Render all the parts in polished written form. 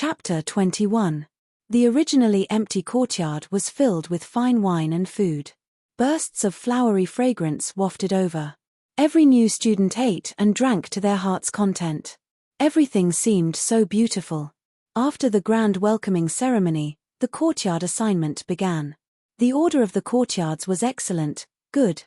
Chapter 21. The originally empty courtyard was filled with fine wine and food. Bursts of flowery fragrance wafted over. Every new student ate and drank to their heart's content. Everything seemed so beautiful. After the grand welcoming ceremony, the courtyard assignment began. The order of the courtyards was excellent, good,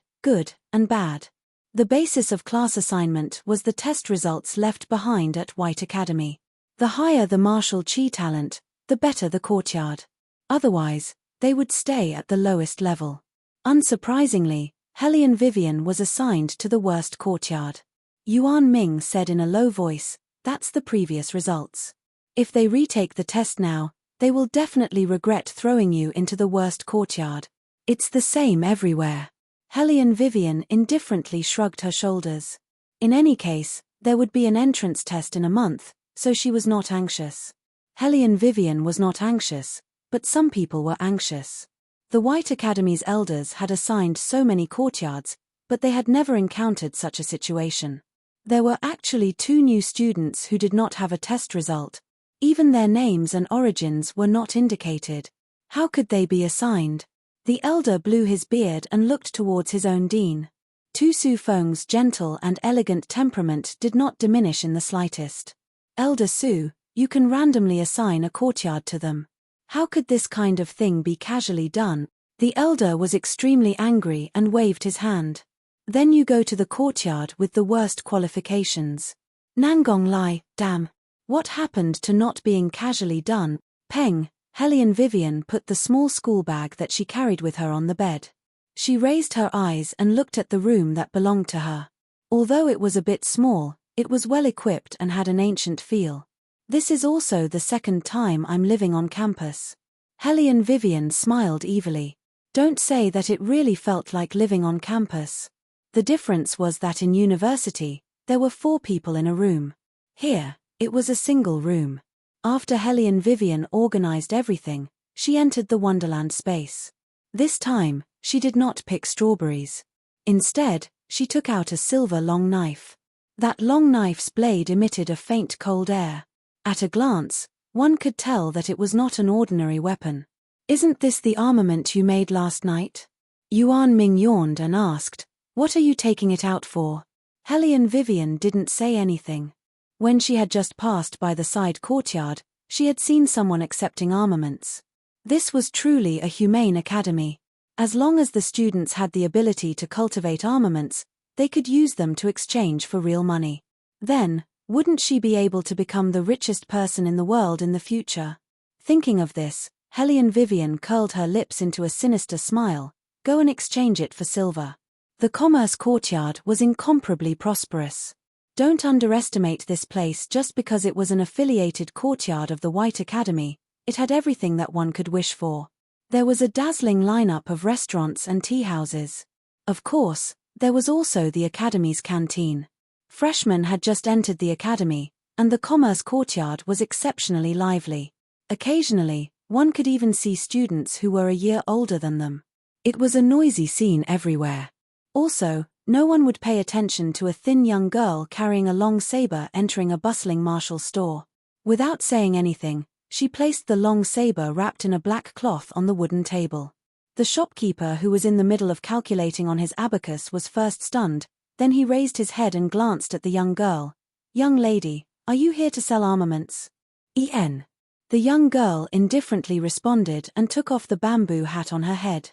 and bad. The basis of class assignment was the test results left behind at White Academy. The higher the martial chi talent, the better the courtyard. Otherwise, they would stay at the lowest level. Unsurprisingly, Hellion Vivian was assigned to the worst courtyard. Yuan Ming said in a low voice, "That's the previous results. If they retake the test now, they will definitely regret throwing you into the worst courtyard. It's the same everywhere." Hellion Vivian indifferently shrugged her shoulders. In any case, there would be an entrance test in a month, so she was not anxious. Hellion Vivian was not anxious, but some people were anxious. The White Academy's elders had assigned so many courtyards, but they had never encountered such a situation. There were actually 2 new students who did not have a test result. Even their names and origins were not indicated. How could they be assigned? The elder blew his beard and looked towards his own dean. Tu Su Feng's gentle and elegant temperament did not diminish in the slightest. "Elder Su, you can randomly assign a courtyard to them. How could this kind of thing be casually done?" The elder was extremely angry and waved his hand. "Then you go to the courtyard with the worst qualifications." Nangong Lai, damn. What happened to not being casually done? Peng, Hellion Vivian put the small school bag that she carried with her on the bed. She raised her eyes and looked at the room that belonged to her. Although it was a bit small, it was well equipped and had an ancient feel. "This is also the second time I'm living on campus." Hellion Vivian smiled evilly. "Don't say that it really felt like living on campus." The difference was that in university, there were 4 people in a room. Here, it was a single room. After Hellion Vivian organized everything, she entered the Wonderland space. This time, she did not pick strawberries. Instead, she took out a silver long knife. That long knife's blade emitted a faint cold air. At a glance, one could tell that it was not an ordinary weapon. "Isn't this the armament you made last night?" Yuan Ming yawned and asked, "What are you taking it out for?" Hellion Vivian didn't say anything. When she had just passed by the side courtyard, she had seen someone accepting armaments. This was truly a humane academy. As long as the students had the ability to cultivate armaments, they could use them to exchange for real money. Then, wouldn't she be able to become the richest person in the world in the future? Thinking of this, Hellion Vivian curled her lips into a sinister smile. "Go and exchange it for silver." The commerce courtyard was incomparably prosperous. Don't underestimate this place just because it was an affiliated courtyard of the White Academy. It had everything that one could wish for. There was a dazzling lineup of restaurants and tea houses. Of course, there was also the Academy's canteen. Freshmen had just entered the Academy, and the commerce courtyard was exceptionally lively. Occasionally, one could even see students who were a year older than them. It was a noisy scene everywhere. Also, no one would pay attention to a thin young girl carrying a long saber entering a bustling martial store. Without saying anything, she placed the long saber wrapped in a black cloth on the wooden table. The shopkeeper who was in the middle of calculating on his abacus was first stunned, then he raised his head and glanced at the young girl. "Young lady, are you here to sell armaments?" "En." The young girl indifferently responded and took off the bamboo hat on her head.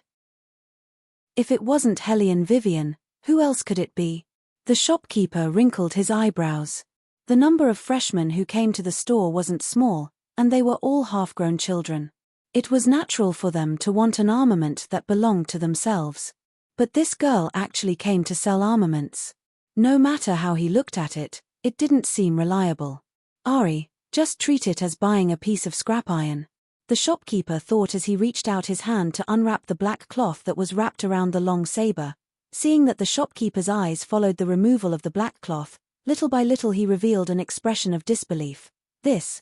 If it wasn't Hellion Vivian, who else could it be? The shopkeeper wrinkled his eyebrows. The number of freshmen who came to the store wasn't small, and they were all half-grown children. It was natural for them to want an armament that belonged to themselves. But this girl actually came to sell armaments. No matter how he looked at it, it didn't seem reliable. "Ari, just treat it as buying a piece of scrap iron," the shopkeeper thought as he reached out his hand to unwrap the black cloth that was wrapped around the long saber. Seeing that the shopkeeper's eyes followed the removal of the black cloth, little by little he revealed an expression of disbelief. This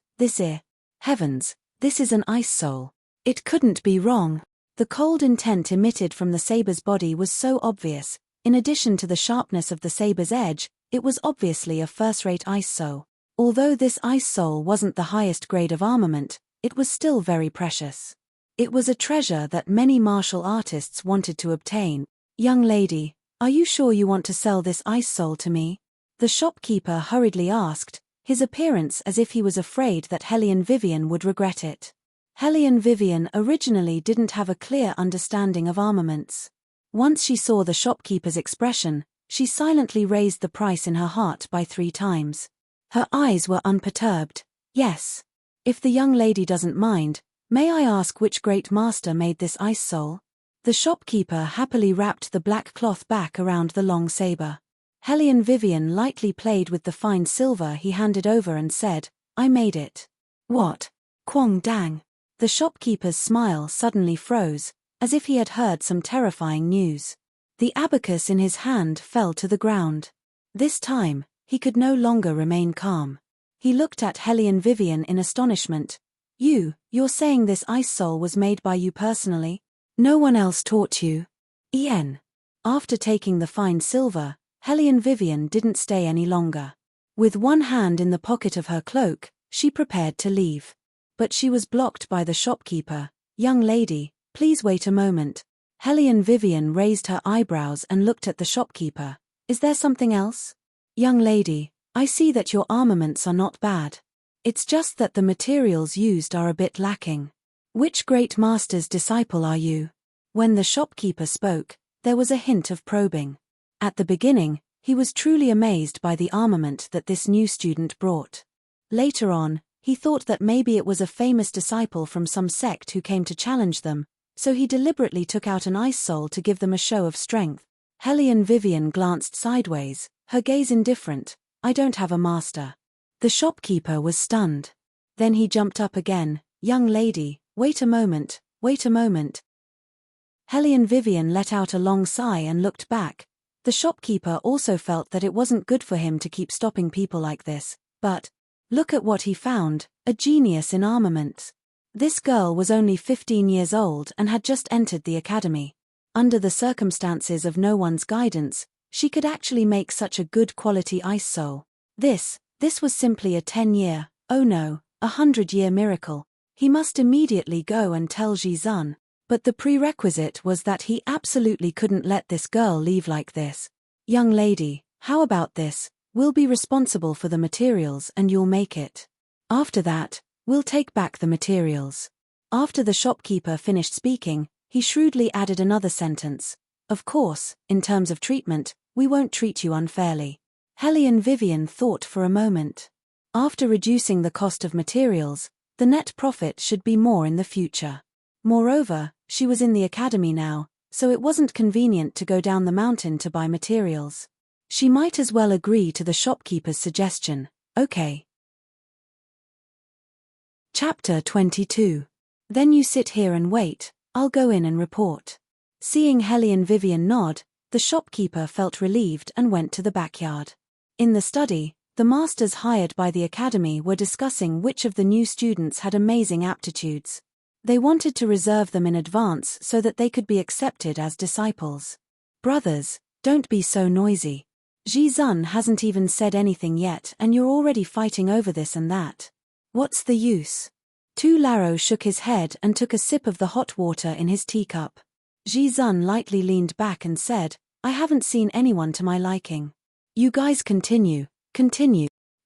heavens, this is an ice soul. It couldn't be wrong. The cold intent emitted from the saber's body was so obvious. In addition to the sharpness of the saber's edge, it was obviously a first-rate ice soul. Although this ice soul wasn't the highest grade of armament, it was still very precious. It was a treasure that many martial artists wanted to obtain. "Young lady, are you sure you want to sell this ice soul to me?" the shopkeeper hurriedly asked, his appearance as if he was afraid that Hellion Vivian would regret it. Hellion Vivian originally didn't have a clear understanding of armaments. Once she saw the shopkeeper's expression, she silently raised the price in her heart by 3 times. Her eyes were unperturbed. "Yes. If the young lady doesn't mind, may I ask which great master made this ice soul?" The shopkeeper happily wrapped the black cloth back around the long saber. Hellion Vivian lightly played with the fine silver he handed over and said, "I made it." "What? Kwong dang." The shopkeeper's smile suddenly froze, as if he had heard some terrifying news. The abacus in his hand fell to the ground. This time, he could no longer remain calm. He looked at Hellion Vivian in astonishment. You're saying this ice soul was made by you personally? No one else taught you?" "Ien." After taking the fine silver, Hellion Vivian didn't stay any longer. With one hand in the pocket of her cloak, she prepared to leave. But she was blocked by the shopkeeper. "Young lady, please wait a moment." Hellion Vivian raised her eyebrows and looked at the shopkeeper. "Is there something else?" "Young lady, I see that your armaments are not bad. It's just that the materials used are a bit lacking. Which great master's disciple are you?" When the shopkeeper spoke, there was a hint of probing. At the beginning, he was truly amazed by the armament that this new student brought. Later on, he thought that maybe it was a famous disciple from some sect who came to challenge them, so he deliberately took out an ice soul to give them a show of strength. Hellion Vivian glanced sideways, her gaze indifferent. "I don't have a master." The shopkeeper was stunned. Then he jumped up again. "Young lady, wait a moment, wait a moment." Hellion Vivian let out a long sigh and looked back. The shopkeeper also felt that it wasn't good for him to keep stopping people like this, but look at what he found, a genius in armaments. This girl was only 15 years old and had just entered the academy. Under the circumstances of no one's guidance, she could actually make such a good quality ice soul. This was simply a 10-year, oh no, a 100-year miracle. He must immediately go and tell Jizun. But the prerequisite was that he absolutely couldn't let this girl leave like this. "Young lady, how about this? We'll be responsible for the materials and you'll make it. After that, we'll take back the materials." After the shopkeeper finished speaking, he shrewdly added another sentence. "Of course, in terms of treatment, we won't treat you unfairly." Hellion Vivian thought for a moment. After reducing the cost of materials, the net profit should be more in the future. Moreover, she was in the academy now, so it wasn't convenient to go down the mountain to buy materials. She might as well agree to the shopkeeper's suggestion. "Okay." Chapter 22. "Then you sit here and wait, I'll go in and report." Seeing Hellion Vivian nod, the shopkeeper felt relieved and went to the backyard. In the study, the masters hired by the academy were discussing which of the new students had amazing aptitudes. They wanted to reserve them in advance so that they could be accepted as disciples. "Brothers, don't be so noisy. Jizun hasn't even said anything yet and you're already fighting over this and that. What's the use?" Tu Laro shook his head and took a sip of the hot water in his teacup. Jizun lightly leaned back and said, "I haven't seen anyone to my liking." "You guys continue.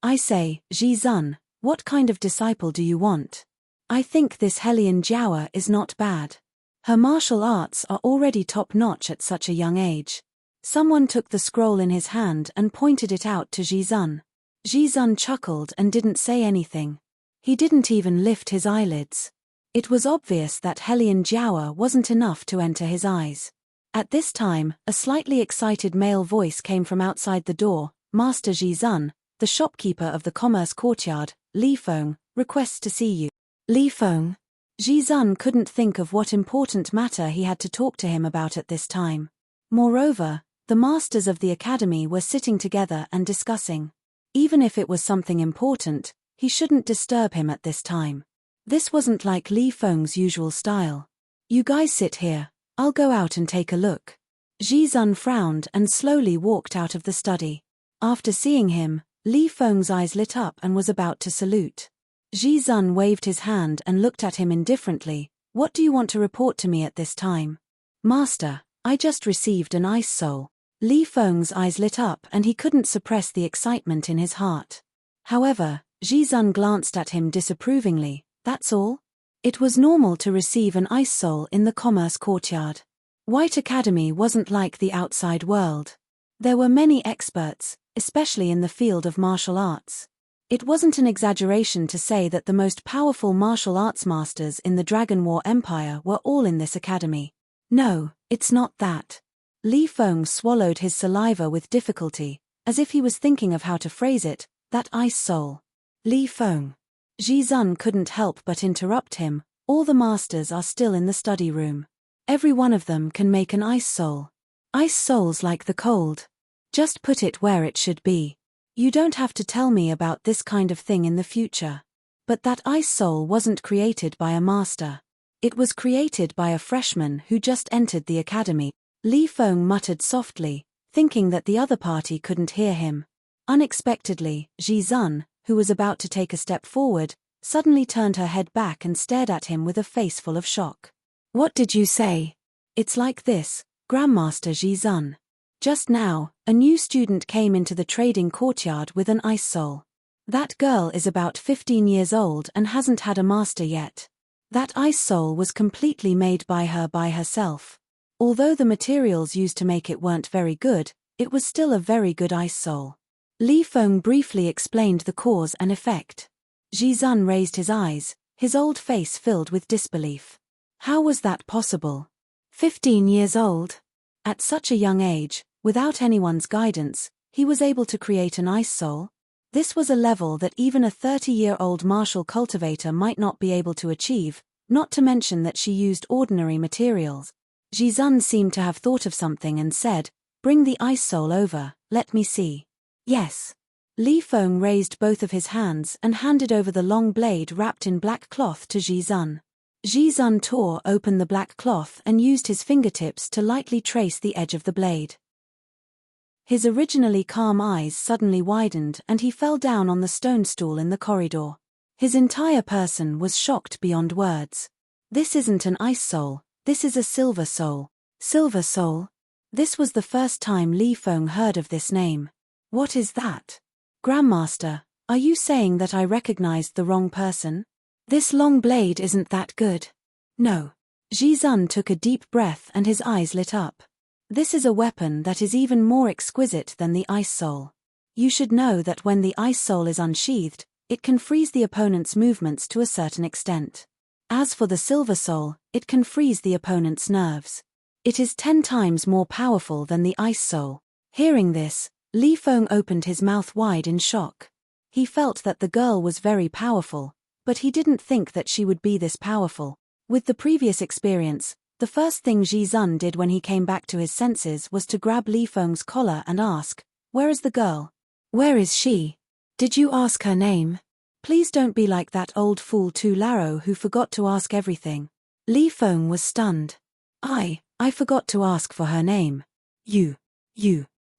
I say, Jizun, what kind of disciple do you want? I think this Hellion Jiawa is not bad. Her martial arts are already top-notch at such a young age." Someone took the scroll in his hand and pointed it out to Jizun. Jizun chuckled and didn't say anything. He didn't even lift his eyelids. It was obvious that Hellion Jiawa wasn't enough to enter his eyes. At this time, a slightly excited male voice came from outside the door. "Master Jizun, the shopkeeper of the commerce courtyard, Li Feng, requests to see you." Li Feng? Jizun couldn't think of what important matter he had to talk to him about at this time. Moreover, the masters of the academy were sitting together and discussing. Even if it was something important, he shouldn't disturb him at this time. This wasn't like Li Feng's usual style. "You guys sit here, I'll go out and take a look." Jizun frowned and slowly walked out of the study. After seeing him, Li Feng's eyes lit up and was about to salute. Ji Zun waved his hand and looked at him indifferently. What do you want to report to me at this time? Master, I just received an ice soul. Li Feng's eyes lit up and he couldn't suppress the excitement in his heart. However, Ji Zun glanced at him disapprovingly. That's all? It was normal to receive an ice soul in the commerce courtyard. White Academy wasn't like the outside world. There were many experts, especially in the field of martial arts. It wasn't an exaggeration to say that the most powerful martial arts masters in the Dragon War Empire were all in this academy. No, it's not that. Li Feng swallowed his saliva with difficulty, as if he was thinking of how to phrase it, that ice soul. Li Feng. Ji Zun couldn't help but interrupt him. All the masters are still in the study room. Every one of them can make an ice soul. Ice souls like the cold. Just put it where it should be. You don't have to tell me about this kind of thing in the future. But that ice soul wasn't created by a master. It was created by a freshman who just entered the academy. Li Feng muttered softly, thinking that the other party couldn't hear him. Unexpectedly, Ji Zun, who was about to take a step forward, suddenly turned her head back and stared at him with a face full of shock. What did you say? It's like this, Grandmaster Ji Zun. Just now, a new student came into the trading courtyard with an ice soul. That girl is about 15 years old and hasn't had a master yet. That ice soul was completely made by her by herself. Although the materials used to make it weren't very good, it was still a very good ice soul. Li Feng briefly explained the cause and effect. Ji Zun raised his eyes, his old face filled with disbelief. How was that possible? 15 years old? At such a young age, without anyone's guidance, he was able to create an ice soul? This was a level that even a 30-year-old martial cultivator might not be able to achieve, not to mention that she used ordinary materials. Ji Zun seemed to have thought of something and said, "Bring the ice soul over, let me see." Yes. Li Feng raised both of his hands and handed over the long blade wrapped in black cloth to Ji Zun. Ji Zun tore open the black cloth and used his fingertips to lightly trace the edge of the blade. His originally calm eyes suddenly widened and he fell down on the stone stool in the corridor. His entire person was shocked beyond words. This isn't an ice soul, this is a silver soul. Silver soul? This was the first time Li Feng heard of this name. What is that? Grandmaster, are you saying that I recognized the wrong person? This long blade isn't that good. No. Ji Zun took a deep breath and his eyes lit up. This is a weapon that is even more exquisite than the ice soul. You should know that when the ice soul is unsheathed, it can freeze the opponent's movements to a certain extent. As for the silver soul, it can freeze the opponent's nerves. It is 10 times more powerful than the ice soul. Hearing this, Li Feng opened his mouth wide in shock. He felt that the girl was very powerful, but he didn't think that she would be this powerful. With the previous experience, the first thing Ji Zun did when he came back to his senses was to grab Li Feng's collar and ask, "Where is the girl? Where is she? Did you ask her name? Please don't be like that old fool Tu Laro who forgot to ask everything." Li Feng was stunned. I forgot to ask for her name. You.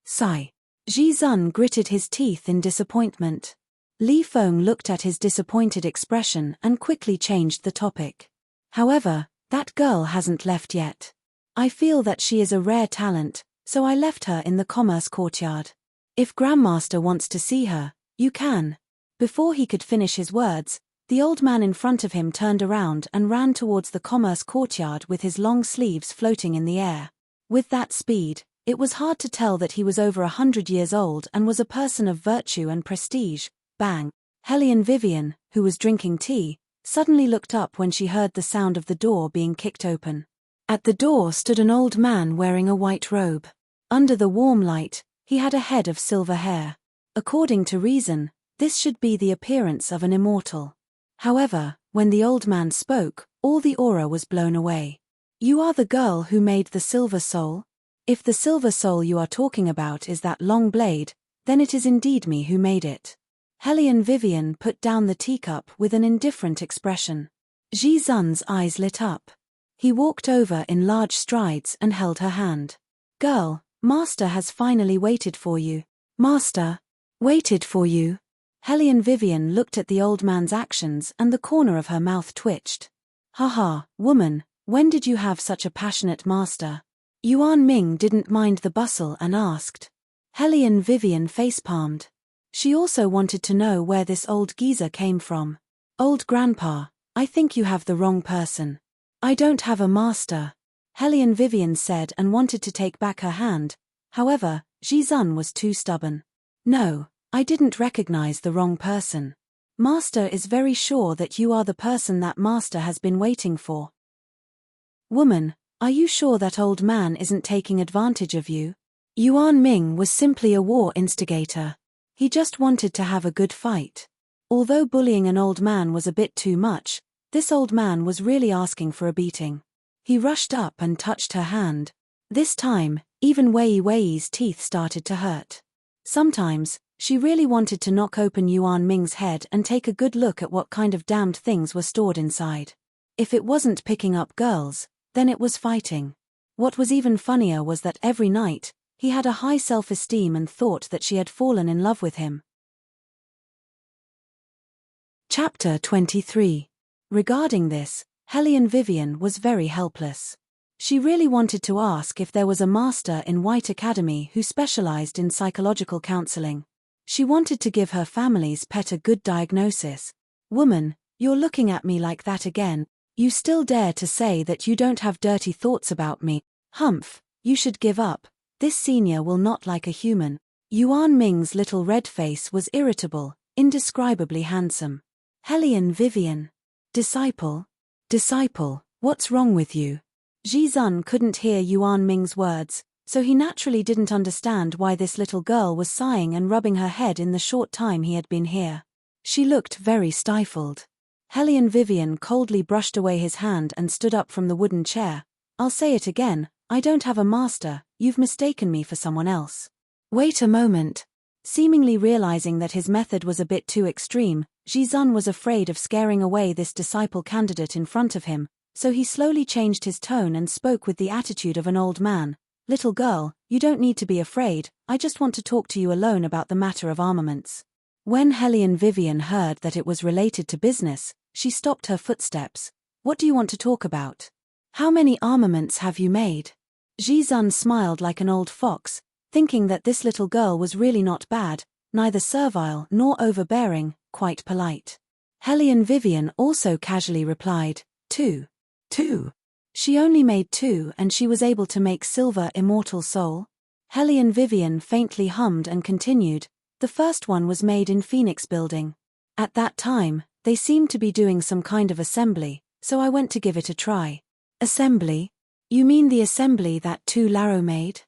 Sigh. Ji Zun gritted his teeth in disappointment. Li Feng looked at his disappointed expression and quickly changed the topic. However, that girl hasn't left yet. I feel that she is a rare talent, so I left her in the commerce courtyard. If Grandmaster wants to see her, you can. Before he could finish his words, the old man in front of him turned around and ran towards the commerce courtyard with his long sleeves floating in the air. With that speed, it was hard to tell that he was over 100 years old and was a person of virtue and prestige. Bang! Hellion Vivian, who was drinking tea, suddenly looked up when she heard the sound of the door being kicked open. At the door stood an old man wearing a white robe. Under the warm light, he had a head of silver hair. According to reason, this should be the appearance of an immortal. However, when the old man spoke, all the aura was blown away. "You are the girl who made the silver soul? If the silver soul you are talking about is that long blade, then it is indeed me who made it." Hellion Vivian put down the teacup with an indifferent expression. Ji Zun's eyes lit up. He walked over in large strides and held her hand. "Girl, Master has finally waited for you." "Master? Waited for you. Hellion Vivian looked at the old man's actions and the corner of her mouth twitched. Haha, woman, when did you have such a passionate master? Yuan Ming didn't mind the bustle and asked. Hellion Vivian facepalmed. She also wanted to know where this old geezer came from. Old grandpa, I think you have the wrong person. I don't have a master, Hellion Vivian said and wanted to take back her hand. However, Jizun was too stubborn. No, I didn't recognize the wrong person. Master is very sure that you are the person that master has been waiting for. Woman, are you sure that old man isn't taking advantage of you? Yuan Ming was simply a war instigator. He just wanted to have a good fight. Although bullying an old man was a bit too much, this old man was really asking for a beating. He rushed up and touched her hand. This time, even Wei Wei's teeth started to hurt. Sometimes, she really wanted to knock open Yuan Ming's head and take a good look at what kind of damned things were stored inside. If it wasn't picking up girls, then it was fighting. What was even funnier was that every night, he had a high self-esteem and thought that she had fallen in love with him. Chapter 23. Regarding this, Hellion Vivian was very helpless. She really wanted to ask if there was a master in White Academy who specialized in psychological counseling. She wanted to give her family's pet a good diagnosis. Woman, you're looking at me like that again. You still dare to say that you don't have dirty thoughts about me. Humph, you should give up. This senior will not like a human. Yuan Ming's little red face was irritable, indescribably handsome. Hellion Vivian. Disciple? Disciple, what's wrong with you? Jizun couldn't hear Yuan Ming's words, so he naturally didn't understand why this little girl was sighing and rubbing her head in the short time he had been here. She looked very stifled. Hellion Vivian coldly brushed away his hand and stood up from the wooden chair. I'll say it again, I don't have a master, you've mistaken me for someone else. Wait a moment. Seemingly realizing that his method was a bit too extreme, Jizun was afraid of scaring away this disciple candidate in front of him, so he slowly changed his tone and spoke with the attitude of an old man. Little girl, you don't need to be afraid, I just want to talk to you alone about the matter of armaments. When Hellion Vivian heard that it was related to business, she stopped her footsteps. What do you want to talk about? How many armaments have you made? Jizun smiled like an old fox, thinking that this little girl was really not bad, neither servile nor overbearing, quite polite. Hellion Vivian also casually replied, 2. 2. She only made 2 and she was able to make silver immortal soul? Hellion Vivian faintly hummed and continued, the first one was made in Phoenix Building. At that time, they seemed to be doing some kind of assembly, so I went to give it a try. Assembly? You mean the assembly that Tu Laro made?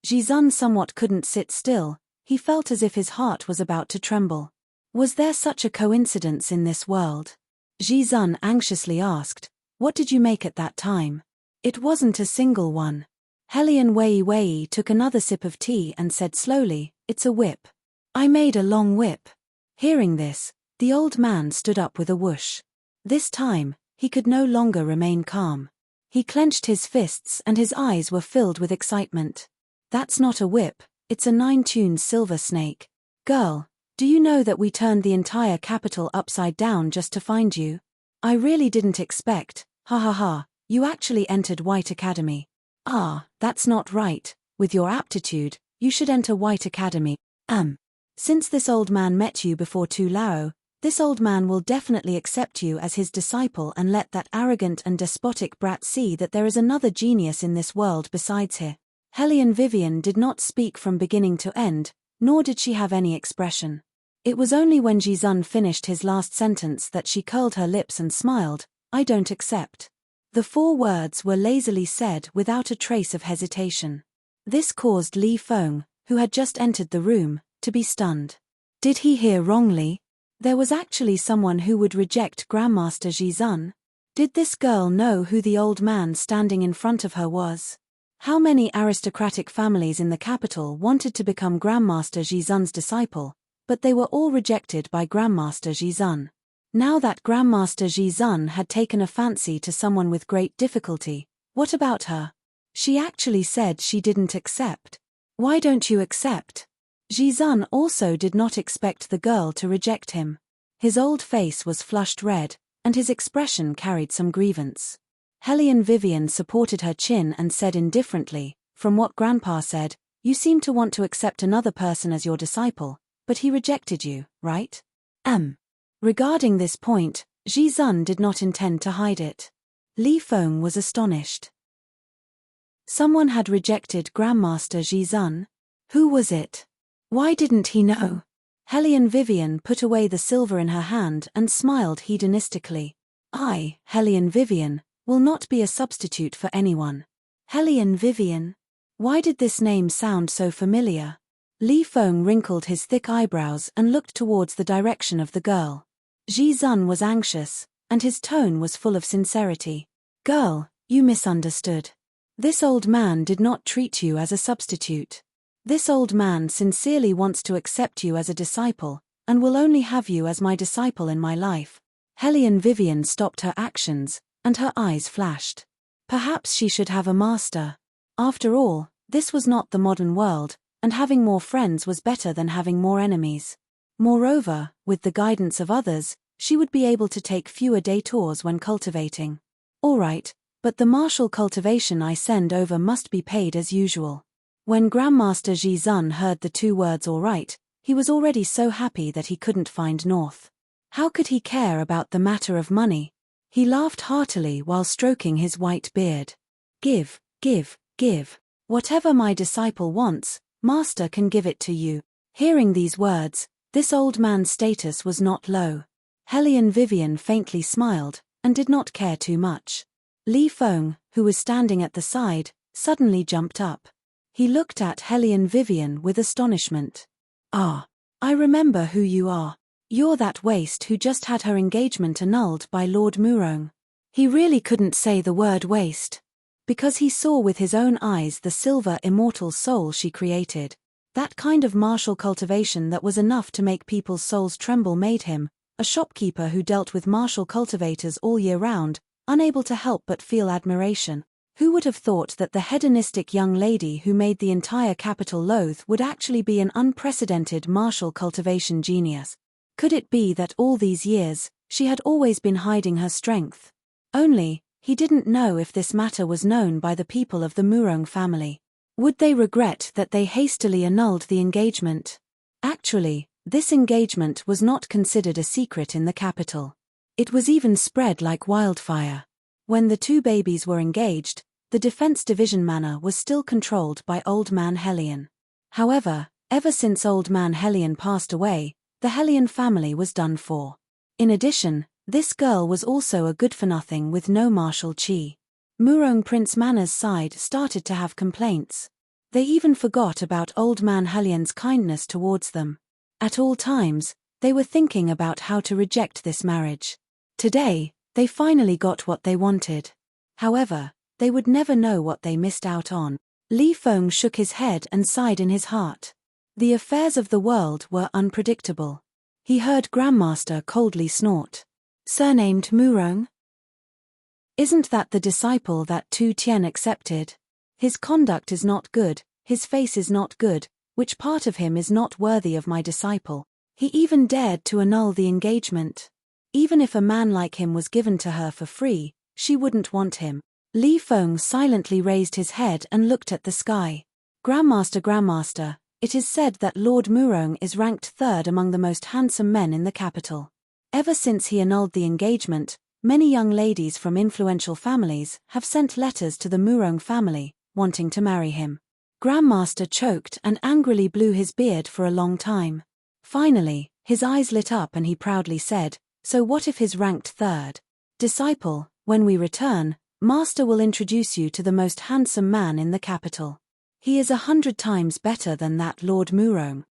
Jizun somewhat couldn't sit still, he felt as if his heart was about to tremble. Was there such a coincidence in this world? Jizun anxiously asked, what did you make at that time? It wasn't a single one. Hellion Wei took another sip of tea and said slowly, it's a whip. I made a long whip. Hearing this, the old man stood up with a whoosh. This time, he could no longer remain calm. He clenched his fists and his eyes were filled with excitement. That's not a whip, it's a 9-tuned silver snake. Girl, do you know that we turned the entire capital upside down just to find you? I really didn't expect, ha ha ha, you actually entered White Academy. Ah, that's not right, with your aptitude, you should enter White Academy. Since this old man met you before Tu Lao, this old man will definitely accept you as his disciple and let that arrogant and despotic brat see that there is another genius in this world besides her. Hellion Vivian did not speak from beginning to end, nor did she have any expression. It was only when Jizun finished his last sentence that she curled her lips and smiled, I don't accept. The 4 words were lazily said without a trace of hesitation. This caused Li Feng, who had just entered the room, to be stunned. Did he hear wrongly? There was actually someone who would reject Grandmaster Jizun? Did this girl know who the old man standing in front of her was? How many aristocratic families in the capital wanted to become Grandmaster Jizun's disciple, but they were all rejected by Grandmaster Jizun. Now that Grandmaster Jizun had taken a fancy to someone with great difficulty, what about her? She actually said she didn't accept. Why don't you accept? Jizun also did not expect the girl to reject him. His old face was flushed red, and his expression carried some grievance. Hellion Vivian supported her chin and said indifferently, "From what Grandpa said, you seem to want to accept another person as your disciple, but he rejected you, right?" Regarding this point, Jizun did not intend to hide it. Li Feng was astonished. Someone had rejected Grandmaster Jizun? Who was it? Why didn't he know? Hellion Vivian put away the silver in her hand and smiled hedonistically. "I, Hellion Vivian, will not be a substitute for anyone." Hellion Vivian? Why did this name sound so familiar? Li Feng wrinkled his thick eyebrows and looked towards the direction of the girl. Jizun was anxious, and his tone was full of sincerity. "Girl, you misunderstood. This old man did not treat you as a substitute. This old man sincerely wants to accept you as a disciple, and will only have you as my disciple in my life." Hellion Vivian stopped her actions, and her eyes flashed. Perhaps she should have a master. After all, this was not the modern world, and having more friends was better than having more enemies. Moreover, with the guidance of others, she would be able to take fewer detours when cultivating. "All right, but the martial cultivation I send over must be paid as usual." When Grandmaster Jizun heard the two words "all right," he was already so happy that he couldn't find north. How could he care about the matter of money? He laughed heartily while stroking his white beard. Give, give, give. Whatever my disciple wants, Master can give it to you." Hearing these words, this old man's status was not low. Hellion Vivian faintly smiled, and did not care too much. Li Feng, who was standing at the side, suddenly jumped up. He looked at Hellion Vivian with astonishment. "Ah, I remember who you are. You're that waste who just had her engagement annulled by Lord Murong." He really couldn't say the word waste. Because he saw with his own eyes the silver immortal soul she created. That kind of martial cultivation that was enough to make people's souls tremble made him, a shopkeeper who dealt with martial cultivators all year round, unable to help but feel admiration. Who would have thought that the hedonistic young lady who made the entire capital loathe would actually be an unprecedented martial cultivation genius? Could it be that all these years, she had always been hiding her strength? Only, he didn't know if this matter was known by the people of the Murong family. Would they regret that they hastily annulled the engagement? Actually, this engagement was not considered a secret in the capital. It was even spread like wildfire. When the two babies were engaged, the Defense Division manor was still controlled by Old Man Hellion. However, ever since Old Man Hellion passed away, the Hellion family was done for. In addition, this girl was also a good-for-nothing with no martial chi. Murong Prince Manor's side started to have complaints. They even forgot about Old Man Hellion's kindness towards them. At all times, they were thinking about how to reject this marriage. Today, they finally got what they wanted. However, they would never know what they missed out on. Li Feng shook his head and sighed in his heart. The affairs of the world were unpredictable. He heard Grandmaster coldly snort. "Surnamed Murong? Isn't that the disciple that Tu Tien accepted? His conduct is not good, his face is not good, which part of him is not worthy of my disciple? He even dared to annul the engagement. Even if a man like him was given to her for free, she wouldn't want him." Li Feng silently raised his head and looked at the sky. Grandmaster, it is said that Lord Murong is ranked third among the most handsome men in the capital. Ever since he annulled the engagement, many young ladies from influential families have sent letters to the Murong family, wanting to marry him." Grandmaster choked and angrily blew his beard for a long time. Finally, his eyes lit up and he proudly said, "So what if he's ranked third? Disciple, when we return, Master will introduce you to the most handsome man in the capital. He is 100 times better than that Lord Murong."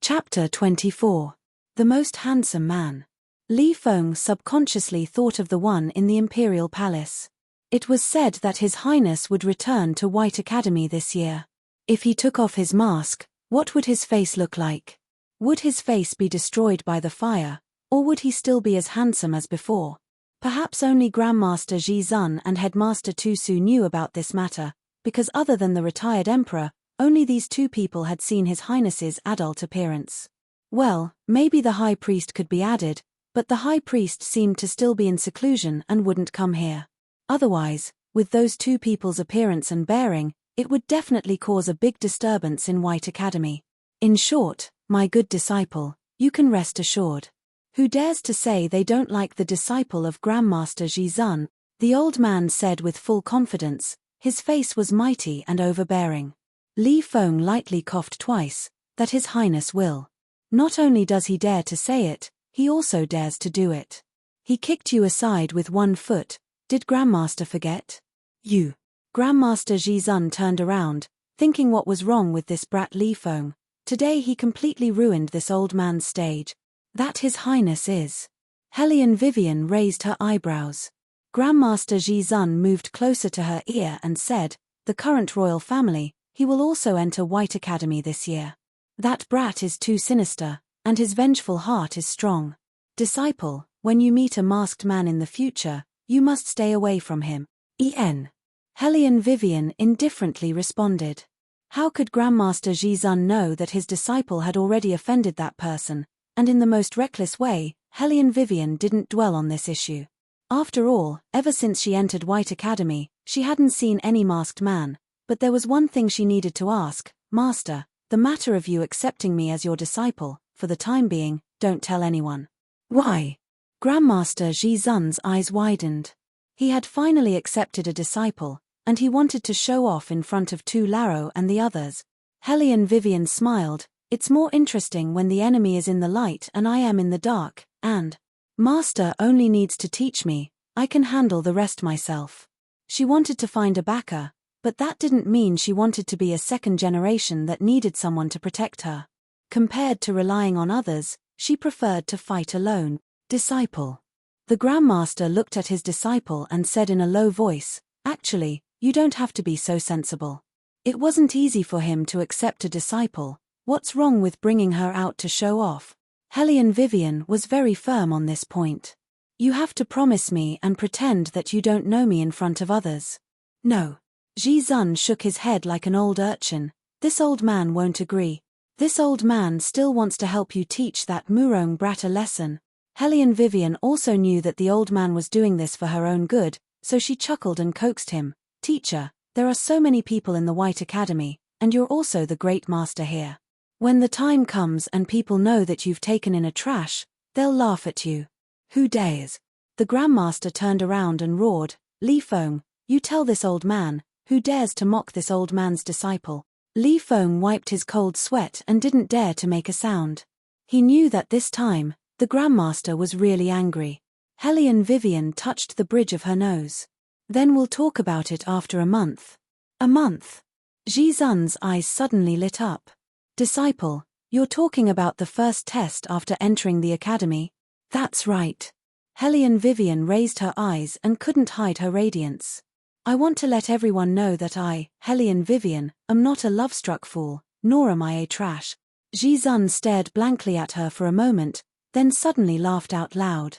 Chapter 24. The Most Handsome Man. Li Feng subconsciously thought of the one in the Imperial Palace. It was said that His Highness would return to White Academy this year. If he took off his mask, what would his face look like? Would his face be destroyed by the fire, or would he still be as handsome as before? Perhaps only Grandmaster Jizun and Headmaster Tu Su knew about this matter, because other than the retired emperor, Only these two people had seen His Highness's adult appearance. Well, maybe the high priest could be added, but the high priest seemed to still be in seclusion and wouldn't come here. Otherwise, with those two people's appearance and bearing, it would definitely cause a big disturbance in White Academy. In short, my good disciple, you can rest assured. Who dares to say they don't like the disciple of Grandmaster Jizun? The old man said with full confidence. His face was mighty and overbearing. Li Feng lightly coughed twice. That His Highness will. Not only does he dare to say it, he also dares to do it. He kicked you aside with one foot. Did Grandmaster forget? You. Grandmaster Jizun turned around, thinking what was wrong with this brat Li Feng. Today he completely ruined this old man's stage. That His Highness is. Helian Vivian raised her eyebrows. Grandmaster Jizun moved closer to her ear and said, the current royal family, he will also enter White Academy this year. That brat is too sinister, and his vengeful heart is strong. Disciple, when you meet a masked man in the future, you must stay away from him. Helian Vivian indifferently responded. How could Grandmaster Jizun know that his disciple had already offended that person, and in the most reckless way? Helian Vivian didn't dwell on this issue. After all, ever since she entered White Academy, she hadn't seen any masked man, but there was one thing she needed to ask. Master, the matter of you accepting me as your disciple, for the time being, don't tell anyone. Why? Grandmaster Jizun's eyes widened. He had finally accepted a disciple, and he wanted to show off in front of Tu Laro and the others. Helian Vivian smiled. It's more interesting when the enemy is in the light and I am in the dark, and Master only needs to teach me, I can handle the rest myself. She wanted to find a backer, but that didn't mean she wanted to be a second generation that needed someone to protect her. Compared to relying on others, she preferred to fight alone. Disciple. The Grandmaster looked at his disciple and said in a low voice, actually, you don't have to be so sensible. It wasn't easy for him to accept a disciple. What's wrong with bringing her out to show off? Helian Vivian was very firm on this point. You have to promise me and pretend that you don't know me in front of others. No. Jizun shook his head like an old urchin. This old man won't agree. This old man still wants to help you teach that Murong brat a lesson. Helian Vivian also knew that the old man was doing this for her own good, so she chuckled and coaxed him. Teacher, there are so many people in the White Academy, and you're also the great master here. When the time comes and people know that you've taken in a trash, they'll laugh at you. Who dares? The Grandmaster turned around and roared, Li Feng, you tell this old man, who dares to mock this old man's disciple? Li Feng wiped his cold sweat and didn't dare to make a sound. He knew that this time, the Grandmaster was really angry. Helian Vivian touched the bridge of her nose. Then we'll talk about it after a month. A month? Jizun's eyes suddenly lit up. Disciple, you're talking about the first test after entering the academy? That's right. Helian Vivian raised her eyes and couldn't hide her radiance. I want to let everyone know that I, Helian Vivian, am not a love-struck fool, nor am I a trash. Jizun stared blankly at her for a moment, then suddenly laughed out loud.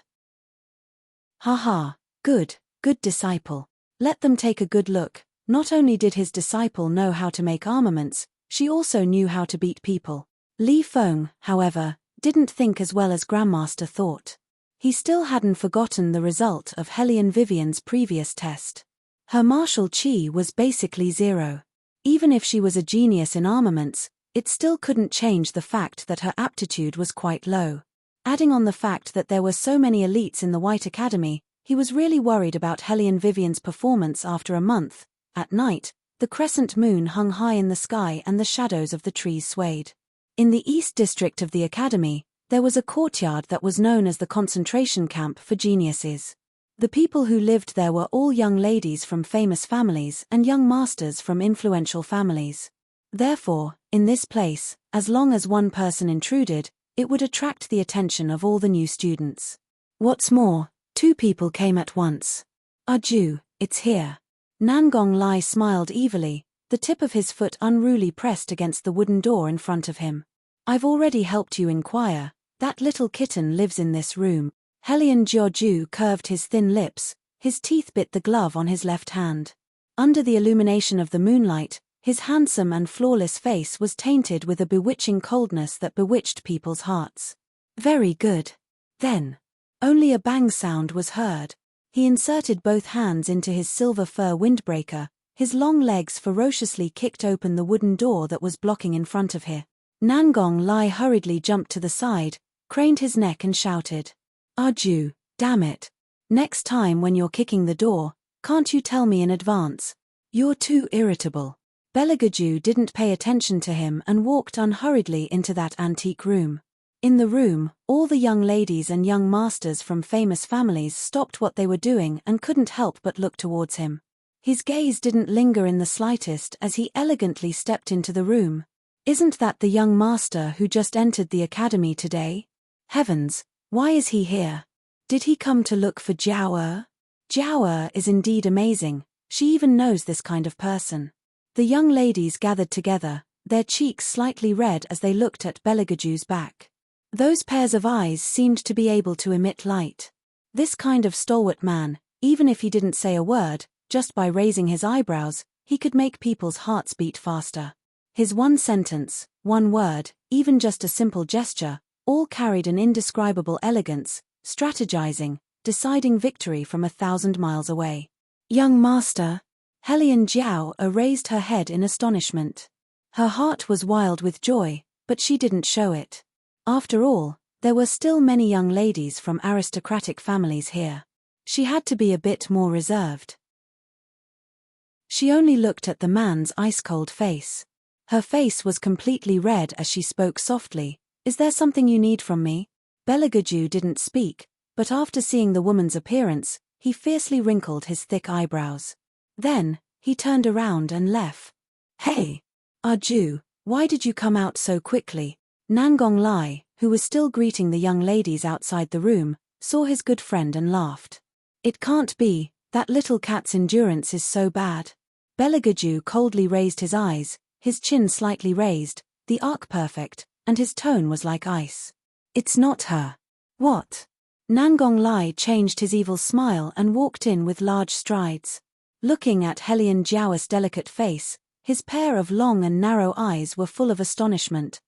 Haha, good disciple. Let them take a good look. Not only did his disciple know how to make armaments, she also knew how to beat people. Li Feng, however, didn't think as well as Grandmaster thought. He still hadn't forgotten the result of Helian Vivian's previous test. Her martial chi was basically zero. Even if she was a genius in armaments, it still couldn't change the fact that her aptitude was quite low. Adding on the fact that there were so many elites in the White Academy, he was really worried about Helian Vivian's performance after a month. At night, the crescent moon hung high in the sky and the shadows of the trees swayed. In the East District of the Academy, there was a courtyard that was known as the concentration camp for geniuses. The people who lived there were all young ladies from famous families and young masters from influential families. Therefore, in this place, as long as one person intruded, it would attract the attention of all the new students. What's more, two people came at once. Arju, it's here. Nangong Lai smiled evilly, the tip of his foot unruly pressed against the wooden door in front of him. I've already helped you inquire. That little kitten lives in this room. Helian Jiaoju curved his thin lips, his teeth bit the glove on his left hand. Under the illumination of the moonlight, His handsome and flawless face was tainted with a bewitching coldness that bewitched people's hearts. Very good. Then. Only a bang sound was heard. He inserted both hands into his silver fur windbreaker, his long legs ferociously kicked open the wooden door that was blocking in front of him. Nangong Lai hurriedly jumped to the side, craned his neck and shouted. Arju, damn it. Next time when you're kicking the door, can't you tell me in advance? You're too irritable. Belagaju didn't pay attention to him and walked unhurriedly into that antique room. In the room, all the young ladies and young masters from famous families stopped what they were doing and couldn't help but look towards him. His gaze didn't linger in the slightest as he elegantly stepped into the room. Isn't that the young master who just entered the academy today? Heavens, why is he here? Did he come to look for Jiao? Jiao is indeed amazing, she even knows this kind of person. The young ladies gathered together, their cheeks slightly red as they looked at Belagaju's back. Those pairs of eyes seemed to be able to emit light. This kind of stalwart man, even if he didn't say a word, just by raising his eyebrows, he could make people's hearts beat faster. His one sentence, one word, even just a simple gesture, all carried an indescribable elegance, strategizing, deciding victory from 1,000 miles away. Young master. Helian Jiao raised her head in astonishment. Her heart was wild with joy, but she didn't show it. After all, there were still many young ladies from aristocratic families here. She had to be a bit more reserved. She only looked at the man's ice-cold face. Her face was completely red as she spoke softly. Is there something you need from me? Belagaju didn't speak, but after seeing the woman's appearance, he fiercely wrinkled his thick eyebrows. Then, he turned around and left. Hey! Arju, why did you come out so quickly? Nangong Lai, who was still greeting the young ladies outside the room, saw his good friend and laughed. It can't be, that little cat's endurance is so bad. Belagaju coldly raised his eyes, his chin slightly raised, the arc perfect, and his tone was like ice. It's not her. What? Nangong Lai changed his evil smile and walked in with large strides. Looking at Helian Jiao's delicate face, his pair of long and narrow eyes were full of astonishment.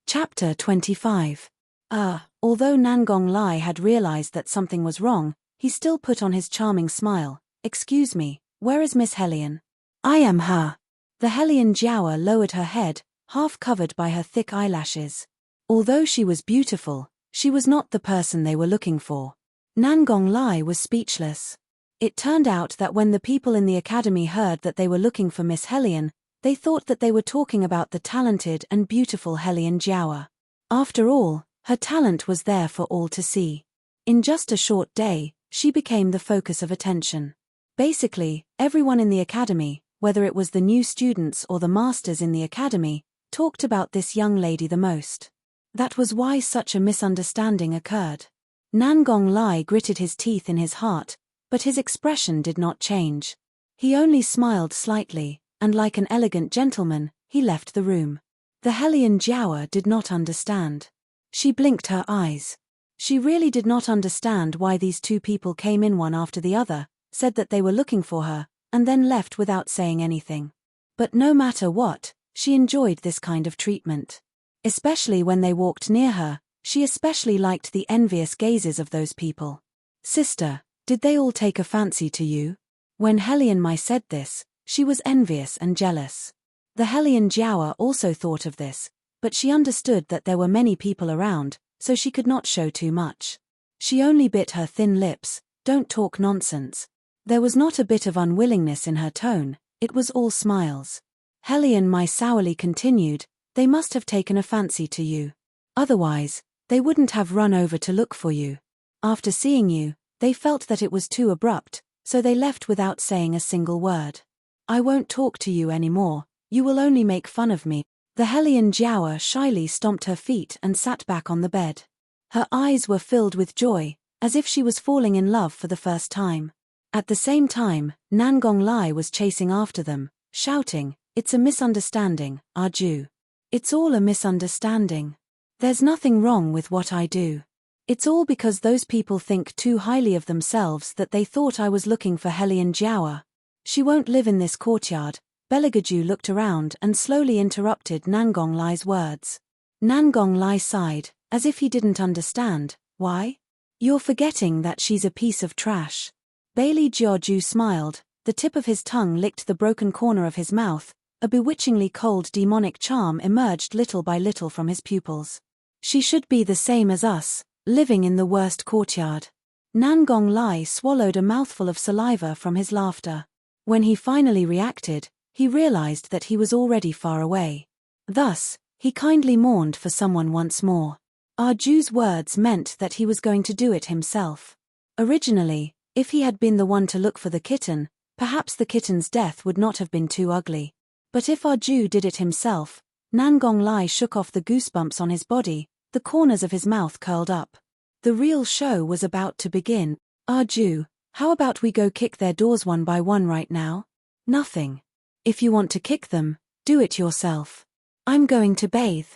Chapter 25. Although Nangong Lai had realized that something was wrong, he still put on his charming smile. Excuse me, where is Miss Helian? I am her. The Helian Jiao lowered her head, half covered by her thick eyelashes. Although she was beautiful, she was not the person they were looking for. Nangong Lai was speechless. It turned out that when the people in the academy heard that they were looking for Miss Helian, they thought that they were talking about the talented and beautiful Helian Jiao. After all, her talent was there for all to see. In just a short day, she became the focus of attention. Basically, everyone in the academy, whether it was the new students or the masters in the academy, talked about this young lady the most. That was why such a misunderstanding occurred. Nangong Lai gritted his teeth in his heart, but his expression did not change. He only smiled slightly, and like an elegant gentleman, he left the room. The Helian Jiao did not understand. She blinked her eyes. She really did not understand why these two people came in one after the other, said that they were looking for her, and then left without saying anything. But no matter what, she enjoyed this kind of treatment. Especially when they walked near her, she especially liked the envious gazes of those people. Sister, did they all take a fancy to you? When Helian Mai said this, she was envious and jealous. The Helian Jiao also thought of this, but she understood that there were many people around, so she could not show too much. She only bit her thin lips. Don't talk nonsense. There was not a bit of unwillingness in her tone, it was all smiles. Helian Mai sourly continued, they must have taken a fancy to you. Otherwise, they wouldn't have run over to look for you. After seeing you, they felt that it was too abrupt, so they left without saying a single word. I won't talk to you anymore, you will only make fun of me. The Helian Jiao shyly stomped her feet and sat back on the bed. Her eyes were filled with joy, as if she was falling in love for the first time. At the same time, Nangong Lai was chasing after them, shouting, it's a misunderstanding, Arju. It's all a misunderstanding. There's nothing wrong with what I do. It's all because those people think too highly of themselves that they thought I was looking for Helian Jiao. She won't live in this courtyard. Beligaju looked around and slowly interrupted Nangong Lai's words. Nangong Lai sighed, as if he didn't understand. Why? You're forgetting that she's a piece of trash. Bailey Jiaju smiled, the tip of his tongue licked the broken corner of his mouth, a bewitchingly cold demonic charm emerged little by little from his pupils. She should be the same as us, living in the worst courtyard. Nangong Lai swallowed a mouthful of saliva from his laughter. When he finally reacted, he realized that he was already far away. Thus, he kindly mourned for someone once more. Arju's words meant that he was going to do it himself. Originally, if he had been the one to look for the kitten, perhaps the kitten's death would not have been too ugly. But if Arju did it himself, Nangong Lai shook off the goosebumps on his body, the corners of his mouth curled up. The real show was about to begin. Arju, how about we go kick their doors one by one right now? Nothing. If you want to kick them, do it yourself. I'm going to bathe.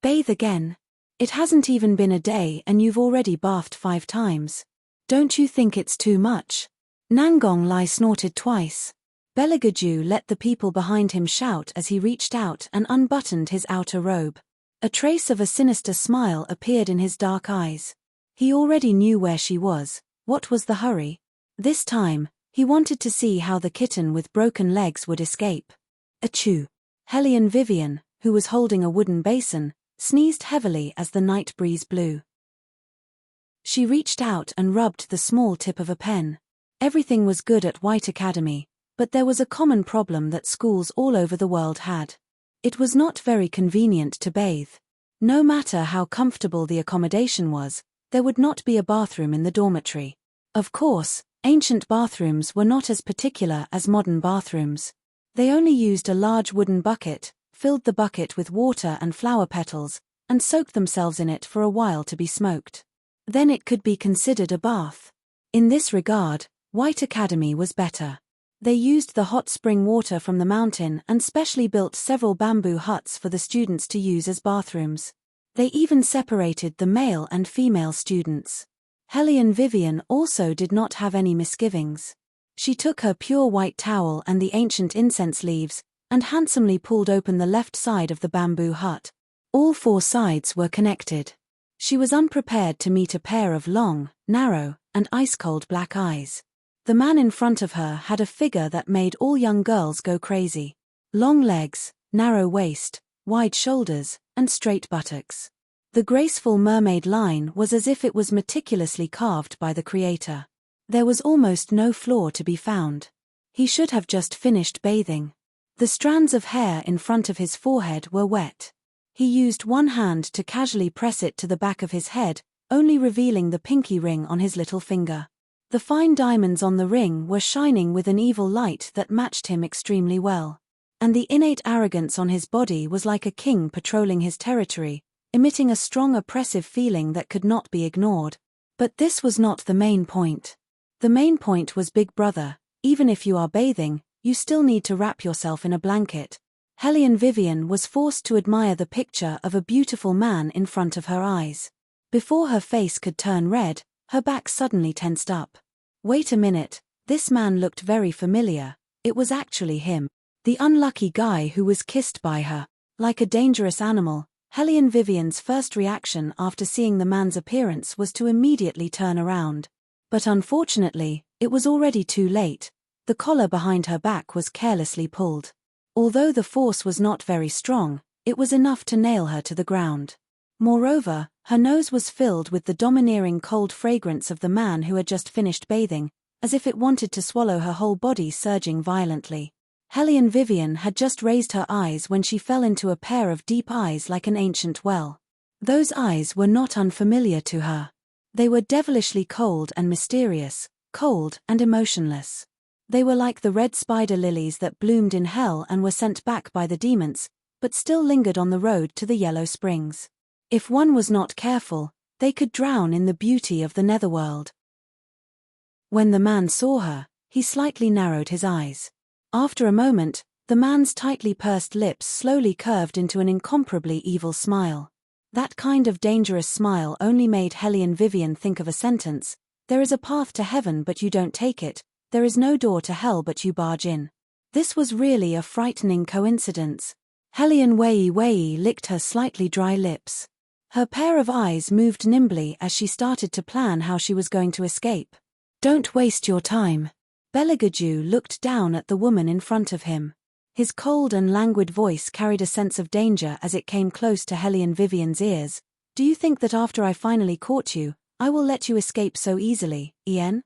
Bathe again? It hasn't even been a day and you've already bathed 5 times. Don't you think it's too much? Nangong Lai snorted twice. Beligaju let the people behind him shout as he reached out and unbuttoned his outer robe. A trace of a sinister smile appeared in his dark eyes. He already knew where she was. What was the hurry? This time, he wanted to see how the kitten with broken legs would escape. Achoo! Hellion Vivian, who was holding a wooden basin, sneezed heavily as the night breeze blew. She reached out and rubbed the small tip of a pen. Everything was good at White Academy, but there was a common problem that schools all over the world had. It was not very convenient to bathe. No matter how comfortable the accommodation was, there would not be a bathroom in the dormitory. Of course, ancient bathrooms were not as particular as modern bathrooms. They only used a large wooden bucket, filled the bucket with water and flower petals, and soaked themselves in it for a while to be smoked. Then it could be considered a bath. In this regard, White Academy was better. They used the hot spring water from the mountain and specially built several bamboo huts for the students to use as bathrooms. They even separated the male and female students. Hellion Vivian also did not have any misgivings. She took her pure white towel and the ancient incense leaves, and handsomely pulled open the left side of the bamboo hut. All 4 sides were connected. She was unprepared to meet a pair of long, narrow, and ice-cold black eyes. The man in front of her had a figure that made all young girls go crazy. Long legs, narrow waist, wide shoulders, and straight buttocks. The graceful mermaid line was as if it was meticulously carved by the creator. There was almost no flaw to be found. He should have just finished bathing. The strands of hair in front of his forehead were wet. He used one hand to casually press it to the back of his head, only revealing the pinky ring on his little finger. The fine diamonds on the ring were shining with an evil light that matched him extremely well. And the innate arrogance on his body was like a king patrolling his territory, emitting a strong oppressive feeling that could not be ignored. But this was not the main point. The main point was Big Brother. Even if you are bathing, you still need to wrap yourself in a blanket. Hellion Vivian was forced to admire the picture of a beautiful man in front of her eyes. Before her face could turn red, her back suddenly tensed up. Wait a minute, this man looked very familiar. It was actually him. The unlucky guy who was kissed by her. Like a dangerous animal, Hellion Vivian's first reaction after seeing the man's appearance was to immediately turn around. But unfortunately, it was already too late. The collar behind her back was carelessly pulled. Although the force was not very strong, it was enough to nail her to the ground. Moreover, her nose was filled with the domineering cold fragrance of the man who had just finished bathing, as if it wanted to swallow her whole body, surging violently. Hellion Vivian had just raised her eyes when she fell into a pair of deep eyes like an ancient well. Those eyes were not unfamiliar to her. They were devilishly cold and mysterious, cold and emotionless. They were like the red spider lilies that bloomed in hell and were sent back by the demons, but still lingered on the road to the Yellow Springs. If one was not careful, they could drown in the beauty of the netherworld. When the man saw her, he slightly narrowed his eyes. After a moment, the man's tightly pursed lips slowly curved into an incomparably evil smile. That kind of dangerous smile only made Hellion Vivian think of a sentence: "There is a path to heaven but you don't take it," There is no door to hell but you barge in. This was really a frightening coincidence. Hellion Wei licked her slightly dry lips. Her pair of eyes moved nimbly as she started to plan how she was going to escape. Don't waste your time. Beligaju looked down at the woman in front of him. His cold and languid voice carried a sense of danger as it came close to Hellion Vivian's ears. Do you think that after I finally caught you, I will let you escape so easily, Ian?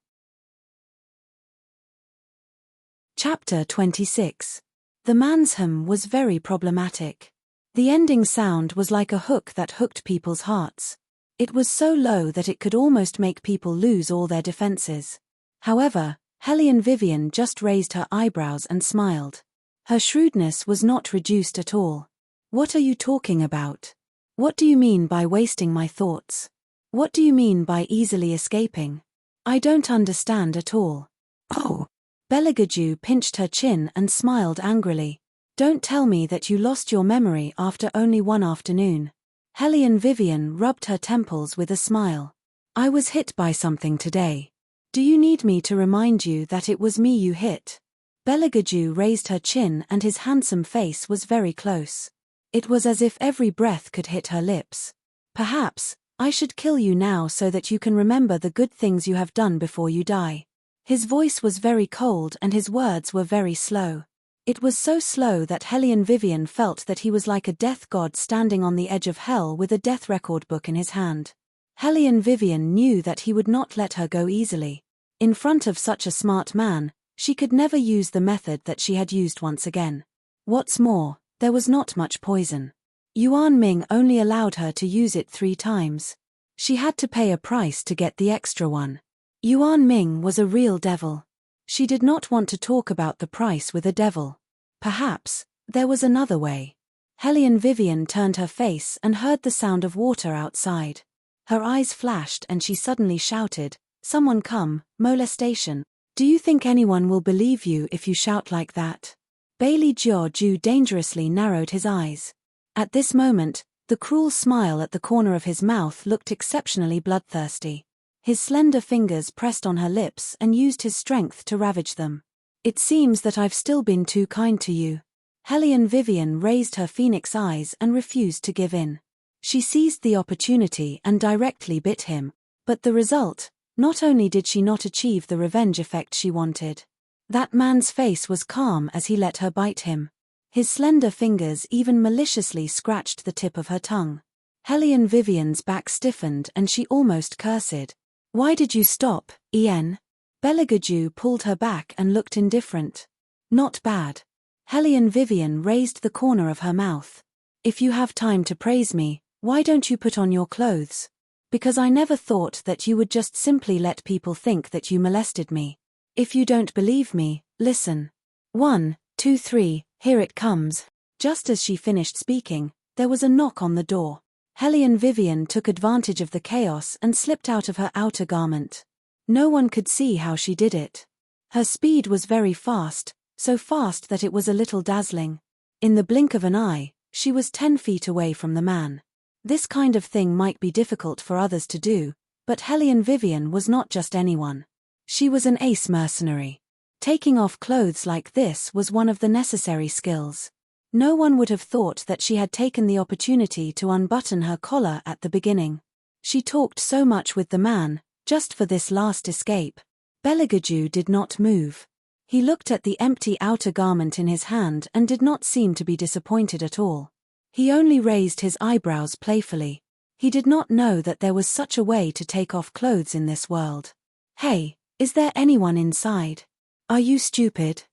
Chapter 26. The man's hum was very problematic. The ending sound was like a hook that hooked people's hearts. It was so low that it could almost make people lose all their defenses. However, Hellion Vivian just raised her eyebrows and smiled. Her shrewdness was not reduced at all. What are you talking about? What do you mean by wasting my thoughts? What do you mean by easily escaping? I don't understand at all. Oh. Beligaju pinched her chin and smiled angrily. Don't tell me that you lost your memory after only one afternoon. Hellion Vivian rubbed her temples with a smile. I was hit by something today. Do you need me to remind you that it was me you hit? Beligaju raised her chin and his handsome face was very close. It was as if every breath could hit her lips. Perhaps, I should kill you now so that you can remember the good things you have done before you die. His voice was very cold and his words were very slow. It was so slow that Hellion Vivian felt that he was like a death god standing on the edge of hell with a death record book in his hand. Hellion Vivian knew that he would not let her go easily. In front of such a smart man, she could never use the method that she had used once again. What's more, there was not much poison. Yuan Ming only allowed her to use it 3 times. She had to pay a price to get the extra one. Yuan Ming was a real devil. She did not want to talk about the price with a devil. Perhaps, there was another way. Hellion Vivian turned her face and heard the sound of water outside. Her eyes flashed and she suddenly shouted, "Someone come, molestation. Do you think anyone will believe you if you shout like that?" Bailey Jiu dangerously narrowed his eyes. At this moment, the cruel smile at the corner of his mouth looked exceptionally bloodthirsty. His slender fingers pressed on her lips and used his strength to ravage them. It seems that I've still been too kind to you. Hellion Vivian raised her phoenix eyes and refused to give in. She seized the opportunity and directly bit him, but the result, not only did she not achieve the revenge effect she wanted. That man's face was calm as he let her bite him. His slender fingers even maliciously scratched the tip of her tongue. Hellion Vivian's back stiffened and she almost cursed. Why did you stop, Ian? Beligaju pulled her back and looked indifferent. Not bad. Hellion Vivian raised the corner of her mouth. If you have time to praise me, why don't you put on your clothes? Because I never thought that you would just simply let people think that you molested me. If you don't believe me, listen. 1, 2, 3, here it comes. Just as she finished speaking, there was a knock on the door. Hellion Vivian took advantage of the chaos and slipped out of her outer garment. No one could see how she did it. Her speed was very fast, so fast that it was a little dazzling. In the blink of an eye, she was 10 feet away from the man. This kind of thing might be difficult for others to do, but Hellion Vivian was not just anyone. She was an ace mercenary. Taking off clothes like this was one of the necessary skills. No one would have thought that she had taken the opportunity to unbutton her collar at the beginning. She talked so much with the man, just for this last escape. Beligaju did not move. He looked at the empty outer garment in his hand and did not seem to be disappointed at all. He only raised his eyebrows playfully. He did not know that there was such a way to take off clothes in this world. Hey, is there anyone inside? Are you stupid?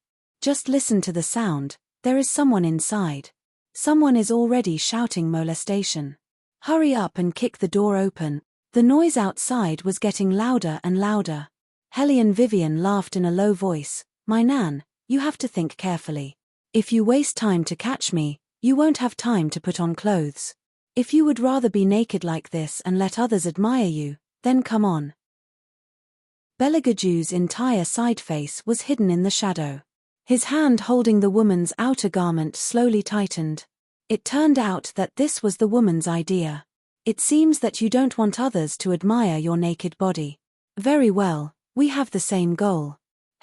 Just listen to the sound. There is someone inside. Someone is already shouting molestation. Hurry up and kick the door open. The noise outside was getting louder and louder. Hellion Vivian laughed in a low voice. My Nan, you have to think carefully. If you waste time to catch me, you won't have time to put on clothes. If you would rather be naked like this and let others admire you, then come on. Beligaju's entire side face was hidden in the shadow. His hand holding the woman's outer garment slowly tightened. It turned out that this was the woman's idea. It seems that you don't want others to admire your naked body. Very well, we have the same goal.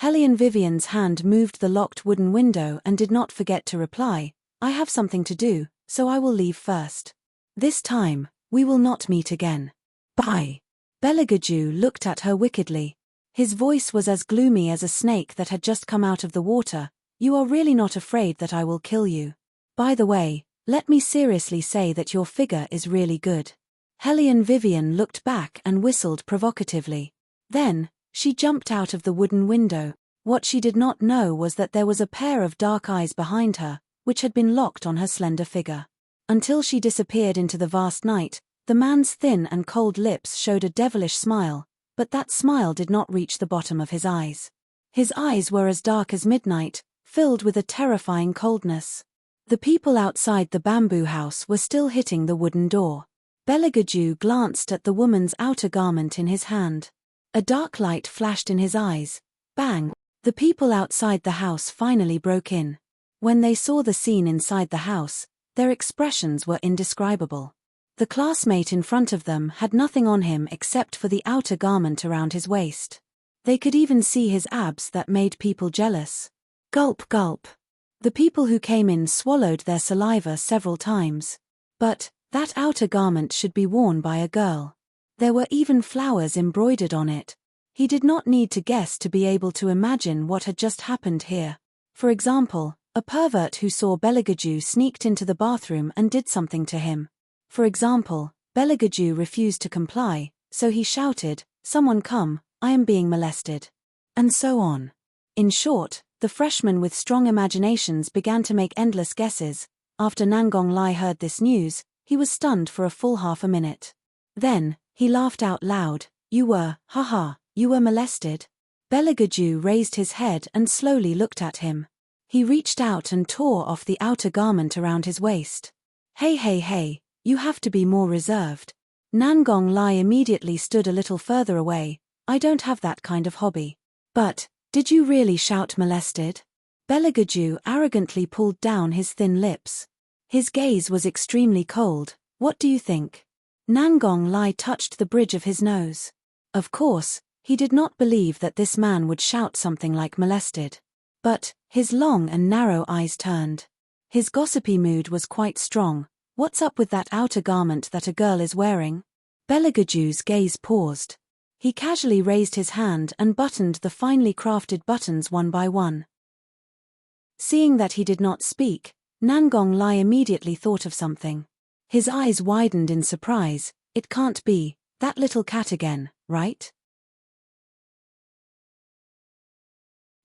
Hellion Vivian's hand moved the locked wooden window and did not forget to reply, I have something to do, so I will leave first. This time, we will not meet again. Bye. Beligaju looked at her wickedly. His voice was as gloomy as a snake that had just come out of the water. You are really not afraid that I will kill you. By the way, let me seriously say that your figure is really good. Hellion Vivian looked back and whistled provocatively. Then, she jumped out of the wooden window. What she did not know was that there was a pair of dark eyes behind her, which had been locked on her slender figure. Until she disappeared into the vast night, the man's thin and cold lips showed a devilish smile, but that smile did not reach the bottom of his eyes. His eyes were as dark as midnight, filled with a terrifying coldness. The people outside the bamboo house were still hitting the wooden door. Beligaju glanced at the woman's outer garment in his hand. A dark light flashed in his eyes. Bang! The people outside the house finally broke in. When they saw the scene inside the house, their expressions were indescribable. The classmate in front of them had nothing on him except for the outer garment around his waist. They could even see his abs that made people jealous. Gulp, gulp. The people who came in swallowed their saliva several times. But that outer garment should be worn by a girl. There were even flowers embroidered on it. He did not need to guess to be able to imagine what had just happened here. For example, a pervert who saw Beligaju sneaked into the bathroom and did something to him. For example, Beligaju refused to comply, so he shouted, "Someone come, I am being molested." And so on. In short, the freshman with strong imaginations began to make endless guesses. After Nangong Lai heard this news, he was stunned for a full half a minute. Then, he laughed out loud. You were molested? Beligaju raised his head and slowly looked at him. He reached out and tore off the outer garment around his waist. Hey, you have to be more reserved. Nangong Lai immediately stood a little further away. I don't have that kind of hobby. But, did you really shout molested? Beligaju arrogantly pulled down his thin lips. His gaze was extremely cold. What do you think? Nangong Lai touched the bridge of his nose. Of course, he did not believe that this man would shout something like molested. But, his long and narrow eyes turned. His gossipy mood was quite strong. What's up with that outer garment that a girl is wearing? Beligaju's gaze paused. He casually raised his hand and buttoned the finely crafted buttons one by one. Seeing that he did not speak, Nangong Lai immediately thought of something. His eyes widened in surprise. It can't be that little cat again, right?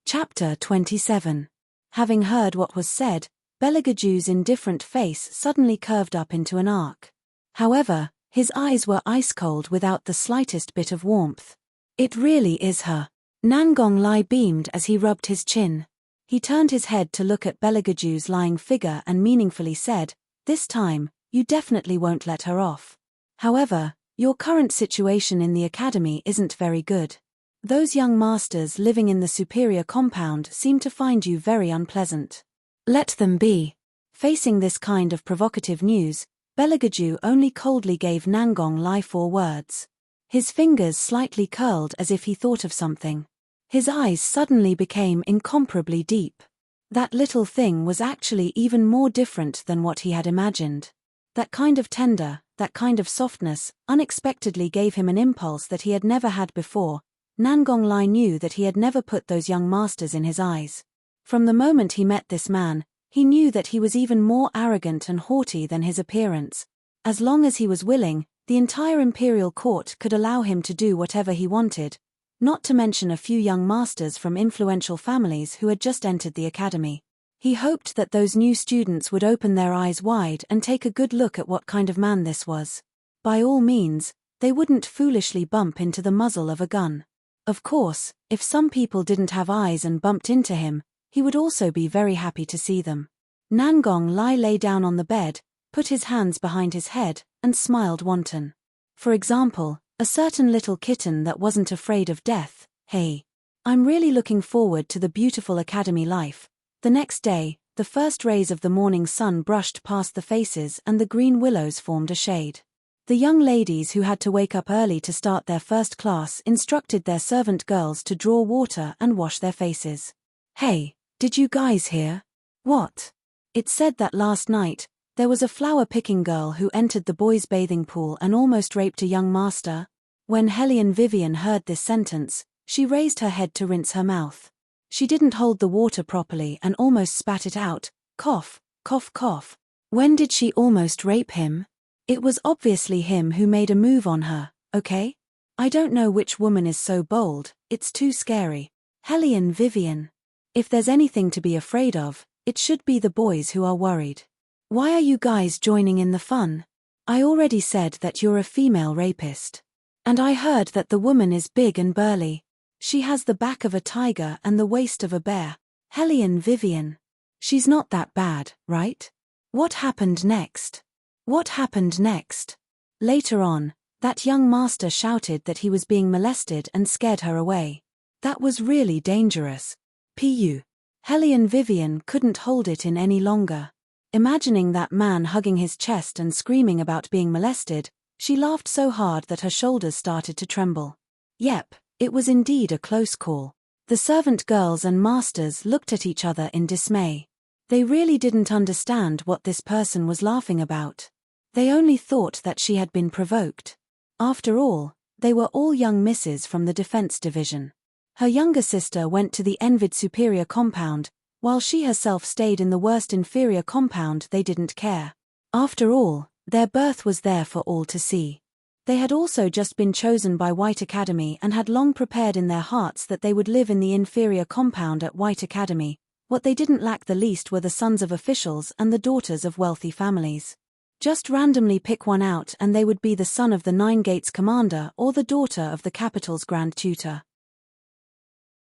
Chapter 27. Having heard what was said, Beligaju's indifferent face suddenly curved up into an arc. However, his eyes were ice-cold without the slightest bit of warmth. It really is her. Nangong Lai beamed as he rubbed his chin. He turned his head to look at Beligaju's lying figure and meaningfully said, "This time, you definitely won't let her off. However, your current situation in the academy isn't very good. Those young masters living in the superior compound seem to find you very unpleasant. Let them be." Facing this kind of provocative news, Beligaju only coldly gave Nangong Lai 4 words. His fingers slightly curled as if he thought of something. His eyes suddenly became incomparably deep. That little thing was actually even more different than what he had imagined. That kind of tender, that kind of softness, unexpectedly gave him an impulse that he had never had before. Nangong Lai knew that he had never put those young masters in his eyes. From the moment he met this man, he knew that he was even more arrogant and haughty than his appearance. As long as he was willing, the entire imperial court could allow him to do whatever he wanted, not to mention a few young masters from influential families who had just entered the academy. He hoped that those new students would open their eyes wide and take a good look at what kind of man this was. By all means, they wouldn't foolishly bump into the muzzle of a gun. Of course, if some people didn't have eyes and bumped into him, he would also be very happy to see them. Nangong Lai lay down on the bed, put his hands behind his head, and smiled wanton. For example, a certain little kitten that wasn't afraid of death. Hey. I'm really looking forward to the beautiful academy life. The next day, the first rays of the morning sun brushed past the faces and the green willows formed a shade. The young ladies who had to wake up early to start their first class instructed their servant girls to draw water and wash their faces. Hey, did you guys hear? What? It said that last night, there was a flower-picking girl who entered the boys' bathing pool and almost raped a young master. When Helene Vivian heard this sentence, she raised her head to rinse her mouth. She didn't hold the water properly and almost spat it out. Cough, cough, cough. When did she almost rape him? It was obviously him who made a move on her, okay? I don't know which woman is so bold, it's too scary. Helene Vivian. If there's anything to be afraid of, it should be the boys who are worried. Why are you guys joining in the fun? I already said that you're a female rapist. And I heard that the woman is big and burly. She has the back of a tiger and the waist of a bear. Helene Vivian. She's not that bad, right? What happened next? What happened next? Later on, that young master shouted that he was being molested and scared her away. That was really dangerous. Pu. Helene Vivian couldn't hold it in any longer. Imagining that man hugging his chest and screaming about being molested, she laughed so hard that her shoulders started to tremble. Yep, it was indeed a close call. The servant girls and masters looked at each other in dismay. They really didn't understand what this person was laughing about. They only thought that she had been provoked. After all, they were all young misses from the defense division. Her younger sister went to the envied superior compound, while she herself stayed in the worst inferior compound. They didn't care. After all, their birth was there for all to see. They had also just been chosen by White Academy and had long prepared in their hearts that they would live in the inferior compound at White Academy. What they didn't lack the least were the sons of officials and the daughters of wealthy families. Just randomly pick one out and they would be the son of the Nine Gates commander or the daughter of the capital's grand tutor.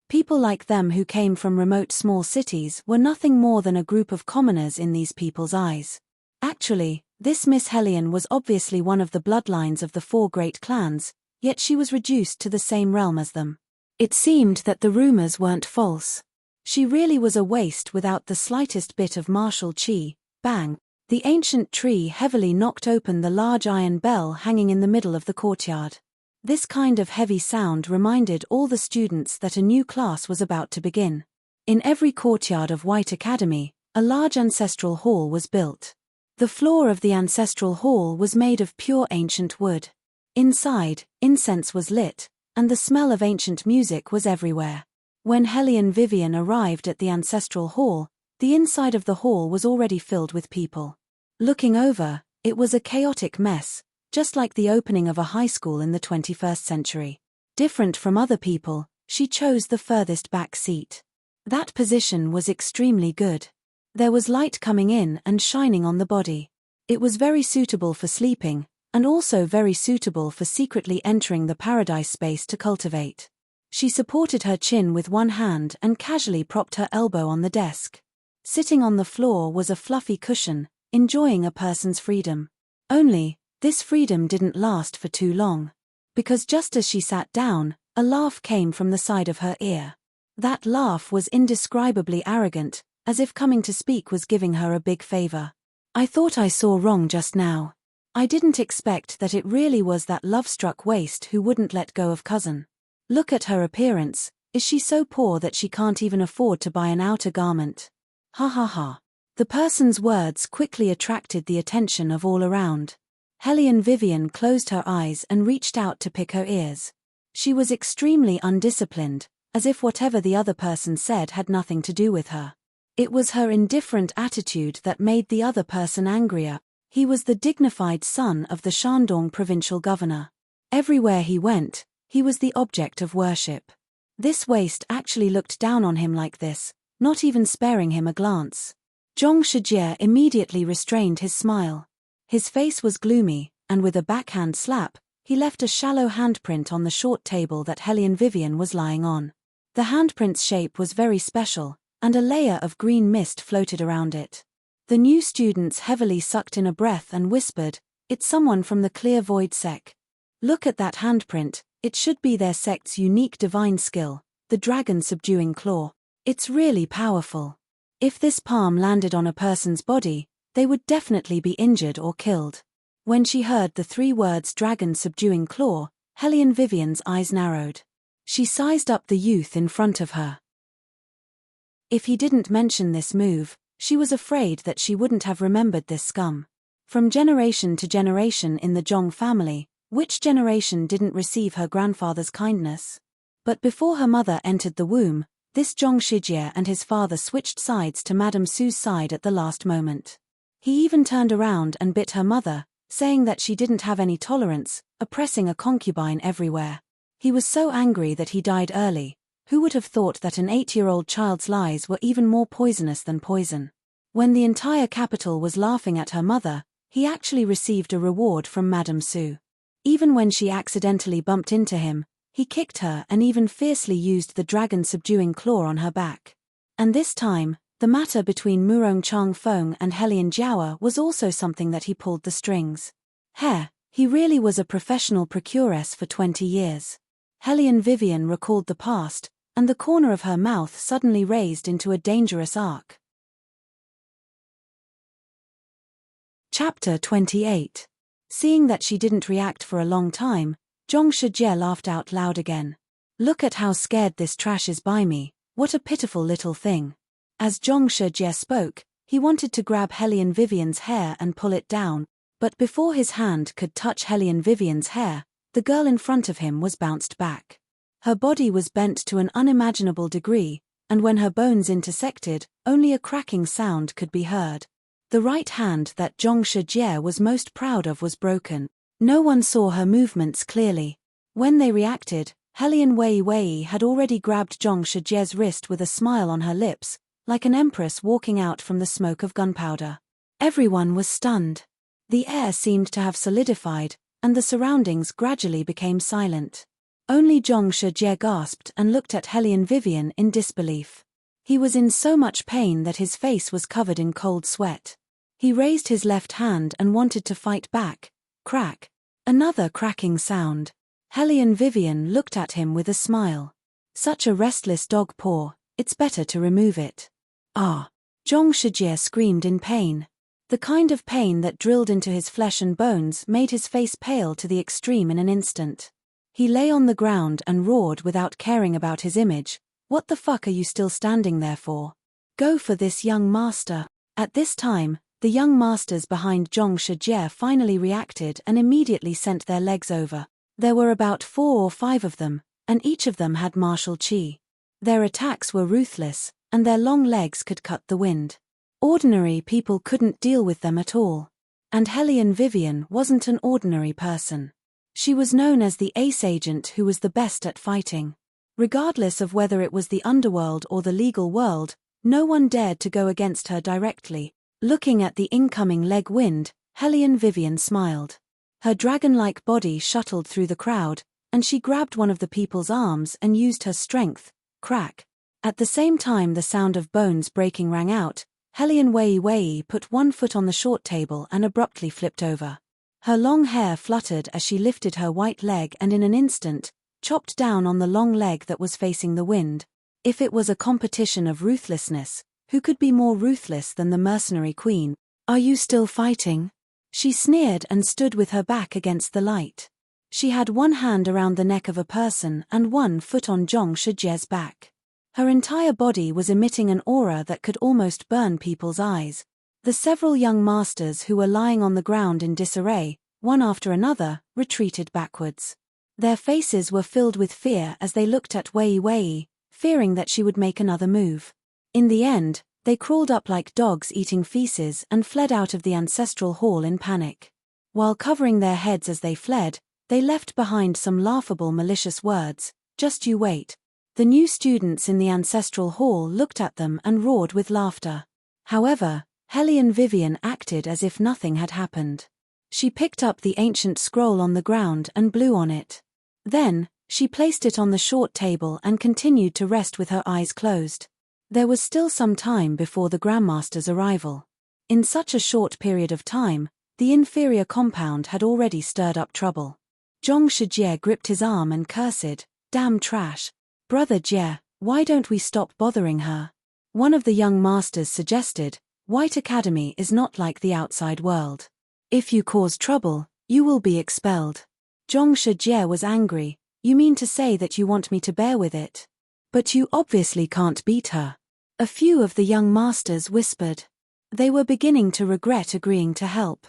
People like them who came from remote small cities were nothing more than a group of commoners in these people's eyes. Actually, this Miss Helene was obviously one of the bloodlines of the four great clans, yet she was reduced to the same realm as them. It seemed that the rumors weren't false. She really was a waste without the slightest bit of martial chi. Bang! The ancient tree heavily knocked open the large iron bell hanging in the middle of the courtyard. This kind of heavy sound reminded all the students that a new class was about to begin. In every courtyard of White Academy, a large ancestral hall was built. The floor of the ancestral hall was made of pure ancient wood. Inside, incense was lit, and the smell of ancient music was everywhere. When Helene Vivian arrived at the ancestral hall, the inside of the hall was already filled with people. Looking over, it was a chaotic mess, just like the opening of a high school in the 21st century. Different from other people, she chose the furthest back seat. That position was extremely good. There was light coming in and shining on the body. It was very suitable for sleeping, and also very suitable for secretly entering the paradise space to cultivate. She supported her chin with one hand and casually propped her elbow on the desk. Sitting on the floor was a fluffy cushion, enjoying a person's freedom. Only, this freedom didn't last for too long. Because just as she sat down, a laugh came from the side of her ear. That laugh was indescribably arrogant, as if coming to speak was giving her a big favor. I thought I saw wrong just now. I didn't expect that it really was that love-struck waste who wouldn't let go of cousin. Look at her appearance, is she so poor that she can't even afford to buy an outer garment? Ha ha ha. The person's words quickly attracted the attention of all around. Helene Vivian closed her eyes and reached out to pick her ears. She was extremely undisciplined, as if whatever the other person said had nothing to do with her. It was her indifferent attitude that made the other person angrier. He was the dignified son of the Shandong provincial governor. Everywhere he went, he was the object of worship. This waste actually looked down on him like this, not even sparing him a glance. Zhong Shijie immediately restrained his smile. His face was gloomy, and with a backhand slap, he left a shallow handprint on the short table that Helene Vivian was lying on. The handprint's shape was very special, and a layer of green mist floated around it. The new students heavily sucked in a breath and whispered, "It's someone from the Clear Void sect. Look at that handprint, it should be their sect's unique divine skill, the dragon subduing claw. It's really powerful. If this palm landed on a person's body, they would definitely be injured or killed." When she heard the 3 words dragon subduing claw, Hellion Vivian's eyes narrowed. She sized up the youth in front of her. If he didn't mention this move, she was afraid that she wouldn't have remembered this scum. From generation to generation in the Zhong family, which generation didn't receive her grandfather's kindness? But before her mother entered the womb, this Zhong Shijie and his father switched sides to Madame Su's side at the last moment. He even turned around and bit her mother, saying that she didn't have any tolerance, oppressing a concubine everywhere. He was so angry that he died early. Who would have thought that an 8-year-old child's lies were even more poisonous than poison? When the entire capital was laughing at her mother, he actually received a reward from Madame Su. Even when she accidentally bumped into him, he kicked her and even fiercely used the dragon-subduing claw on her back. And this time, the matter between Murong Changfeng and Hellion Jiawa was also something that he pulled the strings. He really was a professional procuress for 20 years. Hellion Vivian recalled the past, and the corner of her mouth suddenly raised into a dangerous arc. Chapter 28. Seeing that she didn't react for a long time, Zhong Shijie laughed out loud again. Look at how scared this trash is by me, what a pitiful little thing. As Zhong Shijie spoke, he wanted to grab Hellion Vivian's hair and pull it down, but before his hand could touch Hellion Vivian's hair, the girl in front of him was bounced back. Her body was bent to an unimaginable degree, and when her bones intersected, only a cracking sound could be heard. The right hand that Zhong Shijie was most proud of was broken. No one saw her movements clearly. When they reacted, Hellion Wei had already grabbed Zhong Shijie's wrist with a smile on her lips, like an empress walking out from the smoke of gunpowder. Everyone was stunned. The air seemed to have solidified, and the surroundings gradually became silent. Only Zhong Shijie gasped and looked at Hellion Vivian in disbelief. He was in so much pain that his face was covered in cold sweat. He raised his left hand and wanted to fight back. Crack. Another cracking sound. Hellion Vivian looked at him with a smile. Such a restless dog paw, it's better to remove it. Ah! Zhong Shijie screamed in pain. The kind of pain that drilled into his flesh and bones made his face pale to the extreme in an instant. He lay on the ground and roared without caring about his image. What the fuck are you still standing there for? Go for this, young master. At this time, the young masters behind Zhong Shijie finally reacted and immediately sent their legs over. There were about 4 or 5 of them, and each of them had martial chi. Their attacks were ruthless, and their long legs could cut the wind. Ordinary people couldn't deal with them at all. And Hellion Vivian wasn't an ordinary person. She was known as the ace agent who was the best at fighting. Regardless of whether it was the underworld or the legal world, no one dared to go against her directly. Looking at the incoming leg wind, Hellion Vivian smiled. Her dragon-like body shuttled through the crowd, and she grabbed one of the people's arms and used her strength. Crack. At the same time the sound of bones breaking rang out, Hellion Wei put one foot on the short table and abruptly flipped over. Her long hair fluttered as she lifted her white leg and in an instant, chopped down on the long leg that was facing the wind. If it was a competition of ruthlessness, who could be more ruthless than the mercenary queen? Are you still fighting? She sneered and stood with her back against the light. She had one hand around the neck of a person and one foot on Zhong Shijie's back. Her entire body was emitting an aura that could almost burn people's eyes. The several young masters who were lying on the ground in disarray, one after another, retreated backwards. Their faces were filled with fear as they looked at Wei, fearing that she would make another move. In the end, they crawled up like dogs eating feces and fled out of the ancestral hall in panic. While covering their heads as they fled, they left behind some laughable malicious words. Just you wait. The new students in the ancestral hall looked at them and roared with laughter. However, Hellion Vivian acted as if nothing had happened. She picked up the ancient scroll on the ground and blew on it. Then, she placed it on the short table and continued to rest with her eyes closed. There was still some time before the Grandmaster's arrival. In such a short period of time, the inferior compound had already stirred up trouble. Zhong Shijie gripped his arm and cursed, "Damn trash. Brother Jie, why don't we stop bothering her?" One of the young masters suggested, "White Academy is not like the outside world. If you cause trouble, you will be expelled. Zhong Shijie was angry. You mean to say that you want me to bear with it? But you obviously can't beat her. A few of the young masters whispered. They were beginning to regret agreeing to help.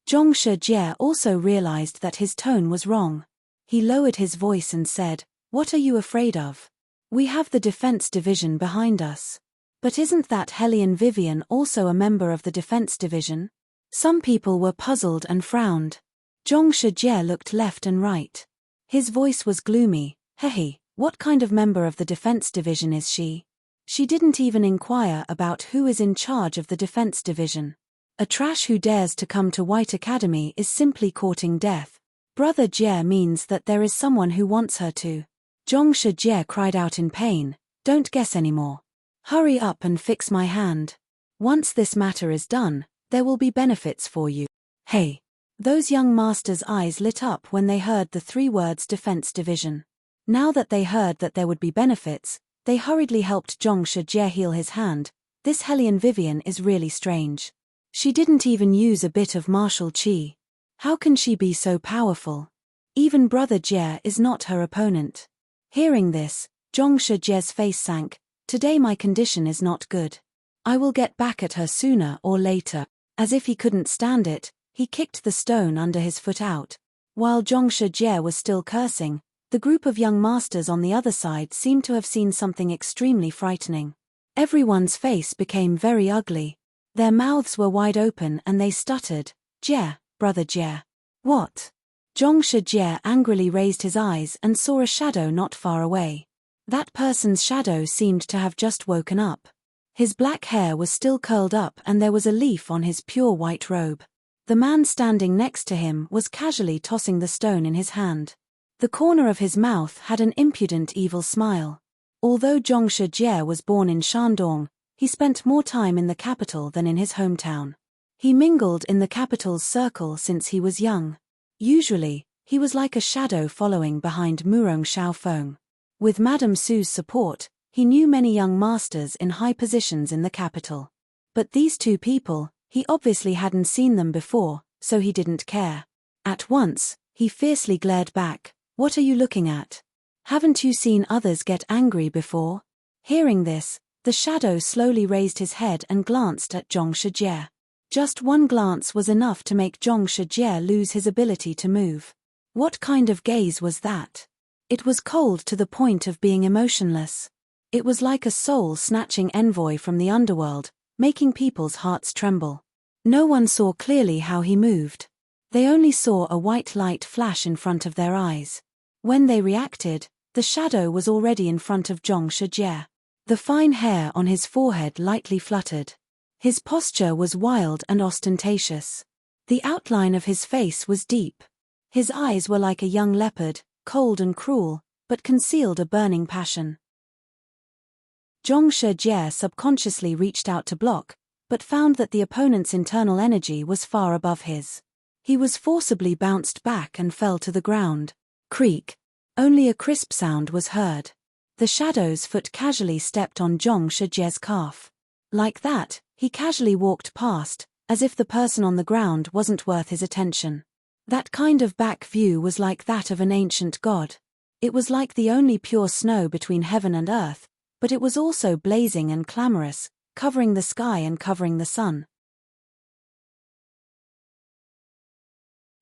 Zhong Shijie also realized that his tone was wrong. He lowered his voice and said, "What are you afraid of? We have the defense division behind us." But isn't that Hellion Vivian also a member of the defense division? Some people were puzzled and frowned. Zhong Shijie looked left and right. His voice was gloomy. Hehe, what kind of member of the defense division is she? She didn't even inquire about who is in charge of the defense division. A trash who dares to come to White Academy is simply courting death. Brother Jie means that there is someone who wants her to. Zhong Shijie cried out in pain. Don't guess anymore. Hurry up and fix my hand. Once this matter is done, there will be benefits for you. Hey! Those young masters' eyes lit up when they heard the 3 words defense division. Now that they heard that there would be benefits, they hurriedly helped Zhong Shijie heal his hand. This Hellion Vivian is really strange. She didn't even use a bit of martial chi. How can she be so powerful? Even Brother Jie is not her opponent. Hearing this, Zhong Shijie's face sank. Today my condition is not good. I will get back at her sooner or later. As if he couldn't stand it, he kicked the stone under his foot out. While Zhong Shijie was still cursing, the group of young masters on the other side seemed to have seen something extremely frightening. Everyone's face became very ugly. Their mouths were wide open and they stuttered. Jie, Brother Jie. What? Zhong Shijie angrily raised his eyes and saw a shadow not far away. That person's shadow seemed to have just woken up. His black hair was still curled up and there was a leaf on his pure white robe. The man standing next to him was casually tossing the stone in his hand. The corner of his mouth had an impudent evil smile. Although Zhong Shijie was born in Shandong, he spent more time in the capital than in his hometown. He mingled in the capital's circle since he was young. Usually, he was like a shadow following behind Murong Xiaofeng. With Madame Su's support, he knew many young masters in high positions in the capital. But these 2 people, he obviously hadn't seen them before, so he didn't care. At once, he fiercely glared back. What are you looking at? Haven't you seen others get angry before? Hearing this, the shadow slowly raised his head and glanced at Zhong Shijie. Just one glance was enough to make Zhong Shijie lose his ability to move. What kind of gaze was that? It was cold to the point of being emotionless. It was like a soul-snatching envoy from the underworld, making people's hearts tremble. No one saw clearly how he moved. They only saw a white light flash in front of their eyes. When they reacted, the shadow was already in front of Zhong Shijie. The fine hair on his forehead lightly fluttered. His posture was wild and ostentatious. The outline of his face was deep. His eyes were like a young leopard, cold and cruel, but concealed a burning passion. Zhong Shijie subconsciously reached out to block, but found that the opponent's internal energy was far above his. He was forcibly bounced back and fell to the ground. Creak. Only a crisp sound was heard. The shadow's foot casually stepped on Zhong Shijie's calf. Like that, he casually walked past, as if the person on the ground wasn't worth his attention. That kind of back view was like that of an ancient god. It was like the only pure snow between heaven and earth, but it was also blazing and clamorous, covering the sky and covering the sun.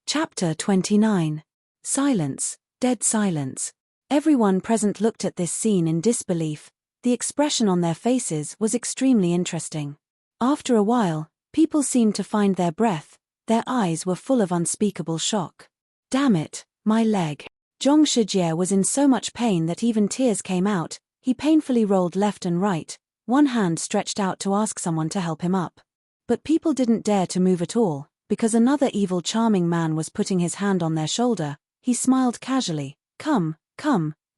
Chapter 29. Silence, dead silence. Everyone present looked at this scene in disbelief. The expression on their faces was extremely interesting. After a while, people seemed to find their breath. Their eyes were full of unspeakable shock. Damn it, my leg. Zhong Shijie was in so much pain that even tears came out. He painfully rolled left and right, one hand stretched out to ask someone to help him up. But people didn't dare to move at all, because another evil charming man was putting his hand on their shoulder. He smiled casually. Come,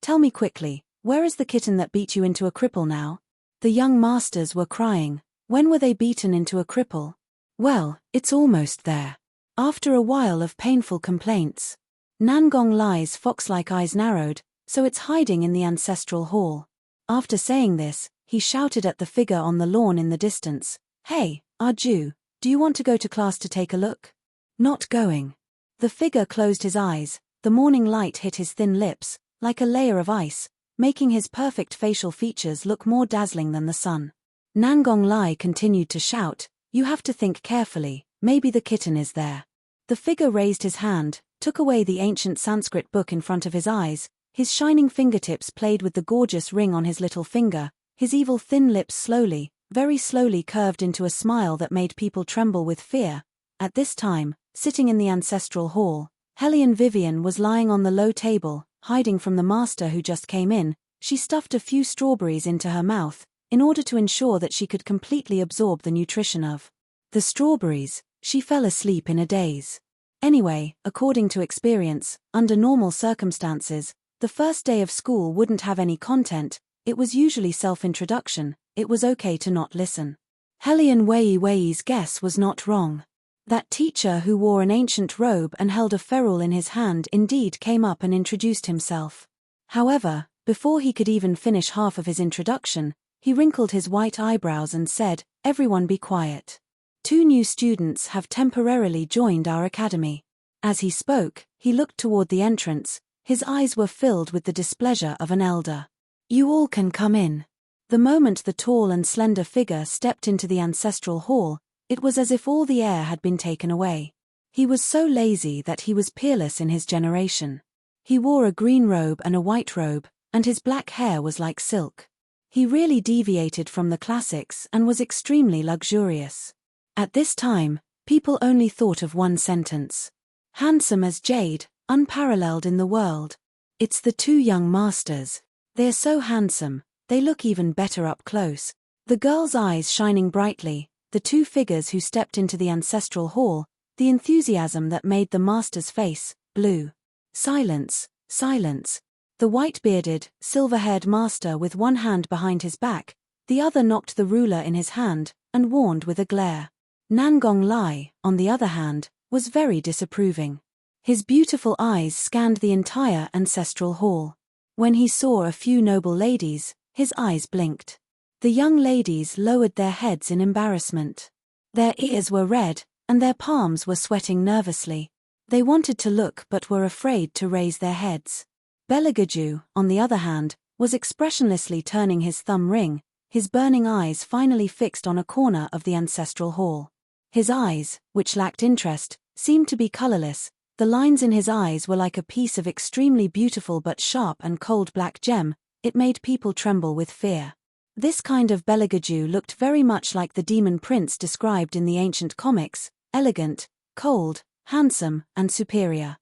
tell me quickly, where is the kitten that beat you into a cripple now? The young masters were crying. When were they beaten into a cripple? Well, it's almost there. After a while of painful complaints. Nangong Lai's fox-like eyes narrowed, so it's hiding in the ancestral hall. After saying this, he shouted at the figure on the lawn in the distance. Hey, Arju, Do you want to go to class to take a look? Not going. The figure closed his eyes, the morning light hit his thin lips, like a layer of ice, making his perfect facial features look more dazzling than the sun. Nangong Lai continued to shout, "You have to think carefully, maybe the kitten is there." The figure raised his hand, took away the ancient Sanskrit book in front of his eyes, his shining fingertips played with the gorgeous ring on his little finger, his evil thin lips slowly, very slowly curved into a smile that made people tremble with fear. At this time, sitting in the ancestral hall, Hellion Vivian was lying on the low table, hiding from the master who just came in. She stuffed a few strawberries into her mouth, in order to ensure that she could completely absorb the nutrition of the strawberries. She fell asleep in a daze. Anyway, according to experience, under normal circumstances, the first day of school wouldn't have any content, it was usually self-introduction, it was okay to not listen. Hellion Wei's guess was not wrong. That teacher who wore an ancient robe and held a ferule in his hand indeed came up and introduced himself. However, before he could even finish half of his introduction, he wrinkled his white eyebrows and said, "Everyone be quiet. 2 new students have temporarily joined our academy." As he spoke, he looked toward the entrance, his eyes were filled with the displeasure of an elder. "You all can come in." The moment the tall and slender figure stepped into the ancestral hall, it was as if all the air had been taken away. He was so lazy that he was peerless in his generation. He wore a green robe and a white robe, and his black hair was like silk. He really deviated from the classics and was extremely luxurious. At this time, people only thought of one sentence. Handsome as jade, unparalleled in the world. It's the 2 young masters. They're so handsome, they look even better up close. The girl's eyes shining brightly, the 2 figures who stepped into the ancestral hall, the enthusiasm that made the master's face blue. Silence, silence. The white-bearded, silver-haired master with one hand behind his back, the other knocked the ruler in his hand, and warned with a glare. Nangong Lai, on the other hand, was very disapproving. His beautiful eyes scanned the entire ancestral hall. When he saw a few noble ladies, his eyes blinked. The young ladies lowered their heads in embarrassment. Their ears were red, and their palms were sweating nervously. They wanted to look but were afraid to raise their heads. Belagaju, on the other hand, was expressionlessly turning his thumb ring, his burning eyes finally fixed on a corner of the ancestral hall. His eyes, which lacked interest, seemed to be colorless. The lines in his eyes were like a piece of extremely beautiful but sharp and cold black gem. It made people tremble with fear. This kind of Belagaju looked very much like the demon prince described in the ancient comics, elegant, cold, handsome, and superior.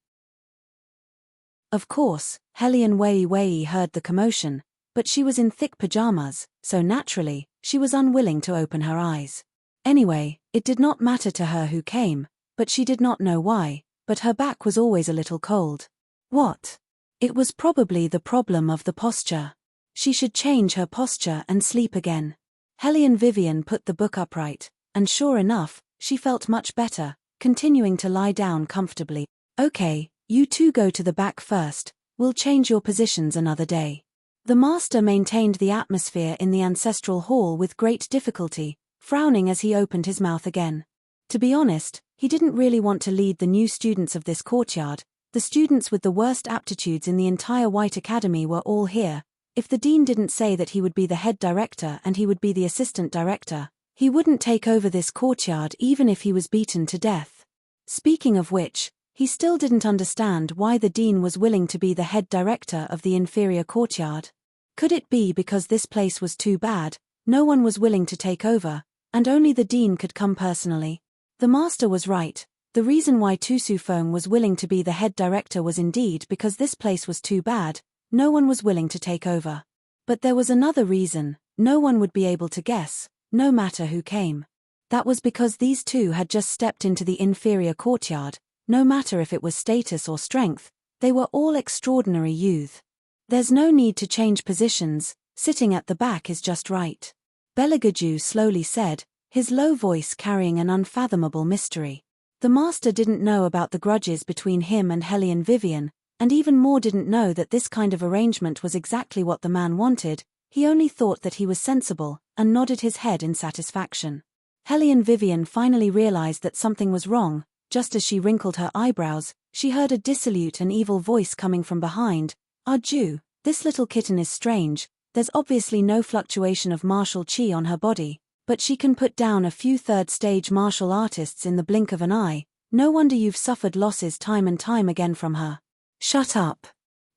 Of course, Hellion Wei heard the commotion, but she was in thick pajamas, so naturally, she was unwilling to open her eyes. Anyway, it did not matter to her who came, but she did not know why, but her back was always a little cold. What? It was probably the problem of the posture. She should change her posture and sleep again. Hellion Vivian put the book upright, and sure enough, she felt much better, continuing to lie down comfortably. "Okay, you 2 go to the back first, we'll change your positions another day." The master maintained the atmosphere in the ancestral hall with great difficulty, frowning as he opened his mouth again. To be honest, he didn't really want to lead the new students of this courtyard. The students with the worst aptitudes in the entire White Academy were all here. If the dean didn't say that he would be the head director and he would be the assistant director, he wouldn't take over this courtyard even if he was beaten to death. Speaking of which, he still didn't understand why the dean was willing to be the head director of the inferior courtyard. Could it be because this place was too bad, no one was willing to take over, and only the dean could come personally? The master was right. The reason why Tusufeng was willing to be the head director was indeed because this place was too bad, no one was willing to take over. But there was another reason, no one would be able to guess, no matter who came. That was because these 2 had just stepped into the inferior courtyard, no matter if it was status or strength, they were all extraordinary youth. There's no need to change positions, sitting at the back is just right. Belagaju slowly said, his low voice carrying an unfathomable mystery. The master didn't know about the grudges between him and Hellion Vivian, and even more didn't know that this kind of arrangement was exactly what the man wanted. He only thought that he was sensible, and nodded his head in satisfaction. Hellion Vivian finally realized that something was wrong. Just as she wrinkled her eyebrows, she heard a dissolute and evil voice coming from behind. "Arju, this little kitten is strange. There's obviously no fluctuation of martial chi on her body, but she can put down a few third-stage martial artists in the blink of an eye. No wonder you've suffered losses time and time again from her." "Shut up."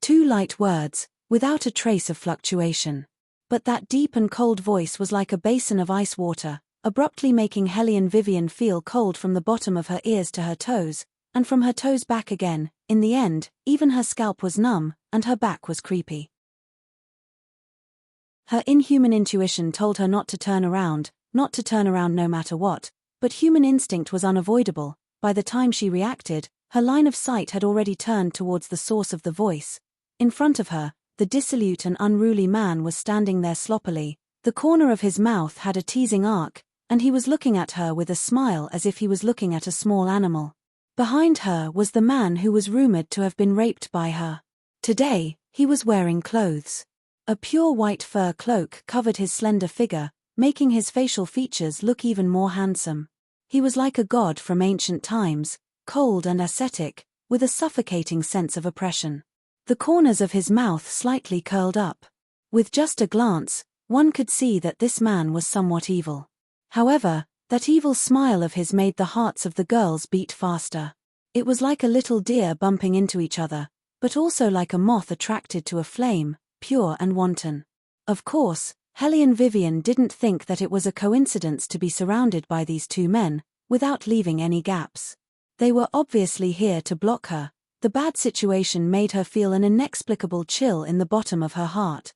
Two light words, without a trace of fluctuation. But that deep and cold voice was like a basin of ice water, abruptly making Hellion Vivian feel cold from the bottom of her ears to her toes, and from her toes back again. In the end, even her scalp was numb, and her back was creepy. Her inhuman intuition told her not to turn around no matter what, but human instinct was unavoidable. By the time she reacted, her line of sight had already turned towards the source of the voice. In front of her, the dissolute and unruly man was standing there sloppily. The corner of his mouth had a teasing arc, and he was looking at her with a smile as if he was looking at a small animal. Behind her was the man who was rumored to have been raped by her. Today, he was wearing clothes. A pure white fur cloak covered his slender figure, making his facial features look even more handsome. He was like a god from ancient times, cold and ascetic, with a suffocating sense of oppression. The corners of his mouth slightly curled up. With just a glance, one could see that this man was somewhat evil. However, that evil smile of his made the hearts of the girls beat faster. It was like a little deer bumping into each other, but also like a moth attracted to a flame, pure and wanton. Of course, Hellion Vivian didn't think that it was a coincidence to be surrounded by these two men, without leaving any gaps. They were obviously here to block her. The bad situation made her feel an inexplicable chill in the bottom of her heart.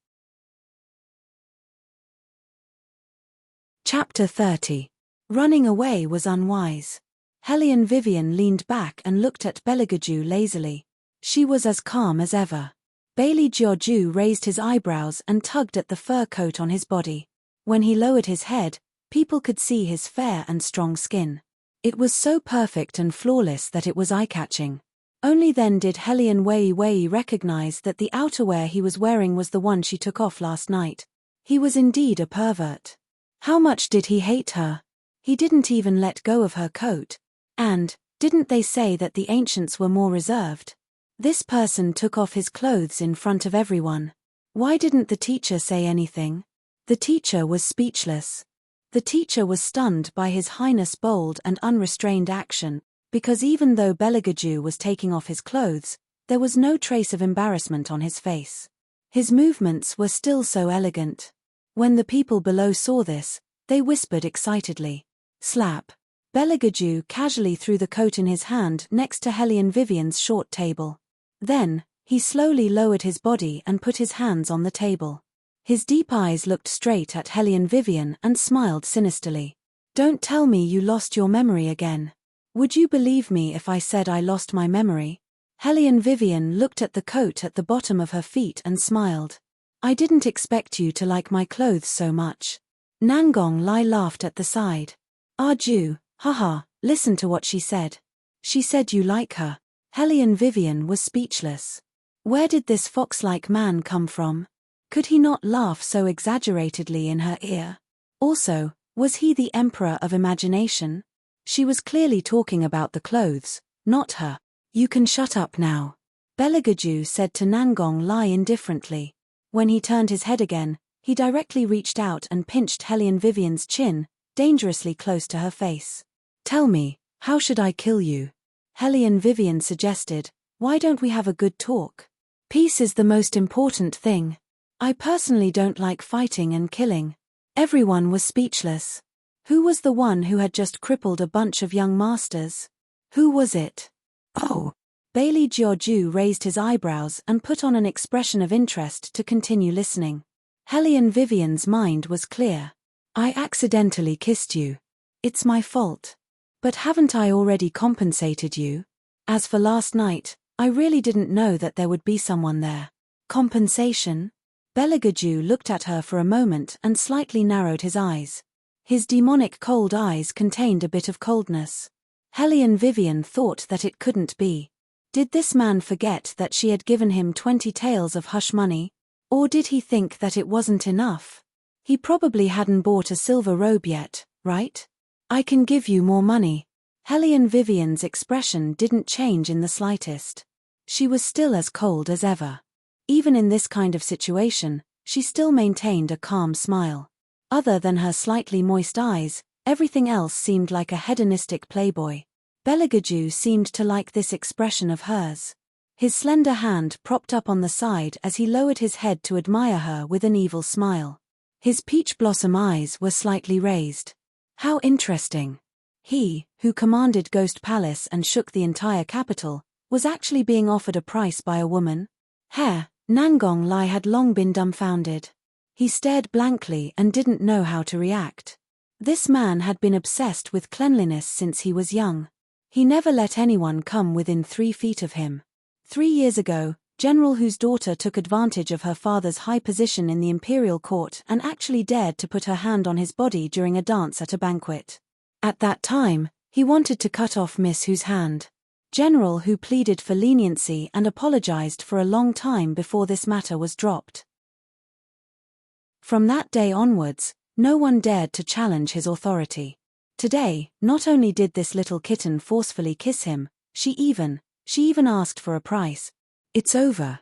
Chapter 30. Running away was unwise. Hellion Vivian leaned back and looked at Beligaju lazily. She was as calm as ever. Bailey Jiaoju raised his eyebrows and tugged at the fur coat on his body. When he lowered his head, people could see his fair and strong skin. It was so perfect and flawless that it was eye-catching. Only then did Hellion Wei recognize that the outerwear he was wearing was the one she took off last night. He was indeed a pervert. How much did he hate her? He didn't even let go of her coat. And, didn't they say that the ancients were more reserved? This person took off his clothes in front of everyone. Why didn't the teacher say anything? The teacher was speechless. The teacher was stunned by His Highness' bold and unrestrained action, because even though Beligaju was taking off his clothes, there was no trace of embarrassment on his face. His movements were still so elegant. When the people below saw this, they whispered excitedly. Slap. Beligaju casually threw the coat in his hand next to Hellion Vivian's short table. Then, he slowly lowered his body and put his hands on the table. His deep eyes looked straight at Hellion Vivian and smiled sinisterly. Don't tell me you lost your memory again. Would you believe me if I said I lost my memory? Hellion Vivian looked at the coat at the bottom of her feet and smiled. I didn't expect you to like my clothes so much. Nangong Lai laughed at the side. Arju, haha, listen to what she said. She said you like her. Hellion Vivian was speechless. Where did this fox-like man come from? Could he not laugh so exaggeratedly in her ear? Also, was he the emperor of imagination? She was clearly talking about the clothes, not her. You can shut up now. Beligaju said to Nangong Lai indifferently. When he turned his head again, he directly reached out and pinched Hellion Vivian's chin, dangerously close to her face. Tell me, how should I kill you? Hellion Vivian suggested. Why don't we have a good talk? Peace is the most important thing. I personally don't like fighting and killing. Everyone was speechless. Who was the one who had just crippled a bunch of young masters? Who was it? Oh. Bailey Jiaoju raised his eyebrows and put on an expression of interest to continue listening. Hellion Vivian's mind was clear. I accidentally kissed you. It's my fault. But haven't I already compensated you? As for last night, I really didn't know that there would be someone there. Compensation? Beligaju looked at her for a moment and slightly narrowed his eyes. His demonic cold eyes contained a bit of coldness. Hellion Vivian thought that it couldn't be. Did this man forget that she had given him 20 taels of hush money? Or did he think that it wasn't enough? He probably hadn't bought a silver robe yet, right? I can give you more money. Hellion Vivian's expression didn't change in the slightest. She was still as cold as ever. Even in this kind of situation, she still maintained a calm smile. Other than her slightly moist eyes, everything else seemed like a hedonistic playboy. Beligaju seemed to like this expression of hers. His slender hand propped up on the side as he lowered his head to admire her with an evil smile. His peach blossom eyes were slightly raised. How interesting. He, who commanded Ghost Palace and shook the entire capital, was actually being offered a price by a woman? Nangong Lai had long been dumbfounded. He stared blankly and didn't know how to react. This man had been obsessed with cleanliness since he was young. He never let anyone come within 3 feet of him. 3 years ago, General Hu's daughter took advantage of her father's high position in the imperial court and actually dared to put her hand on his body during a dance at a banquet. At that time, he wanted to cut off Miss Hu's hand. General Hu pleaded for leniency and apologized for a long time before this matter was dropped. From that day onwards, no one dared to challenge his authority. Today, not only did this little kitten forcefully kiss him, she even asked for a price. It's over.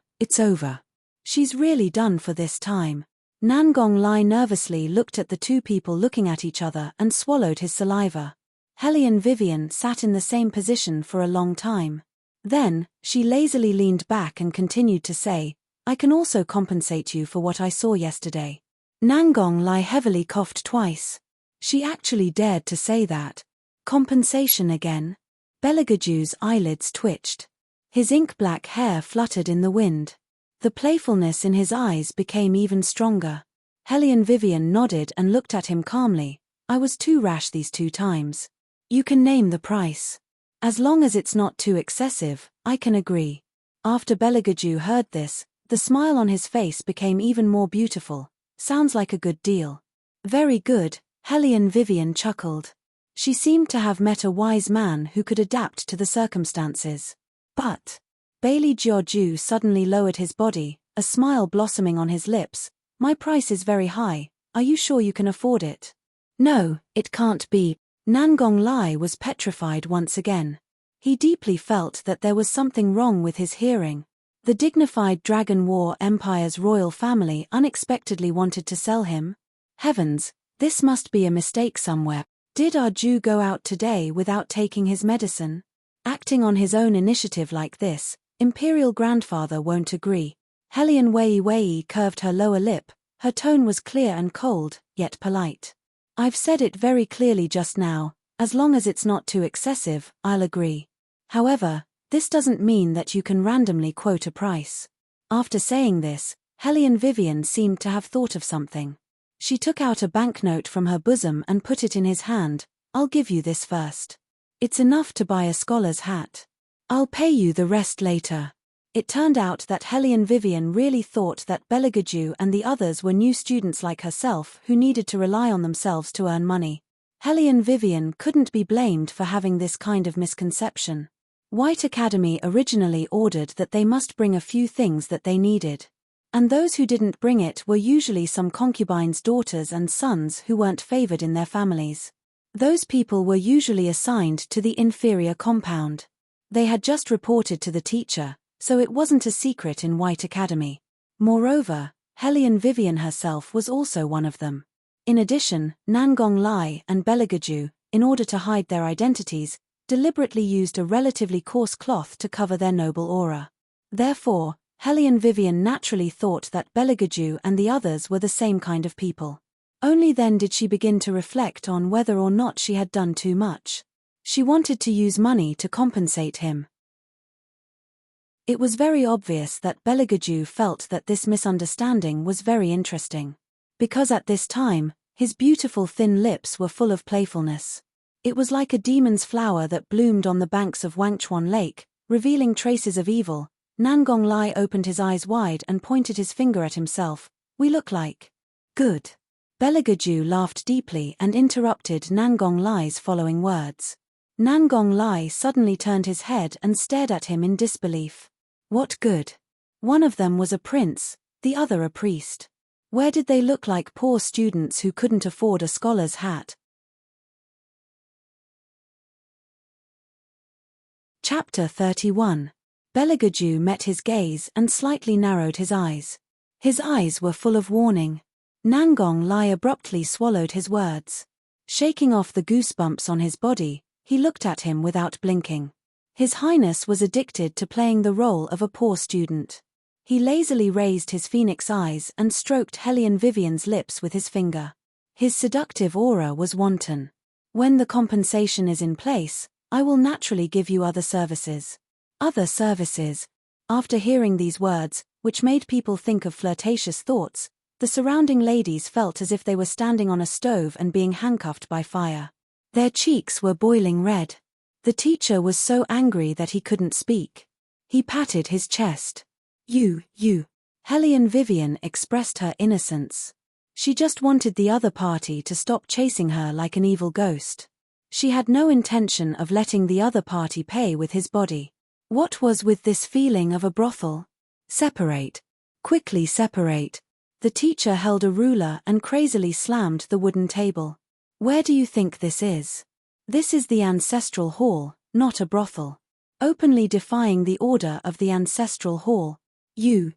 She's really done for this time. Nangong Lai nervously looked at the two people looking at each other and swallowed his saliva. Hellion Vivian sat in the same position for a long time. Then, she lazily leaned back and continued to say, I can also compensate you for what I saw yesterday. Nangong Lai heavily coughed twice. She actually dared to say that. Compensation again? Beligaju's eyelids twitched. His ink-black hair fluttered in the wind. The playfulness in his eyes became even stronger. Hellion Vivian nodded and looked at him calmly. I was too rash these 2 times. You can name the price. As long as it's not too excessive, I can agree. After Beligaju heard this, the smile on his face became even more beautiful. Sounds like a good deal. Very good, Hellion Vivian chuckled. She seemed to have met a wise man who could adapt to the circumstances. But Bailey Jiaoju suddenly lowered his body, a smile blossoming on his lips. My price is very high. Are you sure you can afford it? No, it can't be. Nangong Lai was petrified once again. He deeply felt that there was something wrong with his hearing. The dignified Dragon War Empire's royal family unexpectedly wanted to sell him. Heavens, this must be a mistake somewhere. Did Arju go out today without taking his medicine? Acting on his own initiative like this, Imperial Grandfather won't agree. Hellion Wei curved her lower lip. Her tone was clear and cold, yet polite. I've said it very clearly just now, as long as it's not too excessive, I'll agree. However, this doesn't mean that you can randomly quote a price. After saying this, Hellion Vivian seemed to have thought of something. She took out a banknote from her bosom and put it in his hand. I'll give you this first. It's enough to buy a scholar's hat. I'll pay you the rest later. It turned out that Hellion Vivian really thought that Beligaju and the others were new students like herself who needed to rely on themselves to earn money. Hellion Vivian couldn't be blamed for having this kind of misconception. White Academy originally ordered that they must bring a few things that they needed. And those who didn't bring it were usually some concubines' daughters and sons who weren't favored in their families. Those people were usually assigned to the inferior compound. They had just reported to the teacher, so it wasn't a secret in White Academy. Moreover, Hellion Vivian herself was also one of them. In addition, Nangong Lai and Beligaju, in order to hide their identities, deliberately used a relatively coarse cloth to cover their noble aura. Therefore, Hellion Vivian naturally thought that Beligaju and the others were the same kind of people. Only then did she begin to reflect on whether or not she had done too much. She wanted to use money to compensate him. It was very obvious that Beligaju felt that this misunderstanding was very interesting. Because at this time, his beautiful thin lips were full of playfulness. It was like a demon's flower that bloomed on the banks of Wangchuan Lake, revealing traces of evil. Nangong Lai opened his eyes wide and pointed his finger at himself. We look like. Good. Beligaju laughed deeply and interrupted Nangong Lai's following words. Nangong Lai suddenly turned his head and stared at him in disbelief. What good? One of them was a prince, the other a priest. Where did they look like poor students who couldn't afford a scholar's hat? Chapter 31. Belagaju met his gaze and slightly narrowed his eyes. His eyes were full of warning. Nangong Lai abruptly swallowed his words. Shaking off the goosebumps on his body, he looked at him without blinking. His Highness was addicted to playing the role of a poor student. He lazily raised his phoenix eyes and stroked Hellion Vivian's lips with his finger. His seductive aura was wanton. When the compensation is in place, I will naturally give you other services. Other services. After hearing these words, which made people think of flirtatious thoughts, the surrounding ladies felt as if they were standing on a stove and being handcuffed by fire. Their cheeks were boiling red. The teacher was so angry that he couldn't speak. He patted his chest. You. Hellion Vivian expressed her innocence. She just wanted the other party to stop chasing her like an evil ghost. She had no intention of letting the other party pay with his body. What was with this feeling of a brothel? Separate. Quickly separate. The teacher held a ruler and crazily slammed the wooden table. Where do you think this is? This is the ancestral hall, not a brothel. Openly defying the order of the ancestral hall. You,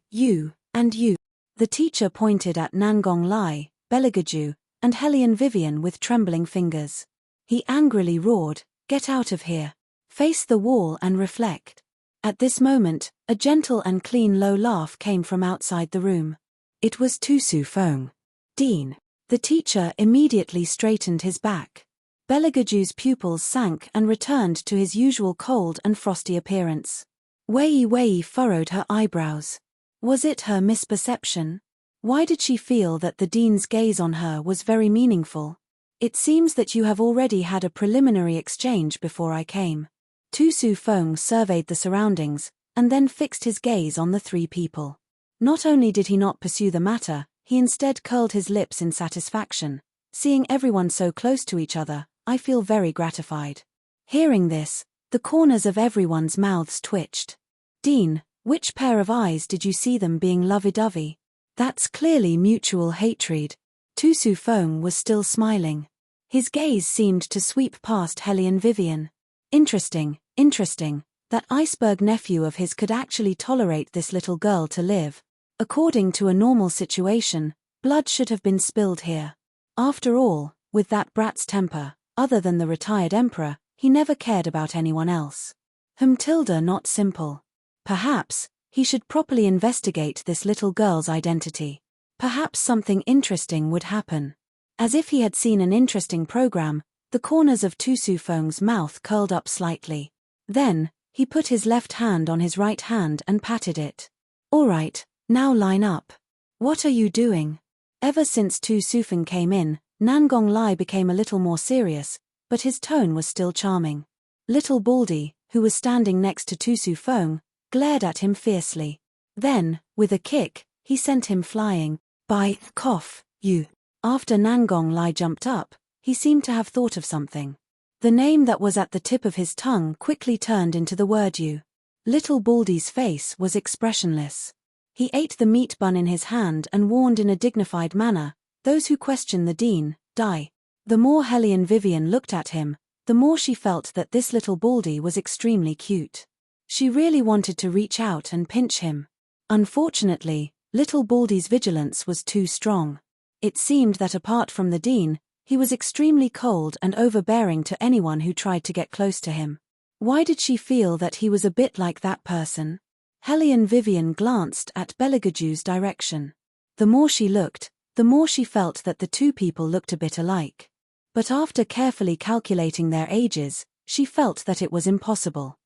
and you. The teacher pointed at Nangong Lai, Belagaju, and Hellion Vivian with trembling fingers. He angrily roared, "Get out of here. Face the wall and reflect." At this moment, a gentle and clean low laugh came from outside the room. It was Tusu Feng. Dean. The teacher immediately straightened his back. Belagaju's pupils sank and returned to his usual cold and frosty appearance. Wei furrowed her eyebrows. Was it her misperception? Why did she feel that the dean's gaze on her was very meaningful? It seems that you have already had a preliminary exchange before I came. Tusu Feng surveyed the surroundings, and then fixed his gaze on the three people. Not only did he not pursue the matter, he instead curled his lips in satisfaction. Seeing everyone so close to each other, I feel very gratified. Hearing this, the corners of everyone's mouths twitched. Dean, which pair of eyes did you see them being lovey-dovey? That's clearly mutual hatred. Tusu Feng was still smiling. His gaze seemed to sweep past Hellion Vivian. Interesting, that iceberg nephew of his could actually tolerate this little girl to live. According to a normal situation, blood should have been spilled here. After all, with that brat's temper, other than the retired emperor, he never cared about anyone else. Tilda not simple. Perhaps, he should properly investigate this little girl's identity. Perhaps something interesting would happen. As if he had seen an interesting program, the corners of Tusu Feng's mouth curled up slightly. Then, he put his left hand on his right hand and patted it. All right, now line up. What are you doing? Ever since Tusu Feng came in, Nangong Lai became a little more serious, but his tone was still charming. Little Baldy, who was standing next to Tusu Feng, glared at him fiercely. Then, with a kick, he sent him flying. By cough, you. After Nangong Lai jumped up, he seemed to have thought of something. The name that was at the tip of his tongue quickly turned into the word you. Little Baldy's face was expressionless. He ate the meat bun in his hand and warned in a dignified manner, "Those who question the dean, die." The more Hellion Vivian looked at him, the more she felt that this little Baldy was extremely cute. She really wanted to reach out and pinch him. Unfortunately, little Baldy's vigilance was too strong. It seemed that apart from the dean, he was extremely cold and overbearing to anyone who tried to get close to him. Why did she feel that he was a bit like that person? Hellion Vivian glanced at Belagaju's direction. The more she looked, the more she felt that the two people looked a bit alike. But after carefully calculating their ages, she felt that it was impossible.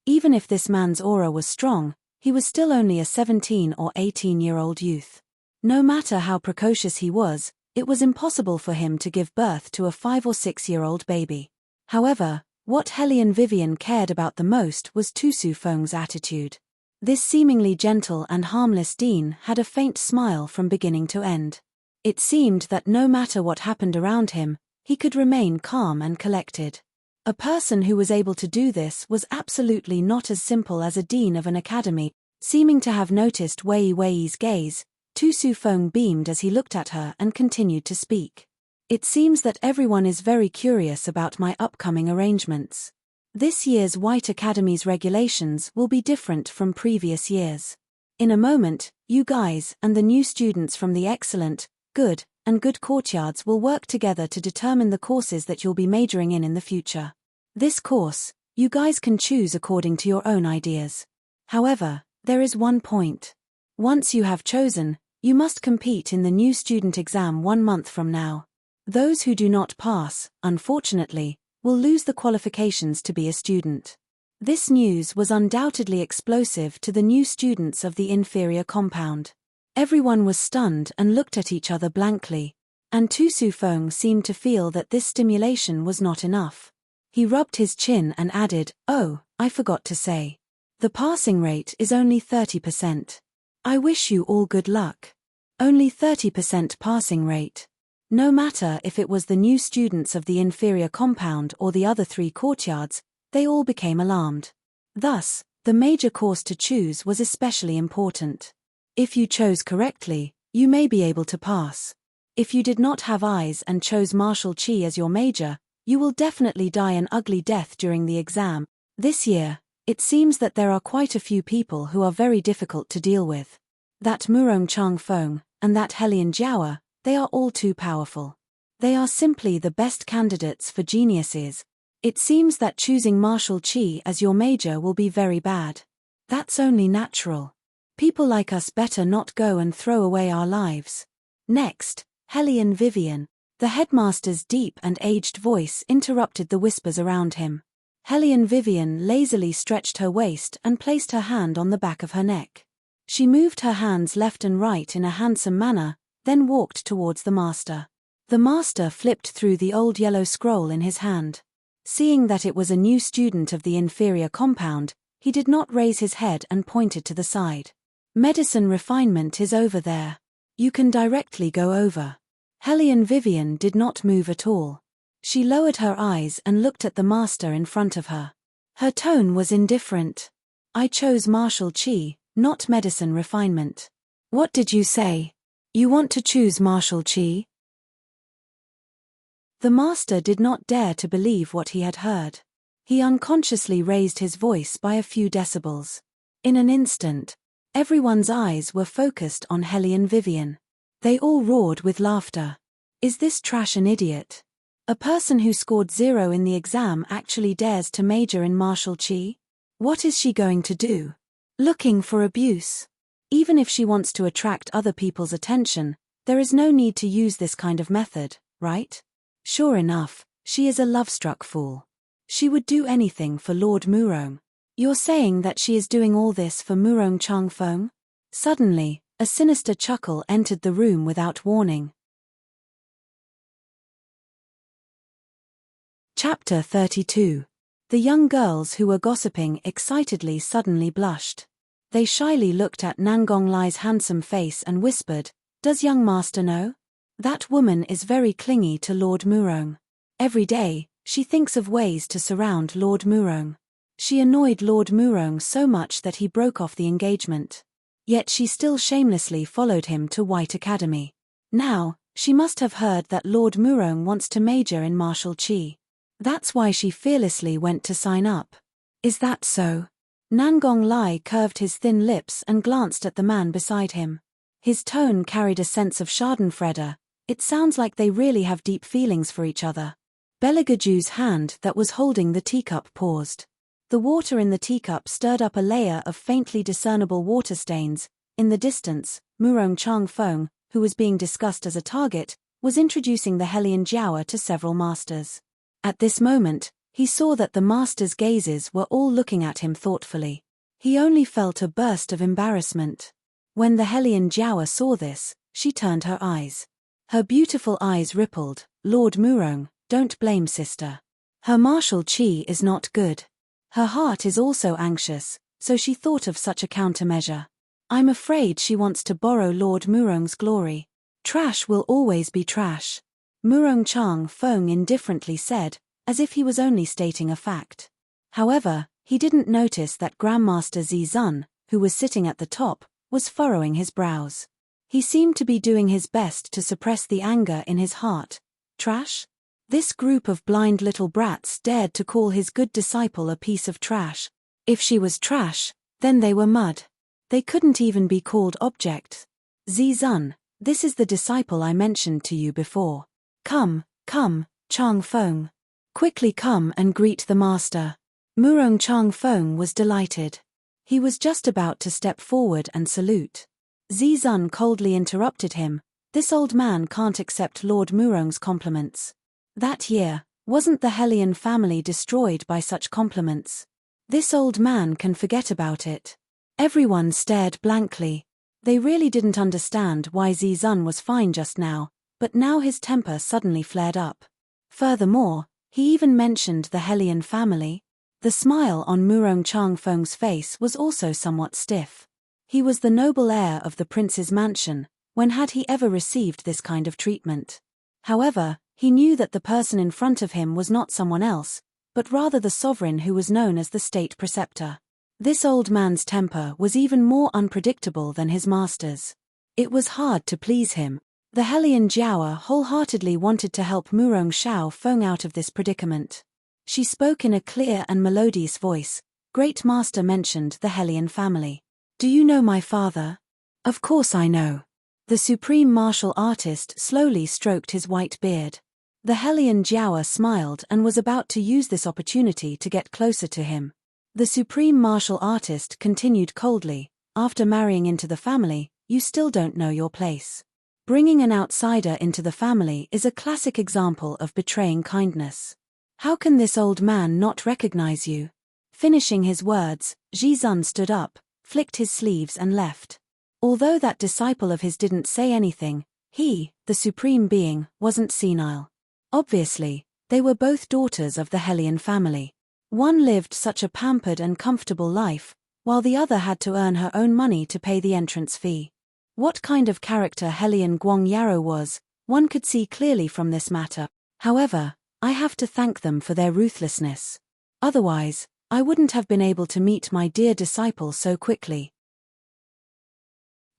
Even if this man's aura was strong, he was still only a 17 or 18-year-old youth. No matter how precocious he was, it was impossible for him to give birth to a 5 or 6-year-old baby. However, what Hellion Vivian cared about the most was Tusu Feng's attitude. This seemingly gentle and harmless dean had a faint smile from beginning to end. It seemed that no matter what happened around him, he could remain calm and collected. A person who was able to do this was absolutely not as simple as a dean of an academy. Seeming to have noticed Wei's gaze, Tusu Feng beamed as he looked at her and continued to speak. It seems that everyone is very curious about my upcoming arrangements. This year's White Academy's regulations will be different from previous years. In a moment, you guys and the new students from the excellent, good, and good courtyards will work together to determine the courses that you'll be majoring in the future. This course, you guys can choose according to your own ideas. However, there is one point. Once you have chosen, you must compete in the new student exam 1 month from now. Those who do not pass, unfortunately, will lose the qualifications to be a student. This news was undoubtedly explosive to the new students of the inferior compound. Everyone was stunned and looked at each other blankly, and Tu Su Feng seemed to feel that this stimulation was not enough. He rubbed his chin and added, "Oh, I forgot to say. The passing rate is only 30%. I wish you all good luck." Only 30% passing rate. No matter if it was the new students of the inferior compound or the other 3 courtyards, they all became alarmed. Thus, the major course to choose was especially important. If you chose correctly, you may be able to pass. If you did not have eyes and chose martial qi as your major, you will definitely die an ugly death during the exam. This year, it seems that there are quite a few people who are very difficult to deal with. That Murong Chang Feng, and that Helian Jiawa, they are all too powerful. They are simply the best candidates for geniuses. It seems that choosing martial qi as your major will be very bad. That's only natural. People like us better not go and throw away our lives. Next, Helian Vivian. The headmaster's deep and aged voice interrupted the whispers around him. Helian Vivian lazily stretched her waist and placed her hand on the back of her neck. She moved her hands left and right in a handsome manner, then walked towards the master. The master flipped through the old yellow scroll in his hand. Seeing that it was a new student of the inferior compound, he did not raise his head and pointed to the side. "Medicine refinement is over there. You can directly go over." Helian Vivian did not move at all. She lowered her eyes and looked at the master in front of her. Her tone was indifferent. "I chose martial qi, not medicine refinement." "What did you say? You want to choose martial qi?" The master did not dare to believe what he had heard. He unconsciously raised his voice by a few decibels. In an instant, everyone's eyes were focused on Helian Vivian. They all roared with laughter. Is this trash an idiot? A person who scored 0 in the exam actually dares to major in martial qi? What is she going to do? Looking for abuse? Even if she wants to attract other people's attention, there is no need to use this kind of method, right? Sure enough, she is a love-struck fool. She would do anything for Lord Murong. You're saying that she is doing all this for Murong Chang Feng? Suddenly, a sinister chuckle entered the room without warning. Chapter 32. The young girls who were gossiping excitedly suddenly blushed. They shyly looked at Nangong Lai's handsome face and whispered, "Does young master know? That woman is very clingy to Lord Murong. Every day, she thinks of ways to surround Lord Murong. She annoyed Lord Murong so much that he broke off the engagement. Yet she still shamelessly followed him to White Academy. Now, she must have heard that Lord Murong wants to major in martial qi. That's why she fearlessly went to sign up. Is that so?" Nangong Lai curved his thin lips and glanced at the man beside him. His tone carried a sense of schadenfreude. It sounds like they really have deep feelings for each other. Beligaju's hand that was holding the teacup paused. The water in the teacup stirred up a layer of faintly discernible water stains. In the distance, Murong Chang Feng, who was being discussed as a target, was introducing the Helian Jiawa to several masters. At this moment, he saw that the masters' gazes were all looking at him thoughtfully. He only felt a burst of embarrassment. When the Helian Jiawa saw this, she turned her eyes. Her beautiful eyes rippled. "Lord Murong, don't blame sister. Her martial qi is not good. Her heart is also anxious, so she thought of such a countermeasure. I'm afraid she wants to borrow Lord Murong's glory. Trash will always be trash." Murong Chang Feng indifferently said, as if he was only stating a fact. However, he didn't notice that Grandmaster Zizun, who was sitting at the top, was furrowing his brows. He seemed to be doing his best to suppress the anger in his heart. Trash? This group of blind little brats dared to call his good disciple a piece of trash. If she was trash, then they were mud. They couldn't even be called objects. Zizun, this is the disciple I mentioned to you before. Come, Chang Feng. Quickly come and greet the master. Murong Chang Feng was delighted. He was just about to step forward and salute. Zizun coldly interrupted him. This old man can't accept Lord Murong's compliments. That year, wasn't the Hellion family destroyed by such compliments? This old man can forget about it. Everyone stared blankly. They really didn't understand why Zizun was fine just now, but now his temper suddenly flared up. Furthermore, he even mentioned the Hellion family. The smile on Murong Chang Feng's face was also somewhat stiff. He was the noble heir of the prince's mansion. When had he ever received this kind of treatment? However, he knew that the person in front of him was not someone else, but rather the sovereign who was known as the state preceptor. This old man's temper was even more unpredictable than his master's. It was hard to please him. The Hellion Jiaoer wholeheartedly wanted to help Murong Shao Feng out of this predicament. She spoke in a clear and melodious voice. Great Master mentioned the Hellion family. Do you know my father? Of course I know. The supreme martial artist slowly stroked his white beard. The Hellion Jiaoer smiled and was about to use this opportunity to get closer to him. The supreme martial artist continued coldly, after marrying into the family, you still don't know your place. Bringing an outsider into the family is a classic example of betraying kindness. How can this old man not recognize you? Finishing his words, Zizun stood up, flicked his sleeves and left. Although that disciple of his didn't say anything, he, the supreme being, wasn't senile. Obviously, they were both daughters of the Hellion family. One lived such a pampered and comfortable life, while the other had to earn her own money to pay the entrance fee. What kind of character Hellion Guang Yarrow was, one could see clearly from this matter. However, I have to thank them for their ruthlessness. Otherwise, I wouldn't have been able to meet my dear disciple so quickly.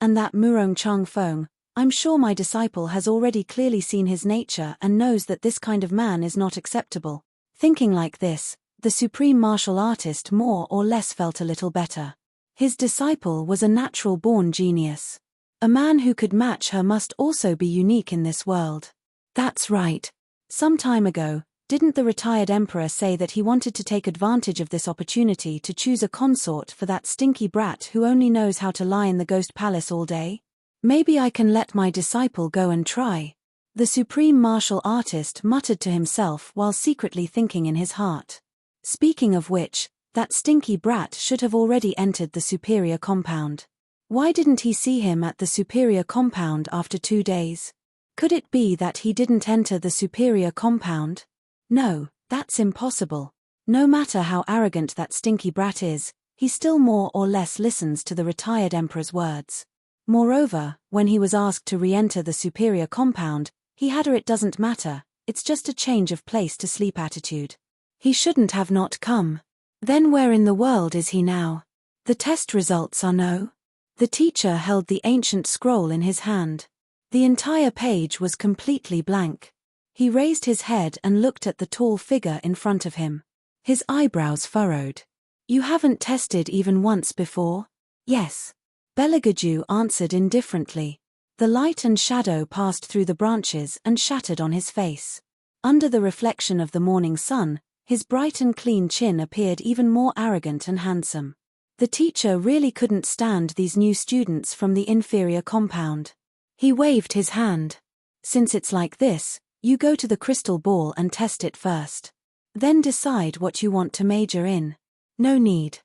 And that Murong Chang Feng, I'm sure my disciple has already clearly seen his nature and knows that this kind of man is not acceptable. Thinking like this, the supreme martial artist more or less felt a little better. His disciple was a natural-born genius. A man who could match her must also be unique in this world. That's right. Some time ago, didn't the retired emperor say that he wanted to take advantage of this opportunity to choose a consort for that stinky brat who only knows how to lie in the ghost palace all day? Maybe I can let my disciple go and try. The supreme martial artist muttered to himself while secretly thinking in his heart. Speaking of which, that stinky brat should have already entered the superior compound. Why didn't he see him at the superior compound after 2 days? Could it be that he didn't enter the superior compound? No, that's impossible. No matter how arrogant that stinky brat is, he still more or less listens to the retired emperor's words. Moreover, when he was asked to re-enter the superior compound, he had it doesn't matter, it's just a change of place to sleep attitude. He shouldn't have not come. Then where in the world is he now? The test results are no. The teacher held the ancient scroll in his hand. The entire page was completely blank. He raised his head and looked at the tall figure in front of him. His eyebrows furrowed. You haven't tested even once before? Yes. Beligaju answered indifferently. The light and shadow passed through the branches and shattered on his face. Under the reflection of the morning sun, his bright and clean chin appeared even more arrogant and handsome. The teacher really couldn't stand these new students from the inferior compound. He waved his hand. Since it's like this, you go to the crystal ball and test it first. Then decide what you want to major in. No need.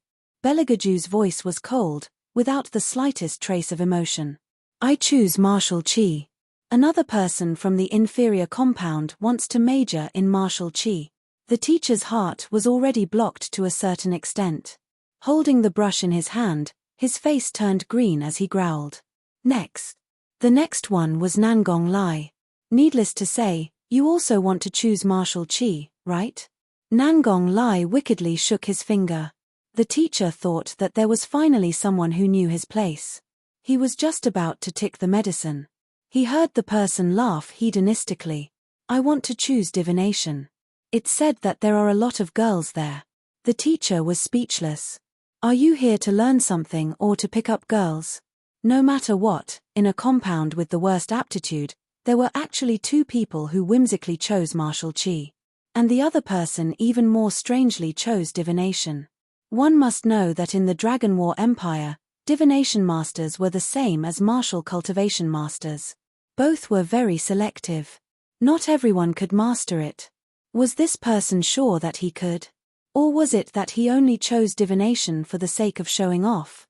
Beligaju's voice was cold, without the slightest trace of emotion. I choose martial chi. Another person from the inferior compound wants to major in martial chi. The teacher's heart was already blocked to a certain extent. Holding the brush in his hand, his face turned green as he growled. Next. The next one was Nangong Lai. Needless to say, you also want to choose martial chi, right? Nangong Lai wickedly shook his finger. The teacher thought that there was finally someone who knew his place. He was just about to tick the medicine. He heard the person laugh hedonistically. I want to choose divination. It said that there are a lot of girls there. The teacher was speechless. Are you here to learn something or to pick up girls? No matter what, in a compound with the worst aptitude, there were actually 2 people who whimsically chose martial chi. And the other person even more strangely chose divination. One must know that in the Dragon War Empire, divination masters were the same as martial cultivation masters. Both were very selective. Not everyone could master it. Was this person sure that he could? Or was it that he only chose divination for the sake of showing off?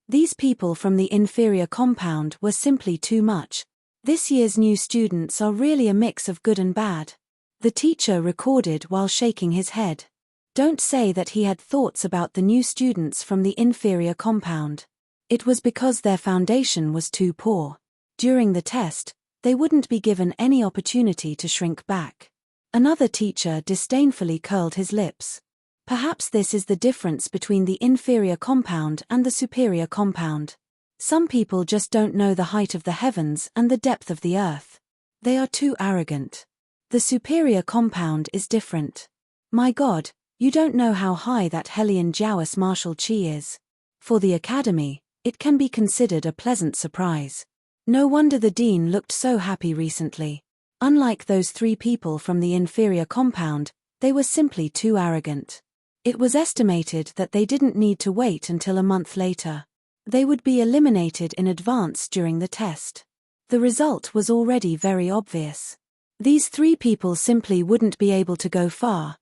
These people from the inferior compound were simply too much. This year's new students are really a mix of good and bad. The teacher recorded while shaking his head. Don't say that he had thoughts about the new students from the inferior compound. It was because their foundation was too poor. During the test, they wouldn't be given any opportunity to shrink back. Another teacher disdainfully curled his lips. Perhaps this is the difference between the inferior compound and the superior compound. Some people just don't know the height of the heavens and the depth of the earth. They are too arrogant. The superior compound is different. My God, you don't know how high that Hellion Jiao's martial chi is. For the academy, it can be considered a pleasant surprise. No wonder the dean looked so happy recently. Unlike those 3 people from the inferior compound, they were simply too arrogant. It was estimated that they didn't need to wait until a month later. They would be eliminated in advance during the test. The result was already very obvious. These 3 people simply wouldn't be able to go far.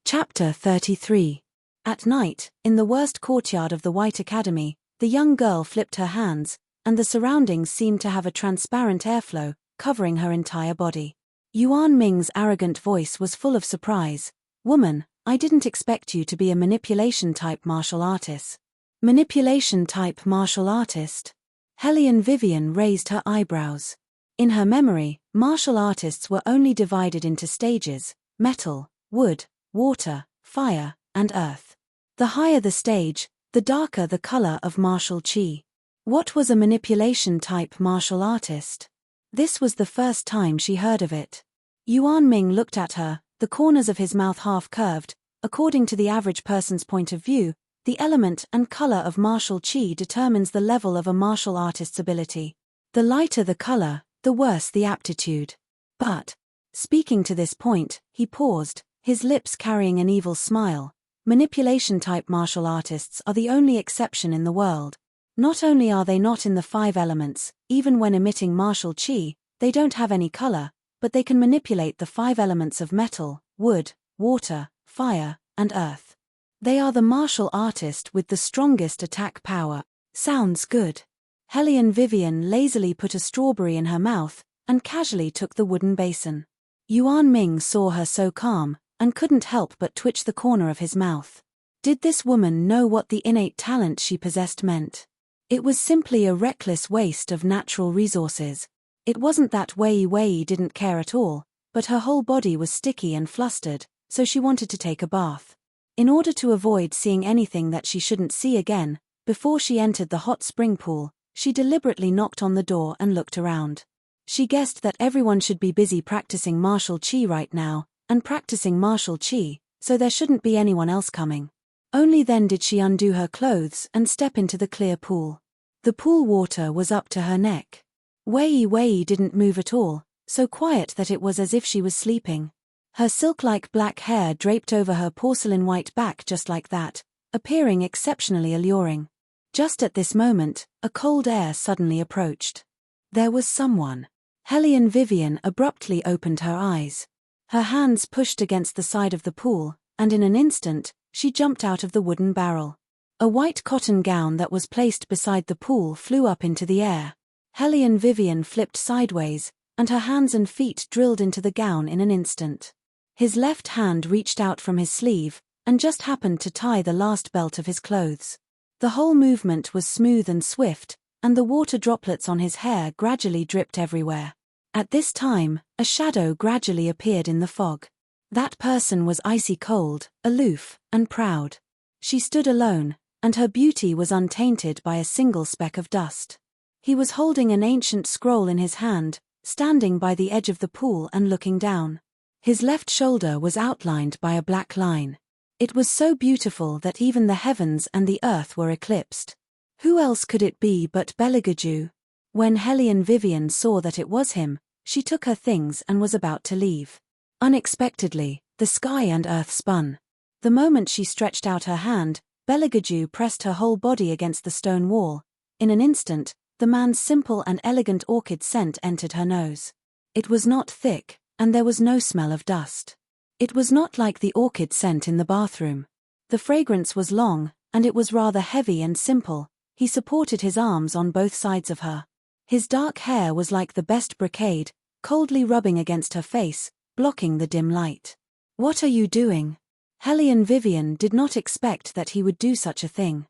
Chapter 33. At night, in the worst courtyard of the White Academy, the young girl flipped her hands, and the surroundings seemed to have a transparent airflow, covering her entire body. Yuan Ming's arrogant voice was full of surprise. Woman, I didn't expect you to be a manipulation-type martial artist. Manipulation-type martial artist? Hellion Vivian raised her eyebrows. In her memory, martial artists were only divided into stages: metal, wood, water, fire, and earth. The higher the stage, the darker the color of martial chi. What was a manipulation-type martial artist? This was the first time she heard of it. Yuan Ming looked at her, the corners of his mouth half-curved. According to the average person's point of view, the element and color of martial chi determines the level of a martial artist's ability. The lighter the color, the worse the aptitude. But, speaking to this point, he paused, his lips carrying an evil smile. Manipulation-type martial artists are the only exception in the world. Not only are they not in the 5 elements, even when emitting martial chi, they don't have any color, but they can manipulate the 5 elements of metal, wood, water, fire, and earth. They are the martial artist with the strongest attack power. Sounds good. Hellion Vivian lazily put a strawberry in her mouth, and casually took the wooden basin. Yuan Ming saw her so calm, and couldn't help but twitch the corner of his mouth. Did this woman know what the innate talent she possessed meant? It was simply a reckless waste of natural resources. It wasn't that Wei didn't care at all, but her whole body was sticky and flustered, so she wanted to take a bath. In order to avoid seeing anything that she shouldn't see again, before she entered the hot spring pool, she deliberately knocked on the door and looked around. She guessed that everyone should be busy practicing martial chi right now, and practicing martial chi, so there shouldn't be anyone else coming. Only then did she undo her clothes and step into the clear pool. The pool water was up to her neck. Wei didn't move at all, so quiet that it was as if she was sleeping. Her silk-like black hair draped over her porcelain-white back just like that, appearing exceptionally alluring. Just at this moment, a cold air suddenly approached. There was someone. Hellion Vivian abruptly opened her eyes. Her hands pushed against the side of the pool, and in an instant, she jumped out of the wooden barrel. A white cotton gown that was placed beside the pool flew up into the air. Hellion Vivian flipped sideways, and her hands and feet drilled into the gown in an instant. His left hand reached out from his sleeve, and just happened to tie the last belt of his clothes. The whole movement was smooth and swift, and the water droplets on his hair gradually dripped everywhere. At this time, a shadow gradually appeared in the fog. That person was icy cold, aloof, and proud. She stood alone, and her beauty was untainted by a single speck of dust. He was holding an ancient scroll in his hand, standing by the edge of the pool and looking down. His left shoulder was outlined by a black line. It was so beautiful that even the heavens and the earth were eclipsed. Who else could it be but Beligaju? When Hellion Vivian saw that it was him, she took her things and was about to leave. Unexpectedly, the sky and earth spun. The moment she stretched out her hand, Beligaju pressed her whole body against the stone wall. In an instant, the man's simple and elegant orchid scent entered her nose. It was not thick, and there was no smell of dust. It was not like the orchid scent in the bathroom. The fragrance was long, and it was rather heavy and simple. He supported his arms on both sides of her. His dark hair was like the best brocade, coldly rubbing against her face, blocking the dim light. "What are you doing?" Hellion Vivian did not expect that he would do such a thing.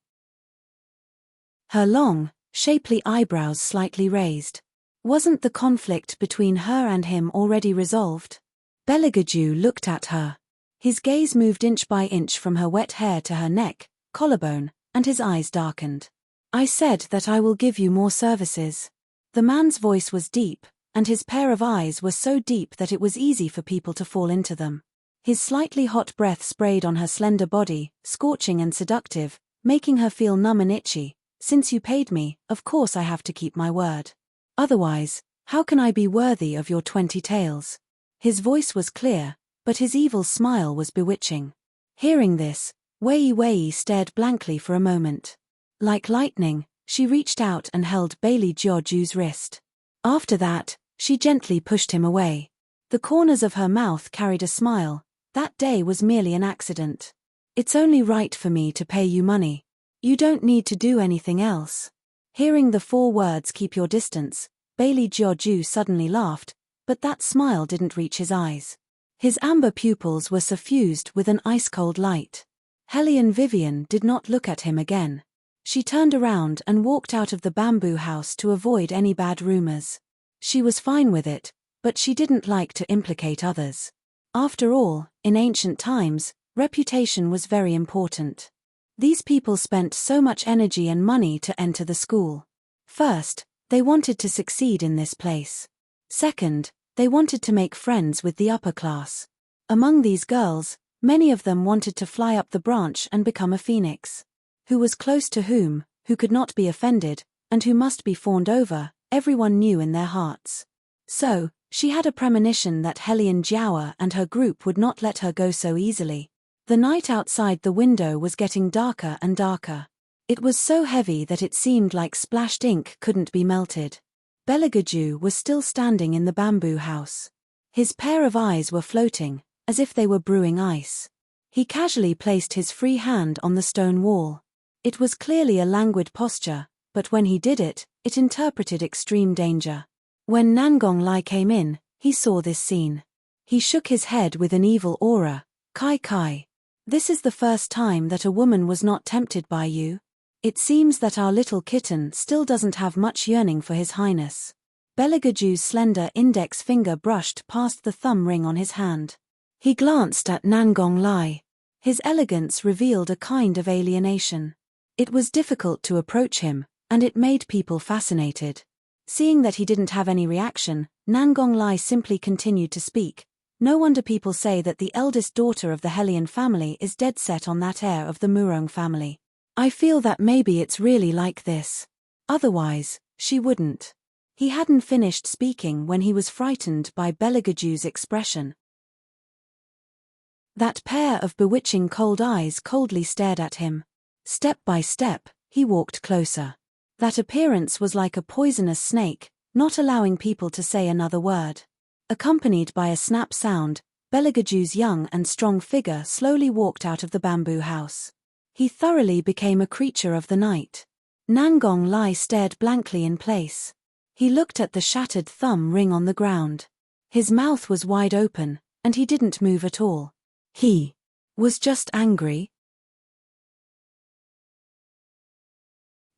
Her long, shapely eyebrows slightly raised. Wasn't the conflict between her and him already resolved? Beligaju looked at her. His gaze moved inch by inch from her wet hair to her neck, collarbone, and his eyes darkened. "I said that I will give you more services." The man's voice was deep, and his pair of eyes were so deep that it was easy for people to fall into them. His slightly hot breath sprayed on her slender body, scorching and seductive, making her feel numb and itchy. "Since you paid me, of course I have to keep my word. Otherwise, how can I be worthy of your 20 taels?" His voice was clear, but his evil smile was bewitching. Hearing this, Wei Wei stared blankly for a moment. Like lightning, she reached out and held Bailey Jiaju's wrist. After that, she gently pushed him away. The corners of her mouth carried a smile. That day was merely an accident. "It's only right for me to pay you money. You don't need to do anything else." Hearing the 4 words "keep your distance," Bailey Jiaju suddenly laughed, but that smile didn't reach his eyes. His amber pupils were suffused with an ice-cold light. Hellion Vivian did not look at him again. She turned around and walked out of the bamboo house to avoid any bad rumors. She was fine with it, but she didn't like to implicate others. After all, in ancient times, reputation was very important. These people spent so much energy and money to enter the school. First, they wanted to succeed in this place. Second, they wanted to make friends with the upper class. Among these girls, many of them wanted to fly up the branch and become a phoenix. Who was close to whom, who could not be offended, and who must be fawned over, everyone knew in their hearts. So, she had a premonition that Hellion Jiawa and her group would not let her go so easily. The night outside the window was getting darker and darker. It was so heavy that it seemed like splashed ink couldn't be melted. Beligaju was still standing in the bamboo house. His pair of eyes were floating, as if they were brewing ice. He casually placed his free hand on the stone wall. It was clearly a languid posture, but when he did it, it interpreted extreme danger. When Nangong Lai came in, he saw this scene. He shook his head with an evil aura. "Kai Kai. This is the first time that a woman was not tempted by you. It seems that our little kitten still doesn't have much yearning for his highness." Beligaju's slender index finger brushed past the thumb ring on his hand. He glanced at Nangong Lai. His elegance revealed a kind of alienation. It was difficult to approach him, and it made people fascinated. Seeing that he didn't have any reaction, Nangong Lai simply continued to speak. "No wonder people say that the eldest daughter of the Hellion family is dead set on that heir of the Murong family. I feel that maybe it's really like this. Otherwise, she wouldn't." He hadn't finished speaking when he was frightened by Beligaju's expression. That pair of bewitching cold eyes coldly stared at him. Step by step, he walked closer. That appearance was like a poisonous snake, not allowing people to say another word. Accompanied by a snap sound, Beligaju's young and strong figure slowly walked out of the bamboo house. He thoroughly became a creature of the night. Nangong Lai stared blankly in place. He looked at the shattered thumb ring on the ground. His mouth was wide open, and he didn't move at all. He was just angry.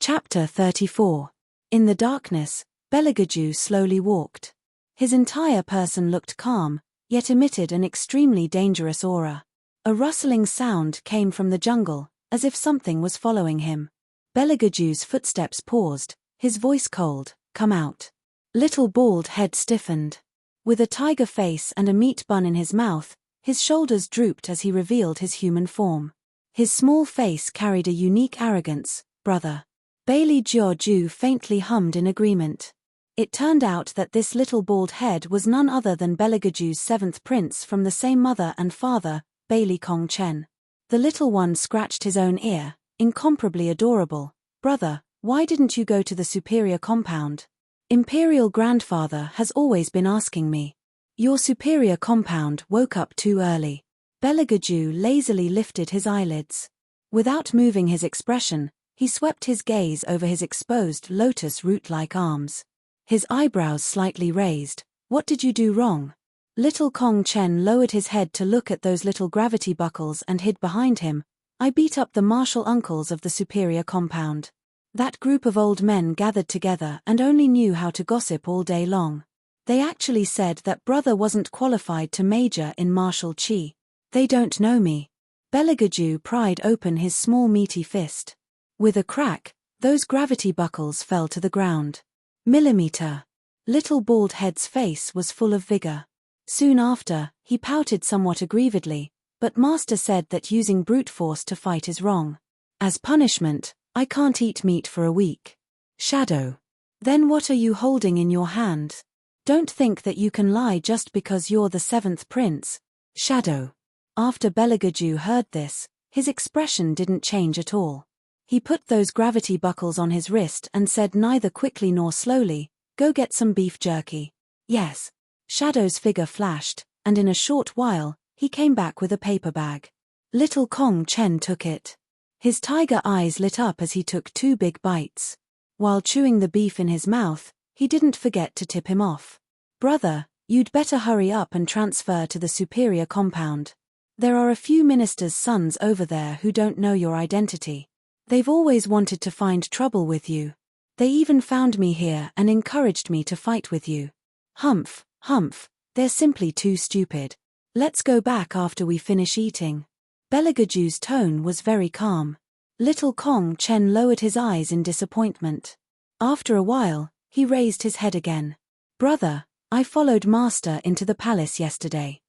Chapter 34. In the darkness, Beligaju slowly walked. His entire person looked calm, yet emitted an extremely dangerous aura. A rustling sound came from the jungle, as if something was following him. Beligaju's footsteps paused, his voice cold. "Come out." Little bald head stiffened. With a tiger face and a meat bun in his mouth, his shoulders drooped as he revealed his human form. His small face carried a unique arrogance. "Brother." Bailey Jiu faintly hummed in agreement. It turned out that this little bald head was none other than Belegaju's seventh prince from the same mother and father, Bailey Kong Chen. The little one scratched his own ear. "Incomparably adorable. Brother, why didn't you go to the superior compound?" "Imperial grandfather has always been asking me." "Your superior compound woke up too early." Belegaju lazily lifted his eyelids. Without moving his expression, he swept his gaze over his exposed lotus root-like arms. His eyebrows slightly raised. "What did you do wrong?" Little Kong Chen lowered his head to look at those little gravity buckles and hid behind him. "I beat up the martial uncles of the superior compound." That group of old men gathered together and only knew how to gossip all day long. They actually said that brother wasn't qualified to major in martial chi. "They don't know me." Belegaju pried open his small meaty fist. With a crack, those gravity buckles fell to the ground. Millimeter. Little bald head's face was full of vigor. Soon after, he pouted somewhat aggrievedly, but master said that using brute force to fight is wrong. "As punishment, I can't eat meat for a week." Shadow. "Then what are you holding in your hand? Don't think that you can lie just because you're the seventh prince." Shadow. After Belegaju heard this, his expression didn't change at all. He put those gravity buckles on his wrist and said neither quickly nor slowly, "Go get some beef jerky." "Yes." Shadow's figure flashed, and in a short while, he came back with a paper bag. Little Kong Chen took it. His tiger eyes lit up as he took 2 big bites. While chewing the beef in his mouth, he didn't forget to tip him off. "Brother, you'd better hurry up and transfer to the superior compound. There are a few ministers' sons over there who don't know your identity. They've always wanted to find trouble with you. They even found me here and encouraged me to fight with you." "Humph, humph, they're simply too stupid. Let's go back after we finish eating." Belegaju's tone was very calm. Little Kong Chen lowered his eyes in disappointment. After a while, he raised his head again. "Brother, I followed master into the palace yesterday."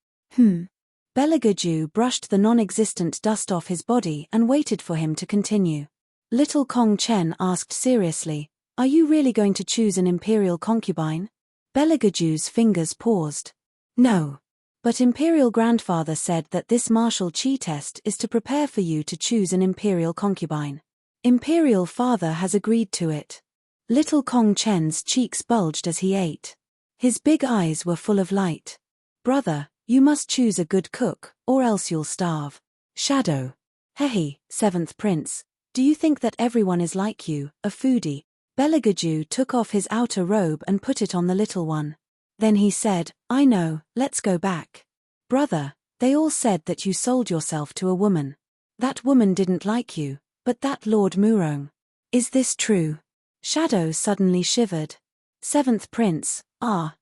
Belegaju brushed the non-existent dust off his body and waited for him to continue. Little Kong Chen asked seriously, "Are you really going to choose an imperial concubine?" Belegaju's fingers paused. "No. But Imperial Grandfather said that this martial chi test is to prepare for you to choose an imperial concubine. Imperial Father has agreed to it." Little Kong Chen's cheeks bulged as he ate. His big eyes were full of light. "Brother, you must choose a good cook, or else you'll starve." Shadow. "Hey, seventh prince, do you think that everyone is like you, a foodie?" Belegaju took off his outer robe and put it on the little one. Then he said, "I know, let's go back." "Brother, they all said that you sold yourself to a woman. That woman didn't like you, but that Lord Murong. Is this true?" Shadow suddenly shivered. "Seventh prince,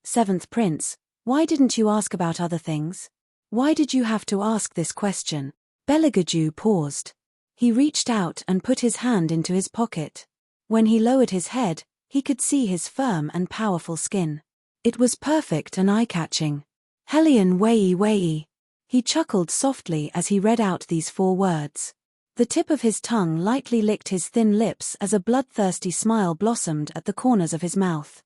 seventh prince, why didn't you ask about other things? Why did you have to ask this question?" Belegaju paused. He reached out and put his hand into his pocket. When he lowered his head, he could see his firm and powerful skin. It was perfect and eye-catching. "Hellion Wei Wei." He chuckled softly as he read out these 4 words. The tip of his tongue lightly licked his thin lips as a bloodthirsty smile blossomed at the corners of his mouth.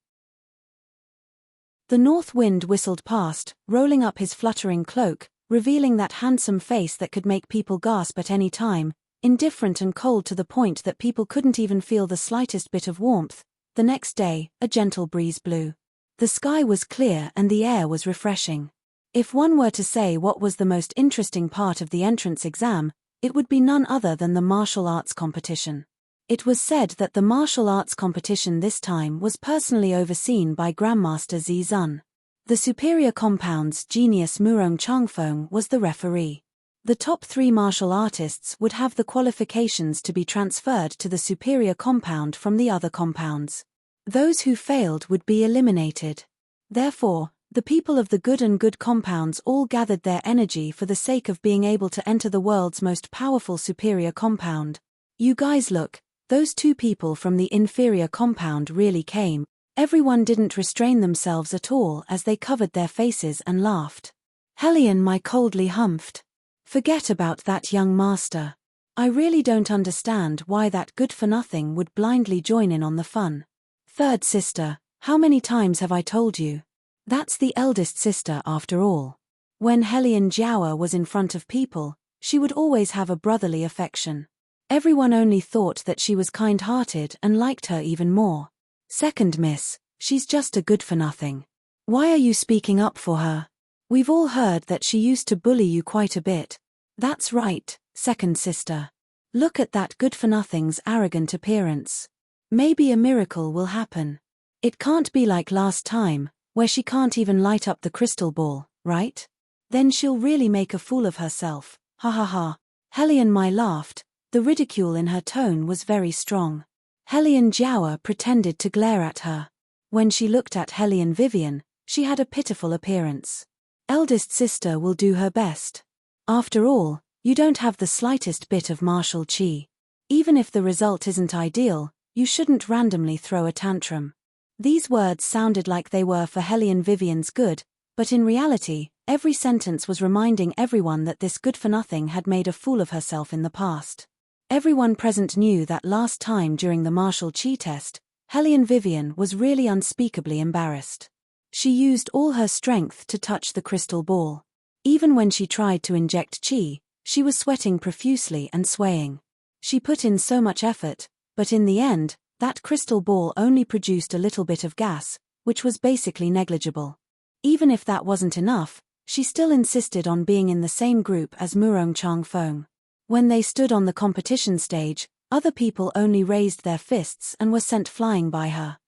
The north wind whistled past, rolling up his fluttering cloak, revealing that handsome face that could make people gasp at any time, indifferent and cold to the point that people couldn't even feel the slightest bit of warmth. The next day, a gentle breeze blew. The sky was clear and the air was refreshing. If one were to say what was the most interesting part of the entrance exam, it would be none other than the martial arts competition. It was said that the martial arts competition this time was personally overseen by Grandmaster Zi Zun. The superior compound's genius Murong Changfeng was the referee. The top 3 martial artists would have the qualifications to be transferred to the superior compound from the other compounds. Those who failed would be eliminated. Therefore, the people of the good and good compounds all gathered their energy for the sake of being able to enter the world's most powerful superior compound. "You guys look Those two people from the inferior compound really came. Everyone didn't restrain themselves at all as they covered their faces and laughed. Hellion my coldly humphed. Forget about that young master. I really don't understand why that good-for-nothing would blindly join in on the fun. Third sister, how many times have I told you? That's the eldest sister after all. When Hellion Jiawa was in front of people, she would always have a brotherly affection. Everyone only thought that she was kind-hearted and liked her even more. Second miss, she's just a good-for-nothing. Why are you speaking up for her? We've all heard that she used to bully you quite a bit. That's right, second sister. Look at that good-for-nothing's arrogant appearance. Maybe a miracle will happen. It can't be like last time, where she can't even light up the crystal ball, right? Then she'll really make a fool of herself, ha ha ha. Hellion Mai laughed. The ridicule in her tone was very strong. Hellion Jiawa pretended to glare at her. When she looked at Hellion Vivian, she had a pitiful appearance. Eldest sister will do her best. After all, you don't have the slightest bit of martial chi. Even if the result isn't ideal, you shouldn't randomly throw a tantrum. These words sounded like they were for Hellion Vivian's good, but in reality, every sentence was reminding everyone that this good-for-nothing had made a fool of herself in the past. Everyone present knew that last time during the martial chi test, Hellion Vivian was really unspeakably embarrassed. She used all her strength to touch the crystal ball. Even when she tried to inject chi, she was sweating profusely and swaying. She put in so much effort, but in the end, that crystal ball only produced a little bit of gas, which was basically negligible. Even if that wasn't enough, she still insisted on being in the same group as Murong Changfeng. When they stood on the competition stage, other people only raised their fists and were sent flying by her.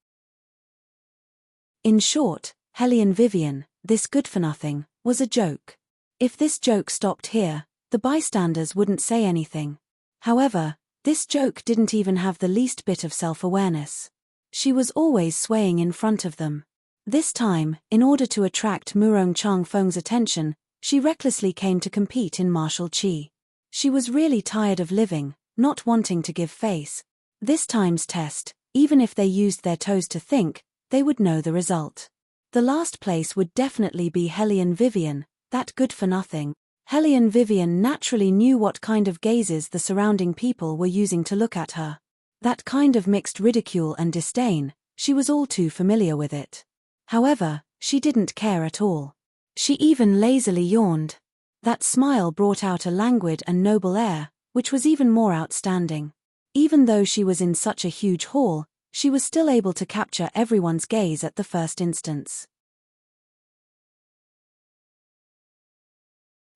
In short, Hellion Vivian, this good-for-nothing, was a joke. If this joke stopped here, the bystanders wouldn't say anything. However, this joke didn't even have the least bit of self-awareness. She was always swaying in front of them. This time, in order to attract Murong Changfeng's attention, she recklessly came to compete in martial chi. She was really tired of living, not wanting to give face. This time's test, even if they used their toes to think, they would know the result. The last place would definitely be Hellion Vivian, that good-for-nothing. Hellion Vivian naturally knew what kind of gazes the surrounding people were using to look at her. That kind of mixed ridicule and disdain, she was all too familiar with it. However, she didn't care at all. She even lazily yawned. That smile brought out a languid and noble air, which was even more outstanding. Even though she was in such a huge hall, she was still able to capture everyone's gaze at the first instance.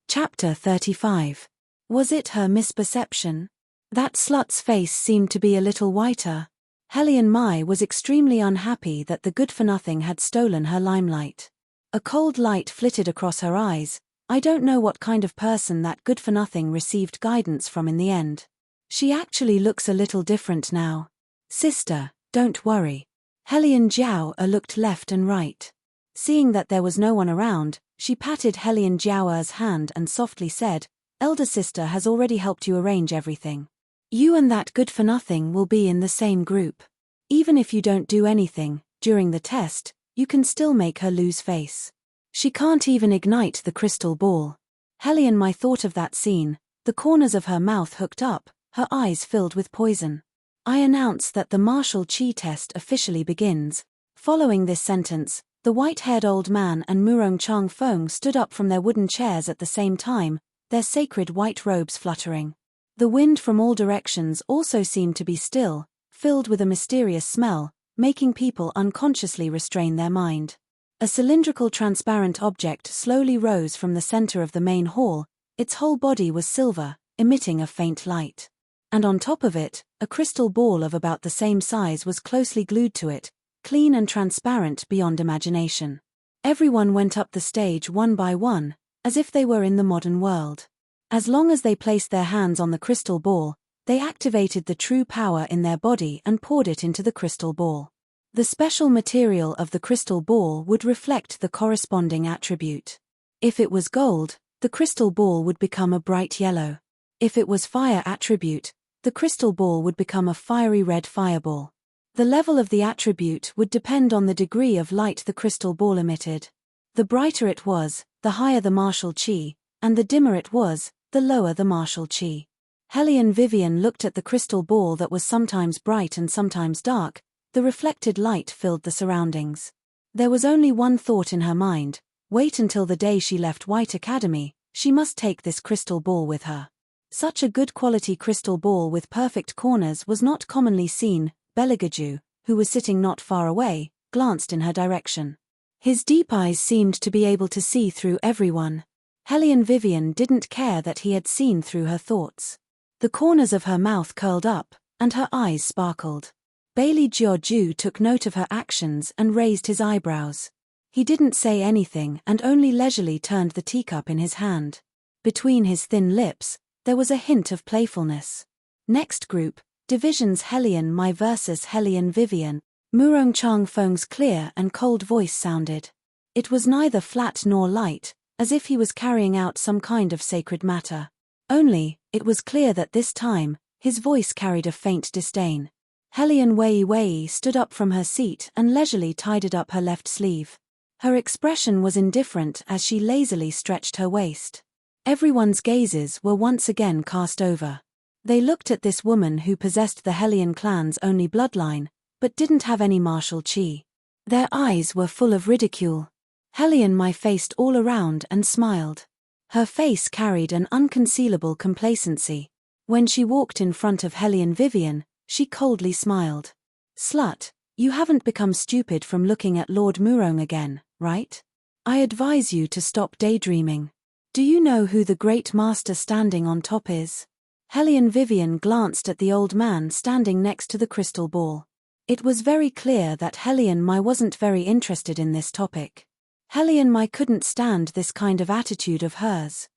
Chapter 35. Was it her misperception? That slut's face seemed to be a little whiter. Hellion Mai was extremely unhappy that the good-for-nothing had stolen her limelight. A cold light flitted across her eyes. I don't know what kind of person that good-for-nothing received guidance from in the end. She actually looks a little different now. Sister, don't worry. Hellion Jiawa looked left and right. Seeing that there was no one around, she patted Hellion Jiawa's hand and softly said, Elder sister has already helped you arrange everything. You and that good-for-nothing will be in the same group. Even if you don't do anything, during the test, you can still make her lose face. She can't even ignite the crystal ball. Hellion Mai thought of that scene, the corners of her mouth hooked up, her eyes filled with poison. I announce that the martial chi test officially begins. Following this sentence, the white-haired old man and Murong Changfeng stood up from their wooden chairs at the same time, their sacred white robes fluttering. The wind from all directions also seemed to be still, filled with a mysterious smell, making people unconsciously restrain their mind. A cylindrical transparent object slowly rose from the center of the main hall. Its whole body was silver, emitting a faint light. And on top of it, a crystal ball of about the same size was closely glued to it, clean and transparent beyond imagination. Everyone went up the stage one by one, as if they were in the modern world. As long as they placed their hands on the crystal ball, they activated the true power in their body and poured it into the crystal ball. The special material of the crystal ball would reflect the corresponding attribute. If it was gold, the crystal ball would become a bright yellow. If it was fire attribute, the crystal ball would become a fiery red fireball. The level of the attribute would depend on the degree of light the crystal ball emitted. The brighter it was, the higher the martial chi, and the dimmer it was, the lower the martial chi. Hellion Vivian looked at the crystal ball that was sometimes bright and sometimes dark. The reflected light filled the surroundings. There was only one thought in her mind: wait until the day she left White Academy, she must take this crystal ball with her. Such a good quality crystal ball with perfect corners was not commonly seen. Beligaju, who was sitting not far away, glanced in her direction. His deep eyes seemed to be able to see through everyone. Hellion Vivian didn't care that he had seen through her thoughts. The corners of her mouth curled up, and her eyes sparkled. Bailey Jiaoju took note of her actions and raised his eyebrows. He didn't say anything and only leisurely turned the teacup in his hand. Between his thin lips, there was a hint of playfulness. Next group, Divisions Hellion Mai versus Hellion Vivian. Murong Chang Feng's clear and cold voice sounded. It was neither flat nor light, as if he was carrying out some kind of sacred matter. Only, it was clear that this time, his voice carried a faint disdain. Hellion Wei Wei stood up from her seat and leisurely tidied up her left sleeve. Her expression was indifferent as she lazily stretched her waist. Everyone's gazes were once again cast over. They looked at this woman who possessed the Hellion clan's only bloodline, but didn't have any martial chi. Their eyes were full of ridicule. Hellion Mai faced all around and smiled. Her face carried an unconcealable complacency. When she walked in front of Hellion Vivian, she coldly smiled. "Slut, you haven't become stupid from looking at Lord Murong again, right? I advise you to stop daydreaming. Do you know who the great master standing on top is?" Hellion Vivian glanced at the old man standing next to the crystal ball. It was very clear that Hellion Mai wasn't very interested in this topic. Hellion Mai couldn't stand this kind of attitude of hers.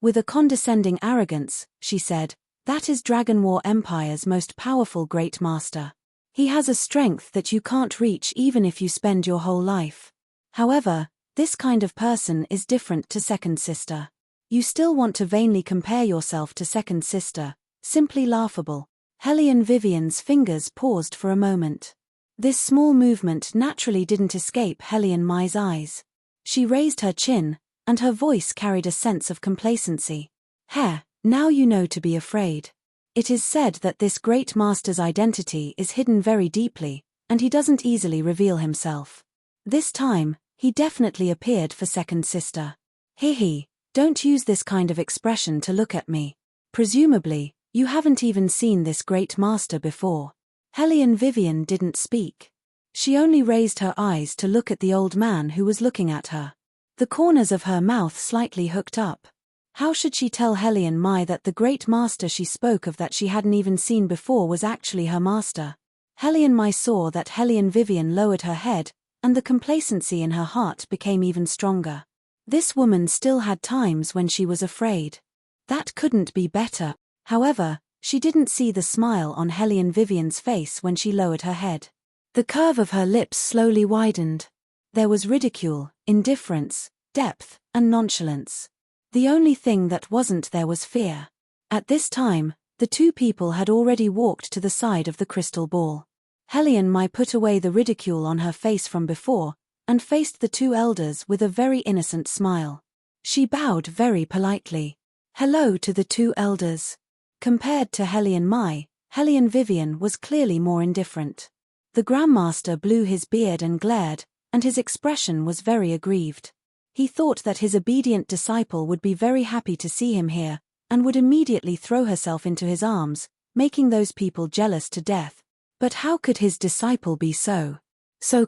With a condescending arrogance, she said, "That is Dragon War Empire's most powerful great master. He has a strength that you can't reach even if you spend your whole life. However, this kind of person is different to Second Sister. You still want to vainly compare yourself to Second Sister, simply laughable." Hellion Vivian's fingers paused for a moment. This small movement naturally didn't escape Hellion Mai's eyes. She raised her chin, and her voice carried a sense of complacency. "Heh, now you know to be afraid. It is said that this great master's identity is hidden very deeply, and he doesn't easily reveal himself. This time, he definitely appeared for Second Sister. Hehe, don't use this kind of expression to look at me. Presumably, you haven't even seen this great master before." Hellion Vivian didn't speak. She only raised her eyes to look at the old man who was looking at her. The corners of her mouth slightly hooked up. How should she tell Hellion Mai that the great master she spoke of that she hadn't even seen before was actually her master? Hellion Mai saw that Hellion Vivian lowered her head, and the complacency in her heart became even stronger. This woman still had times when she was afraid. That couldn't be better. However, she didn't see the smile on Hellion Vivian's face when she lowered her head. The curve of her lips slowly widened. There was ridicule, indifference, depth, and nonchalance. The only thing that wasn't there was fear. At this time, the two people had already walked to the side of the crystal ball. Hellion Mai put away the ridicule on her face from before, and faced the two elders with a very innocent smile. She bowed very politely. Hello to the two elders. Compared to Hellion Mai, Hellion Vivian was clearly more indifferent. The Grandmaster blew his beard and glared, and his expression was very aggrieved. He thought that his obedient disciple would be very happy to see him here, and would immediately throw herself into his arms, making those people jealous to death. But how could his disciple be so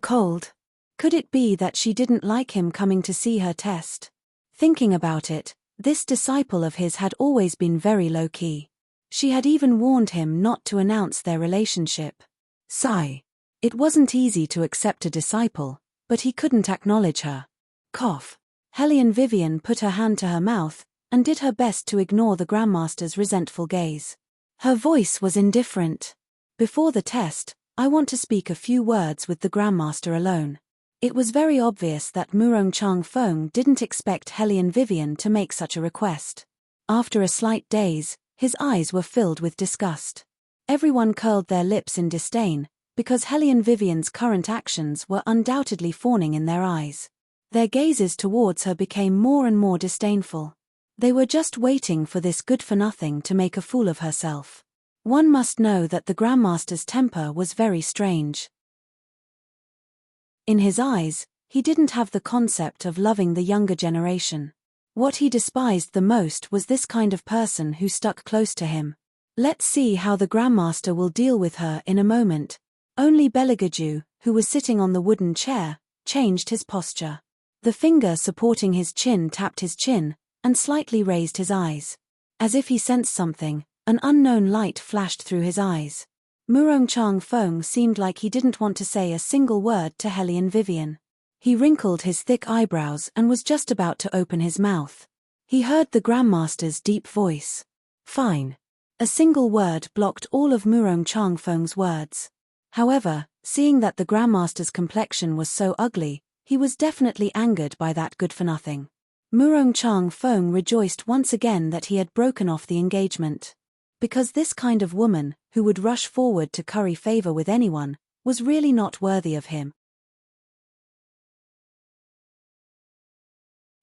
cold? Could it be that she didn't like him coming to see her test? Thinking about it, this disciple of his had always been very low-key. She had even warned him not to announce their relationship. Sigh. It wasn't easy to accept a disciple, but he couldn't acknowledge her. Cough. Hellion Vivian put her hand to her mouth, and did her best to ignore the Grandmaster's resentful gaze. Her voice was indifferent. Before the test, I want to speak a few words with the Grandmaster alone. It was very obvious that Murong Chang Feng didn't expect Hellion Vivian to make such a request. After a slight daze, His eyes were filled with disgust. Everyone curled their lips in disdain, because Hellion Vivian's current actions were undoubtedly fawning in their eyes. Their gazes towards her became more and more disdainful. They were just waiting for this good-for-nothing to make a fool of herself. One must know that the Grandmaster's temper was very strange. In his eyes, he didn't have the concept of loving the younger generation. What he despised the most was this kind of person who stuck close to him. Let's see how the Grandmaster will deal with her in a moment. Only Beligaju, who was sitting on the wooden chair, changed his posture. The finger supporting his chin tapped his chin, and slightly raised his eyes. As if he sensed something, an unknown light flashed through his eyes. Murongchang Feng seemed like he didn't want to say a single word to Hellion Vivian. He wrinkled his thick eyebrows and was just about to open his mouth. He heard the Grandmaster's deep voice. Fine. A single word blocked all of Murongchang Feng's words. However, seeing that the Grandmaster's complexion was so ugly, he was definitely angered by that good-for-nothing. Murongchang Feng rejoiced once again that he had broken off the engagement. Because this kind of woman, who would rush forward to curry favor with anyone, was really not worthy of him.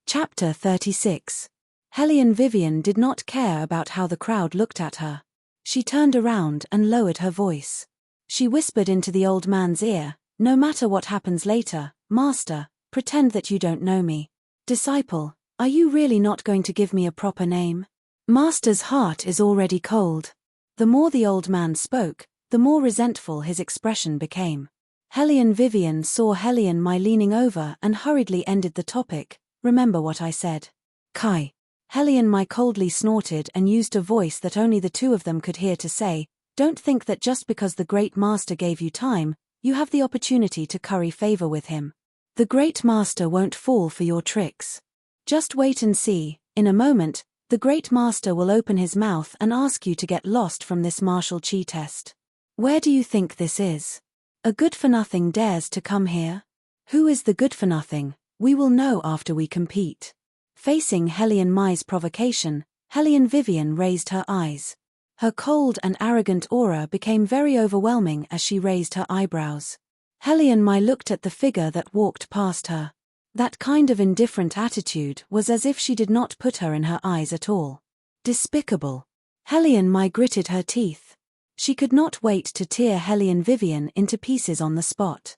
Chapter 36. Hellion Vivian did not care about how the crowd looked at her. She turned around and lowered her voice. She whispered into the old man's ear, "No matter what happens later, Master, pretend that you don't know me. Disciple, are you really not going to give me a proper name?" Master's heart is already cold. The more the old man spoke, the more resentful his expression became. Hellion Vivian saw Hellion Mai leaning over and hurriedly ended the topic. "Remember what I said." "Kai." Hellion Mai coldly snorted and used a voice that only the two of them could hear to say, "Don't think that just because the Great Master gave you time, you have the opportunity to curry favor with him. The Great Master won't fall for your tricks. Just wait and see. In a moment, the Great Master will open his mouth and ask you to get lost from this martial chi test. Where do you think this is? A good-for-nothing dares to come here? Who is the good-for-nothing? We will know after we compete." Facing Hellion Mai's provocation, Hellion Vivian raised her eyes. Her cold and arrogant aura became very overwhelming as she raised her eyebrows. Hellion Mai looked at the figure that walked past her. That kind of indifferent attitude was as if she did not put her in her eyes at all. Despicable. Hellion Mai gritted her teeth. She could not wait to tear Hellion Vivian into pieces on the spot.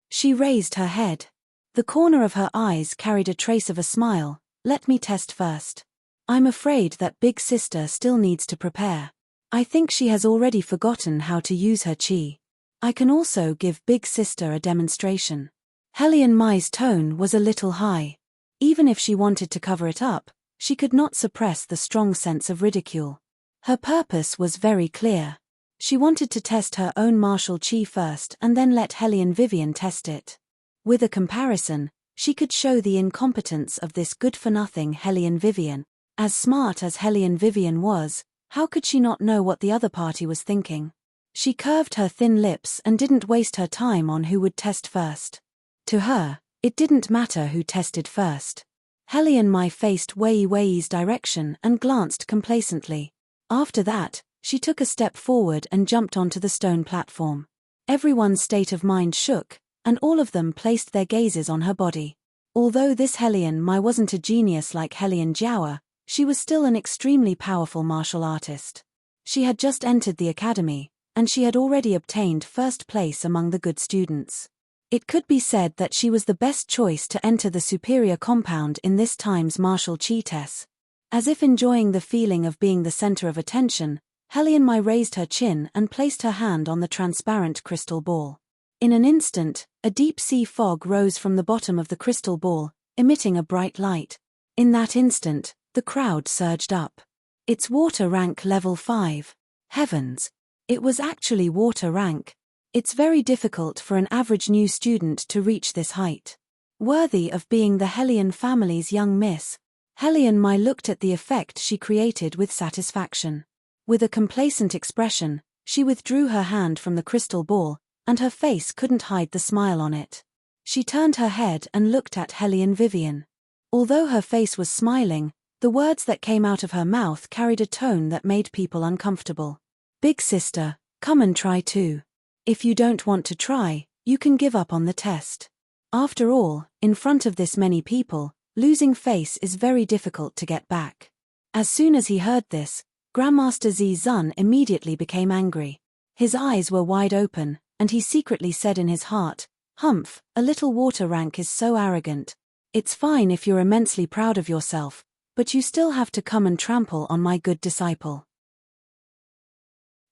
She raised her head. The corner of her eyes carried a trace of a smile. "Let me test first. I'm afraid that Big Sister still needs to prepare. I think she has already forgotten how to use her chi. I can also give Big Sister a demonstration." Hellion Mai's tone was a little high. Even if she wanted to cover it up, she could not suppress the strong sense of ridicule. Her purpose was very clear. She wanted to test her own martial chi first and then let Hellion Vivian test it. With a comparison, she could show the incompetence of this good-for-nothing Hellion Vivian. As smart as Hellion Vivian was, how could she not know what the other party was thinking? She curved her thin lips and didn't waste her time on who would test first. To her, it didn't matter who tested first. Hellion Mai faced Wei Wei's direction and glanced complacently. After that, she took a step forward and jumped onto the stone platform. Everyone's state of mind shook, and all of them placed their gazes on her body. Although this Hellion Mai wasn't a genius like Hellion Jiaowa, she was still an extremely powerful martial artist. She had just entered the academy, and she had already obtained first place among the good students. It could be said that she was the best choice to enter the superior compound in this time's martial chi test. As if enjoying the feeling of being the center of attention, Hellion Mai raised her chin and placed her hand on the transparent crystal ball. In an instant, a deep-sea fog rose from the bottom of the crystal ball, emitting a bright light. In that instant, the crowd surged up. "It's water rank level 5. Heavens! It was actually water rank. It's very difficult for an average new student to reach this height. Worthy of being the Hellion family's young miss." Hellion Mai looked at the effect she created with satisfaction. With a complacent expression, she withdrew her hand from the crystal ball, and her face couldn't hide the smile on it. She turned her head and looked at Hellion Vivian. Although her face was smiling, The words that came out of her mouth carried a tone that made people uncomfortable. Big sister, come and try too. If you don't want to try, you can give up on the test. After all, in front of this many people, losing face is very difficult to get back. As soon as he heard this, Grandmaster Zun immediately became angry. His eyes were wide open, and he secretly said in his heart, "Humph, a little water rank is so arrogant. It's fine if you're immensely proud of yourself, but you still have to come and trample on my good disciple.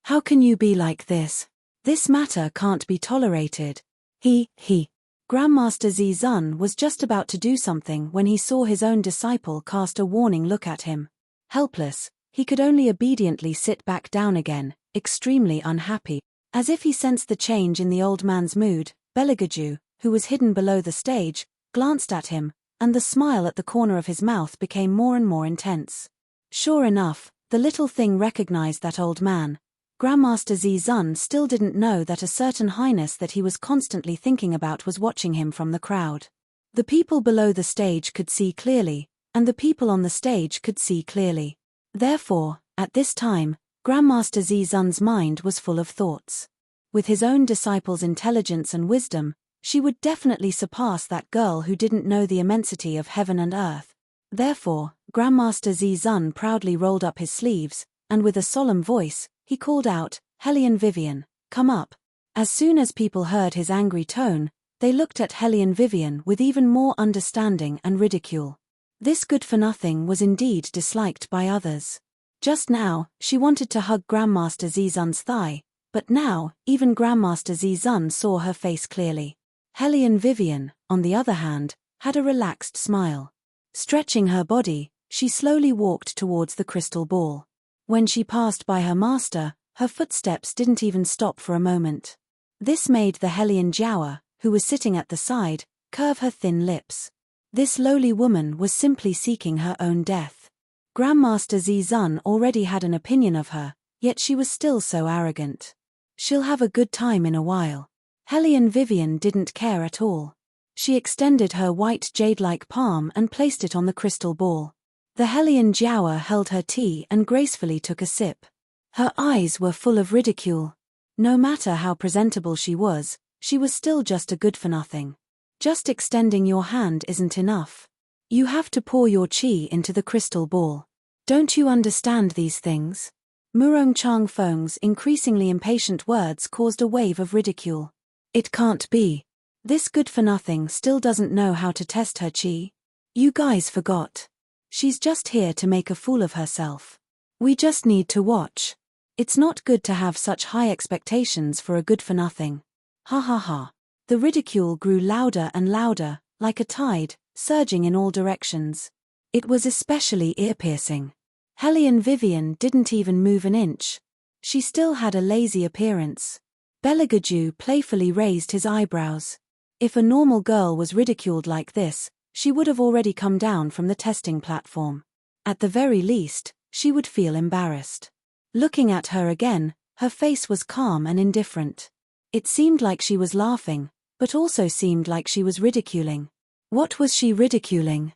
How can you be like this? This matter can't be tolerated." Grandmaster Zun was just about to do something when he saw his own disciple cast a warning look at him. Helpless, he could only obediently sit back down again, extremely unhappy. As if he sensed the change in the old man's mood, Beligaju, who was hidden below the stage, glanced at him, and the smile at the corner of his mouth became more and more intense. Sure enough, the little thing recognized that old man. Grandmaster Zun still didn't know that a certain highness that he was constantly thinking about was watching him from the crowd. The people below the stage could see clearly, and the people on the stage could see clearly. Therefore, at this time, Grandmaster Zun's mind was full of thoughts. With his own disciple's intelligence and wisdom, she would definitely surpass that girl who didn't know the immensity of heaven and earth. Therefore, Grandmaster Zun proudly rolled up his sleeves, and with a solemn voice, he called out, "Hellion Vivian, come up." As soon as people heard his angry tone, they looked at Hellion Vivian with even more understanding and ridicule. This good-for-nothing was indeed disliked by others. Just now, she wanted to hug Grandmaster Zun's thigh, but now, even Grandmaster Zun saw her face clearly. Hellion Vivian, on the other hand, had a relaxed smile. Stretching her body, she slowly walked towards the crystal ball. When she passed by her master, her footsteps didn't even stop for a moment. This made the Hellion Jiawa, who was sitting at the side, curve her thin lips. This lowly woman was simply seeking her own death. Grandmaster Zun already had an opinion of her, yet she was still so arrogant. She'll have a good time in a while. Hellion Vivian didn't care at all. She extended her white jade-like palm and placed it on the crystal ball. The Hellion Jiawa held her tea and gracefully took a sip. Her eyes were full of ridicule. No matter how presentable she was still just a good-for-nothing. Just extending your hand isn't enough. You have to pour your qi into the crystal ball. Don't you understand these things? Murong Changfeng's increasingly impatient words caused a wave of ridicule. It can't be. This good-for-nothing still doesn't know how to test her qi. You guys forgot. She's just here to make a fool of herself. We just need to watch. It's not good to have such high expectations for a good-for-nothing. Ha ha ha. The ridicule grew louder and louder, like a tide, surging in all directions. It was especially ear-piercing. Hellion Vivian didn't even move an inch. She still had a lazy appearance. Beligaju playfully raised his eyebrows. If a normal girl was ridiculed like this, she would have already come down from the testing platform. At the very least, she would feel embarrassed. Looking at her again, her face was calm and indifferent. It seemed like she was laughing, but also seemed like she was ridiculing. What was she ridiculing?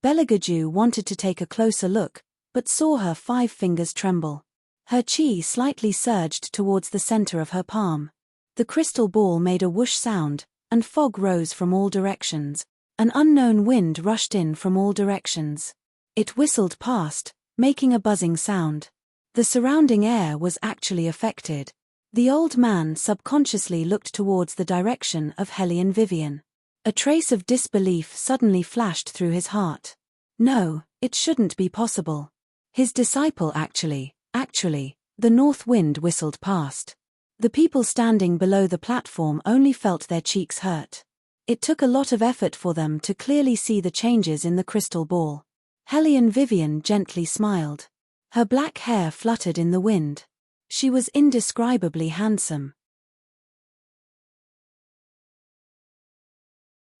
Beligaju wanted to take a closer look, but saw her 5 fingers tremble. Her qi slightly surged towards the center of her palm. The crystal ball made a whoosh sound, and fog rose from all directions. An unknown wind rushed in from all directions. It whistled past, making a buzzing sound. The surrounding air was actually affected. The old man subconsciously looked towards the direction of Hellion Vivian. A trace of disbelief suddenly flashed through his heart. No, it shouldn't be possible. His disciple actually, the north wind whistled past. The people standing below the platform only felt their cheeks hurt. It took a lot of effort for them to clearly see the changes in the crystal ball. Hellion Vivian gently smiled. Her black hair fluttered in the wind. She was indescribably handsome.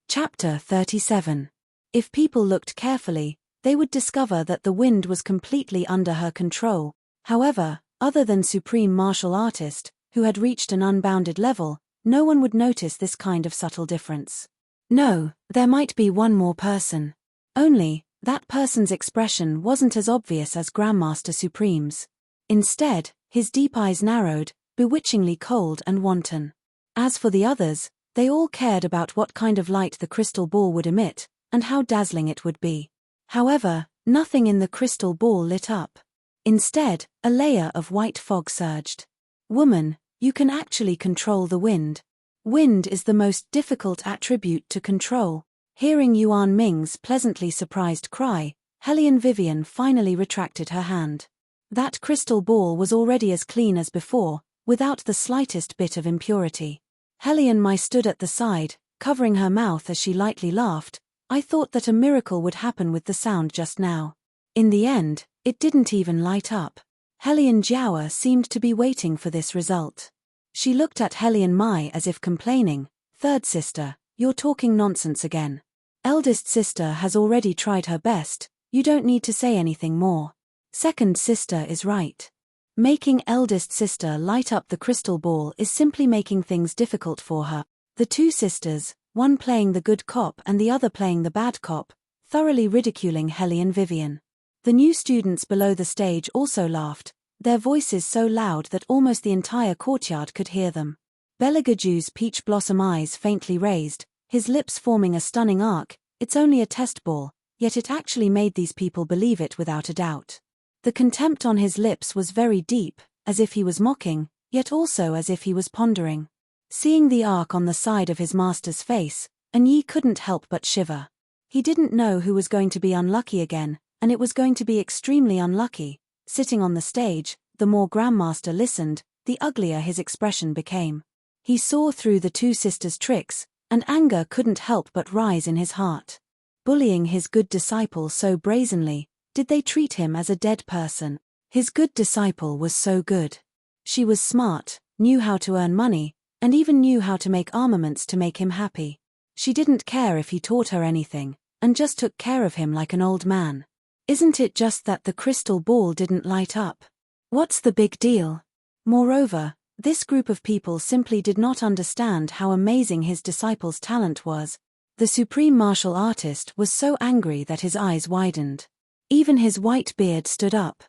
Chapter 37. If people looked carefully, they would discover that the wind was completely under her control. However, other than supreme martial artist, who had reached an unbounded level, no one would notice this kind of subtle difference. No, there might be one more person. Only, That person's expression wasn't as obvious as Grandmaster Supreme's. Instead, his deep eyes narrowed, bewitchingly cold and wanton. As for the others, they all cared about what kind of light the crystal ball would emit, and how dazzling it would be. However, nothing in the crystal ball lit up. Instead, a layer of white fog surged. Woman, you can actually control the wind. Wind is the most difficult attribute to control. Hearing Yuan Ming's pleasantly surprised cry, Hellion Vivian finally retracted her hand. That crystal ball was already as clean as before, without the slightest bit of impurity. Hellion Mai stood at the side, covering her mouth as she lightly laughed. I thought that a miracle would happen with the sound just now. In the end, it didn't even light up. Hellion Jiaoa seemed to be waiting for this result. She looked at Hellion Mai as if complaining, "Third sister, you're talking nonsense again. Eldest sister has already tried her best, you don't need to say anything more. Second sister is right." Making eldest sister light up the crystal ball is simply making things difficult for her. The two sisters, one playing the good cop and the other playing the bad cop, thoroughly ridiculing Hellion Vivian. The new students below the stage also laughed, their voices so loud that almost the entire courtyard could hear them. Beligaju's peach blossom eyes faintly raised, his lips forming a stunning arc. It's only a test ball, yet it actually made these people believe it without a doubt. The contempt on his lips was very deep, as if he was mocking, yet also as if he was pondering. Seeing the arc on the side of his master's face, Yi couldn't help but shiver. He didn't know who was going to be unlucky again, and it was going to be extremely unlucky. Sitting on the stage, the more Grandmaster listened, the uglier his expression became. He saw through the two sisters' tricks, and anger couldn't help but rise in his heart. Bullying his good disciple so brazenly, did they treat him as a dead person? His good disciple was so good. She was smart, knew how to earn money, and even knew how to make armaments to make him happy. She didn't care if he taught her anything, and just took care of him like an old man. Isn't it just that the crystal ball didn't light up? What's the big deal? Moreover, this group of people simply did not understand how amazing his disciple's talent was. The supreme martial artist was so angry that his eyes widened. Even his white beard stood up.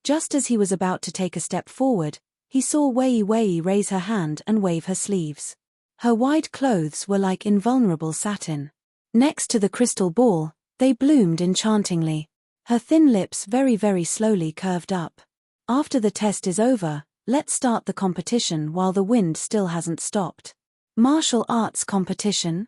Just as he was about to take a step forward, he saw Wei Wei raise her hand and wave her sleeves. Her wide clothes were like invulnerable satin. Next to the crystal ball, they bloomed enchantingly. Her thin lips very slowly curved up. After the test is over, let's start the competition while the wind still hasn't stopped. Martial arts competition?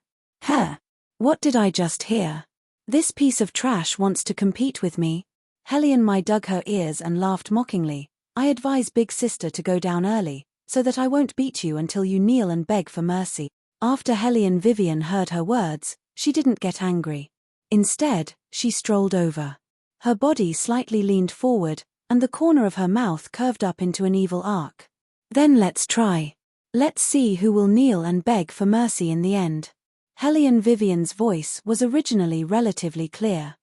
What did I just hear? This piece of trash wants to compete with me? Hellion Mai dug her ears and laughed mockingly. I advise big sister to go down early, so that I won't beat you until you kneel and beg for mercy. After Hellion Vivian heard her words, she didn't get angry. Instead, she strolled over. Her body slightly leaned forward, and the corner of her mouth curved up into an evil arc. Then let's try. Let's see who will kneel and beg for mercy in the end. Hellion Vivian's voice was originally relatively clear.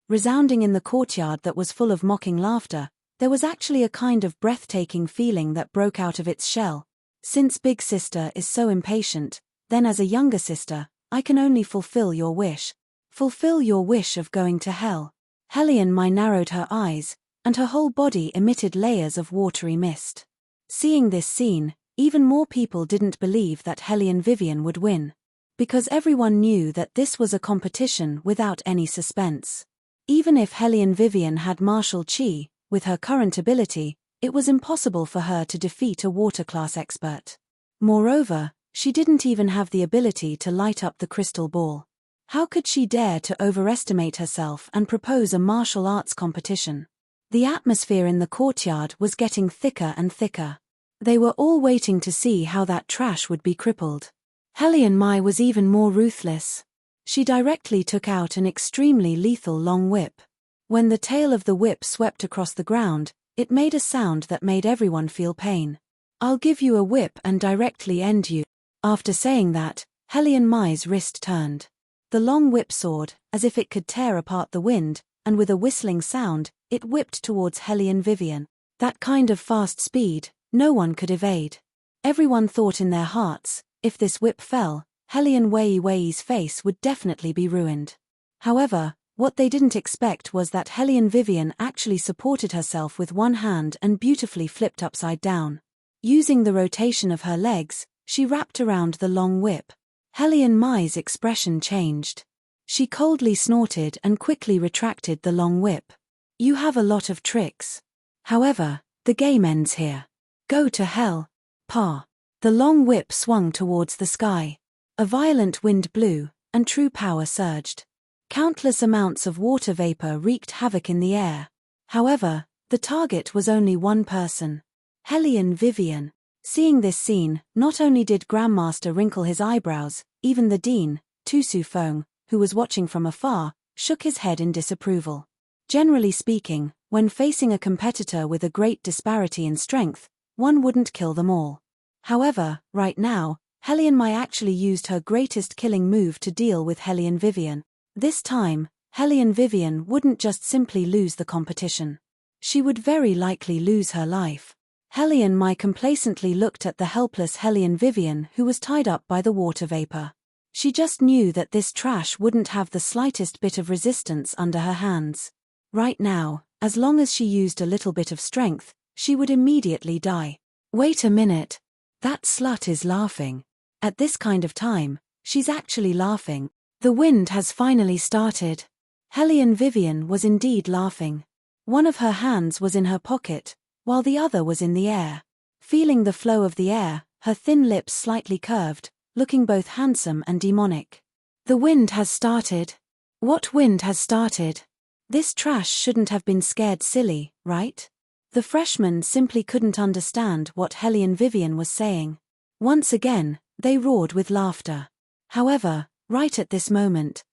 Resounding in the courtyard that was full of mocking laughter, there was actually a kind of breathtaking feeling that broke out of its shell. Since big sister is so impatient, then as a younger sister, I can only fulfill your wish. Fulfill your wish of going to hell. Hellion Mai narrowed her eyes, and her whole body emitted layers of watery mist. Seeing this scene, even more people didn't believe that Hellion Vivian would win. Because everyone knew that this was a competition without any suspense. Even if Hellion Vivian had martial chi, with her current ability, it was impossible for her to defeat a water class expert. Moreover, she didn't even have the ability to light up the crystal ball. How could she dare to overestimate herself and propose a martial arts competition? The atmosphere in the courtyard was getting thicker and thicker. They were all waiting to see how that trash would be crippled. Hellion Mai was even more ruthless. She directly took out an extremely lethal long whip. When the tail of the whip swept across the ground, it made a sound that made everyone feel pain. I'll give you a whip and directly end you. After saying that, Hellion Mai's wrist turned. The long whip soared, as if it could tear apart the wind, and with a whistling sound, it whipped towards Hellion Vivian. That kind of fast speed, no one could evade. Everyone thought in their hearts, if this whip fell, Hellion Wei Wei's face would definitely be ruined. However, what they didn't expect was that Hellion Vivian actually supported herself with one hand and beautifully flipped upside down. Using the rotation of her legs, she wrapped around the long whip. Hellion Mai's expression changed. She coldly snorted and quickly retracted the long whip. You have a lot of tricks. However, the game ends here. Go to hell, Pa. The long whip swung towards the sky. A violent wind blew, and true power surged. Countless amounts of water vapor wreaked havoc in the air. However, the target was only one person. Hellion Vivian. Seeing this scene, not only did Grandmaster wrinkle his eyebrows, even the Dean, Tusu Feng, who was watching from afar, shook his head in disapproval. Generally speaking, when facing a competitor with a great disparity in strength, one wouldn't kill them all. However, right now, Hellion Mai actually used her greatest killing move to deal with Hellion Vivian. This time, Hellion Vivian wouldn't just simply lose the competition. She would very likely lose her life. Hellion Mai complacently looked at the helpless Hellion Vivian who was tied up by the water vapor. She just knew that this trash wouldn't have the slightest bit of resistance under her hands. Right now, as long as she used a little bit of strength, she would immediately die. Wait a minute. That slut is laughing. At this kind of time, she's actually laughing. The wind has finally started. Hellion Vivian was indeed laughing. One of her hands was in her pocket, while the other was in the air. Feeling the flow of the air, her thin lips slightly curved, looking both handsome and demonic. The wind has started. What wind has started? This trash shouldn't have been scared silly, right? The freshmen simply couldn't understand what Hellion Vivian was saying. Once again, they roared with laughter. However, right at this moment,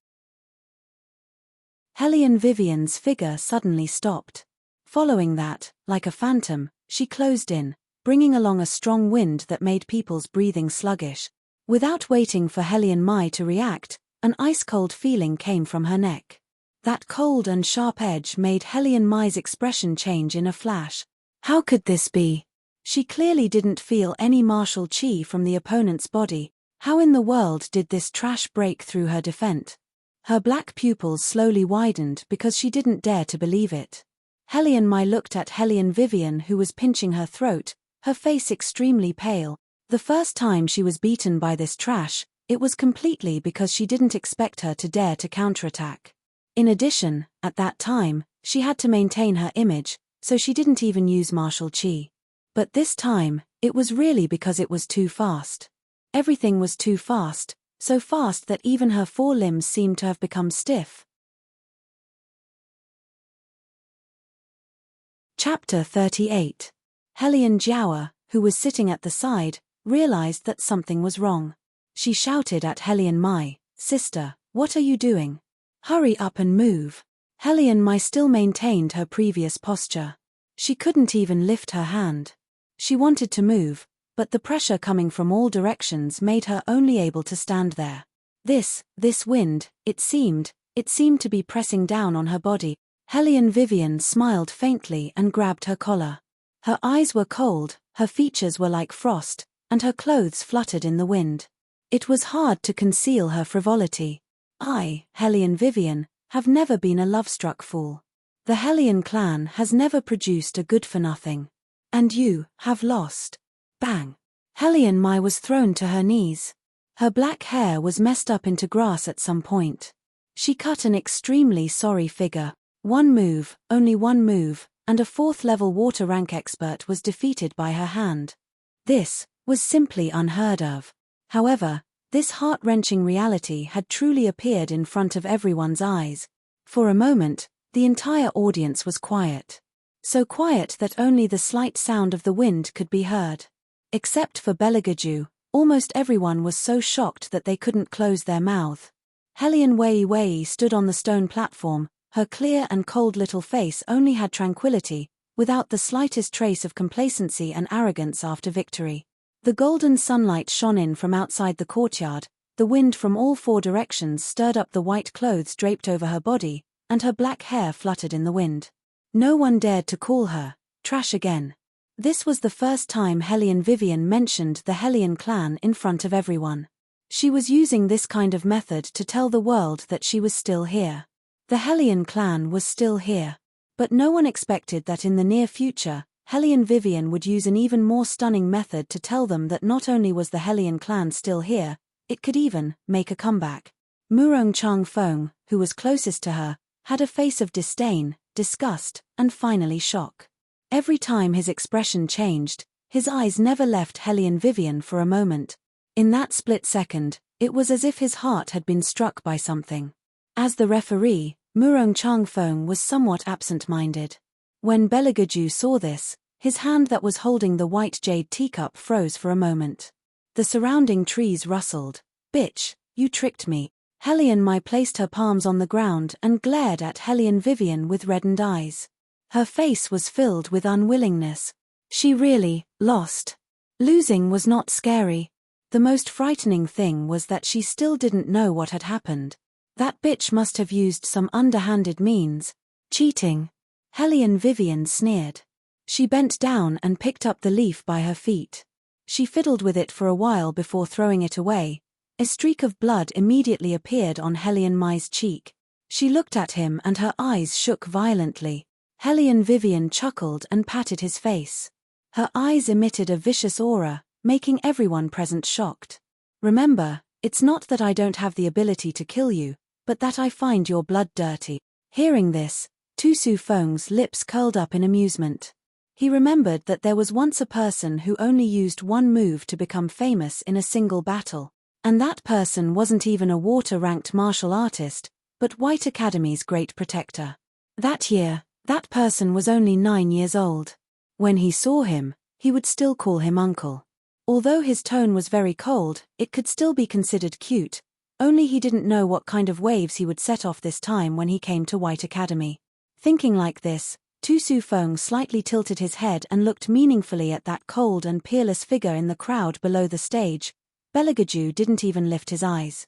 Hellion Vivian's figure suddenly stopped. Following that, like a phantom, she closed in, bringing along a strong wind that made people's breathing sluggish. Without waiting for Hellion Mai to react, an ice-cold feeling came from her neck. That cold and sharp edge made Hellion Mai's expression change in a flash. How could this be? She clearly didn't feel any martial chi from the opponent's body. How in the world did this trash break through her defense? Her black pupils slowly widened because she didn't dare to believe it. Hellion Mai looked at Hellion Vivian who was pinching her throat, her face extremely pale. The first time she was beaten by this trash, it was completely because she didn't expect her to dare to counterattack. In addition, at that time, she had to maintain her image, so she didn't even use martial chi. But this time, it was really because it was too fast. Everything was too fast, so fast that even her forelimbs seemed to have become stiff. Chapter 38. Hellion Jiaoa, who was sitting at the side, realized that something was wrong. She shouted at Hellion Mai, "Sister, what are you doing? Hurry up and move." Hellion Mai still maintained her previous posture. She couldn't even lift her hand. She wanted to move, but the pressure coming from all directions made her only able to stand there. This wind, it seemed to be pressing down on her body. Hellion Vivian smiled faintly and grabbed her collar. Her eyes were cold, her features were like frost, and her clothes fluttered in the wind. It was hard to conceal her frivolity. I, Hellion Vivian, have never been a love-struck fool. The Hellion clan has never produced a good-for-nothing. And you have lost. Bang! Hellion Mai was thrown to her knees. Her black hair was messed up into grass at some point. She cut an extremely sorry figure. One move, only one move, and a 4th-level water rank expert was defeated by her hand. This was simply unheard of. However, this heart-wrenching reality had truly appeared in front of everyone's eyes. For a moment, the entire audience was quiet. So quiet that only the slight sound of the wind could be heard. Except for Beligaju, almost everyone was so shocked that they couldn't close their mouth. Hellion Wei Wei stood on the stone platform. Her clear and cold little face only had tranquility, without the slightest trace of complacency and arrogance after victory. The golden sunlight shone in from outside the courtyard, the wind from all 4 directions stirred up the white clothes draped over her body, and her black hair fluttered in the wind. No one dared to call her trash again. This was the first time Hellion Vivian mentioned the Hellion clan in front of everyone. She was using this kind of method to tell the world that she was still here. The Hellion clan was still here. But no one expected that in the near future, Hellion Vivian would use an even more stunning method to tell them that not only was the Hellion clan still here, it could even make a comeback. Murong Chang Feng, who was closest to her, had a face of disdain, disgust, and finally shock. Every time his expression changed, his eyes never left Hellion Vivian for a moment. In that split second, it was as if his heart had been struck by something. As the referee, Murong Chang Feng was somewhat absent-minded. When Beligaju saw this, his hand that was holding the white jade teacup froze for a moment. The surrounding trees rustled. "Bitch, you tricked me." Hellion Mai placed her palms on the ground and glared at Hellion Vivian with reddened eyes. Her face was filled with unwillingness. She really lost. Losing was not scary. The most frightening thing was that she still didn't know what had happened. That bitch must have used some underhanded means. Cheating. Hellion Vivian sneered. She bent down and picked up the leaf by her feet. She fiddled with it for a while before throwing it away. A streak of blood immediately appeared on Hellion Mai's cheek. She looked at him and her eyes shook violently. Hellion Vivian chuckled and patted his face. Her eyes emitted a vicious aura, making everyone present shocked. "Remember, it's not that I don't have the ability to kill you, but that I find your blood dirty." Hearing this, Tu Su Feng's lips curled up in amusement. He remembered that there was once a person who only used one move to become famous in a single battle. And that person wasn't even a water-ranked martial artist, but White Academy's great protector. That year, that person was only 9 years old. When he saw him, he would still call him uncle. Although his tone was very cold, it could still be considered cute, only he didn't know what kind of waves he would set off this time when he came to White Academy. Thinking like this, Tu Su Feng slightly tilted his head and looked meaningfully at that cold and peerless figure in the crowd below the stage. Beligaju didn't even lift his eyes.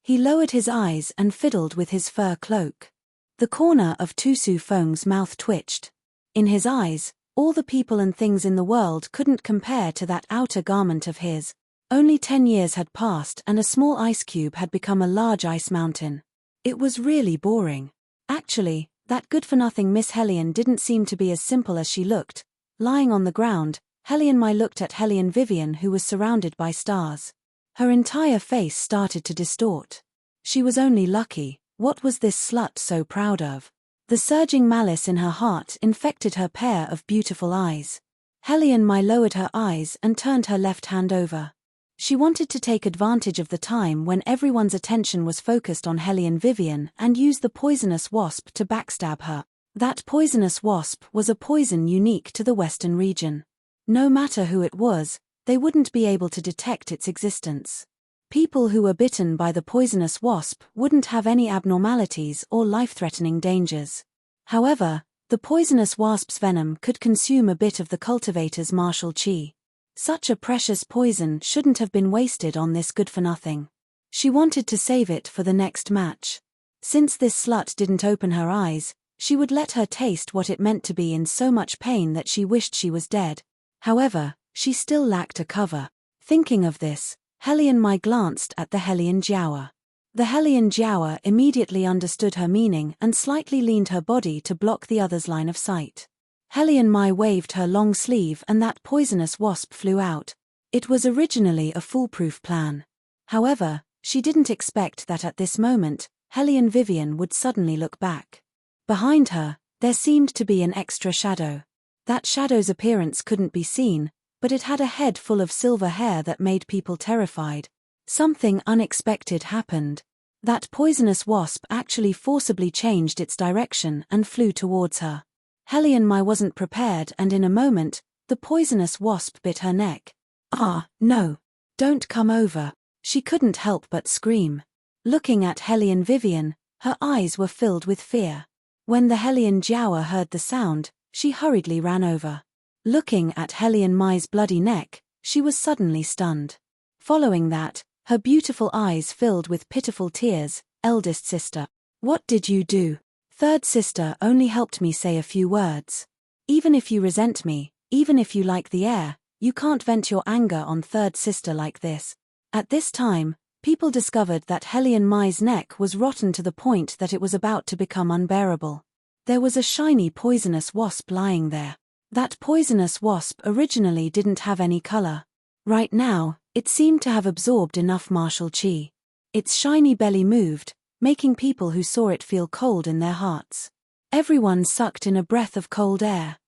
He lowered his eyes and fiddled with his fur cloak. The corner of Tu Su Feng's mouth twitched. In his eyes, all the people and things in the world couldn't compare to that outer garment of his. Only 10 years had passed and a small ice cube had become a large ice mountain. It was really boring. Actually, that good-for-nothing Miss Hellion didn't seem to be as simple as she looked. Lying on the ground, Hellion Mai looked at Hellion Vivian, who was surrounded by stars. Her entire face started to distort. She was only lucky. What was this slut so proud of? The surging malice in her heart infected her pair of beautiful eyes. Hellion Mai lowered her eyes and turned her left hand over. She wanted to take advantage of the time when everyone's attention was focused on Hellion Vivian and use the poisonous wasp to backstab her. That poisonous wasp was a poison unique to the Western region. No matter who it was, they wouldn't be able to detect its existence. People who were bitten by the poisonous wasp wouldn't have any abnormalities or life-threatening dangers. However, the poisonous wasp's venom could consume a bit of the cultivator's martial chi. Such a precious poison shouldn't have been wasted on this good-for-nothing. She wanted to save it for the next match. Since this slut didn't open her eyes, she would let her taste what it meant to be in so much pain that she wished she was dead. However, she still lacked a cover. Thinking of this, Hellion Mai glanced at the Hellion Jiaowa. The Hellion Jiaowa immediately understood her meaning and slightly leaned her body to block the other's line of sight. Hellion Mai waved her long sleeve and that poisonous wasp flew out. It was originally a foolproof plan. However, she didn't expect that at this moment, Hellion Vivian would suddenly look back. Behind her, there seemed to be an extra shadow. That shadow's appearance couldn't be seen, but it had a head full of silver hair that made people terrified. Something unexpected happened. That poisonous wasp actually forcibly changed its direction and flew towards her. Hellion Mai wasn't prepared and in a moment, the poisonous wasp bit her neck. "Ah, no. Don't come over." She couldn't help but scream. Looking at Hellion Vivian, her eyes were filled with fear. When the Hellion Jiaowa heard the sound, she hurriedly ran over. Looking at Hellion Mai's bloody neck, she was suddenly stunned. Following that, her beautiful eyes filled with pitiful tears. "Eldest sister, what did you do?" "Third sister only helped me say a few words. Even if you resent me, even if you like the air, You can't vent your anger on third sister like this. At this time, people discovered that Helion Mai's neck was rotten to the point that it was about to become unbearable. There was a shiny poisonous wasp lying there. That poisonous wasp originally didn't have any color. Right now, it seemed to have absorbed enough martial chi. Its shiny belly moved, making people who saw it feel cold in their hearts. Everyone sucked in a breath of cold air.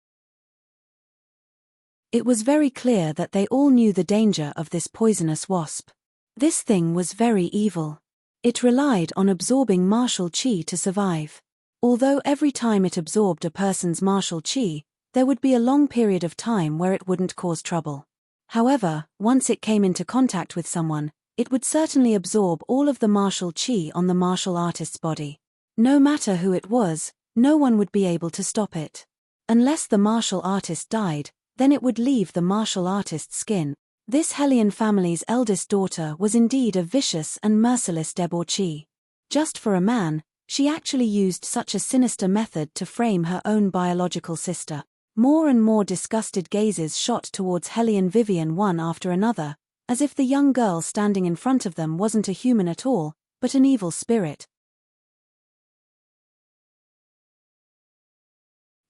It was very clear that they all knew the danger of this poisonous wasp. This thing was very evil. It relied on absorbing martial chi to survive. Although every time it absorbed a person's martial chi, there would be a long period of time where it wouldn't cause trouble. However, once it came into contact with someone, it would certainly absorb all of the martial chi on the martial artist's body. No matter who it was, no one would be able to stop it. Unless the martial artist died, then it would leave the martial artist's skin. This Helion family's eldest daughter was indeed a vicious and merciless debauchee. Just for a man, she actually used such a sinister method to frame her own biological sister. More and more disgusted gazes shot towards Helion Vivian one after another, as if the young girl standing in front of them wasn't a human at all, but an evil spirit.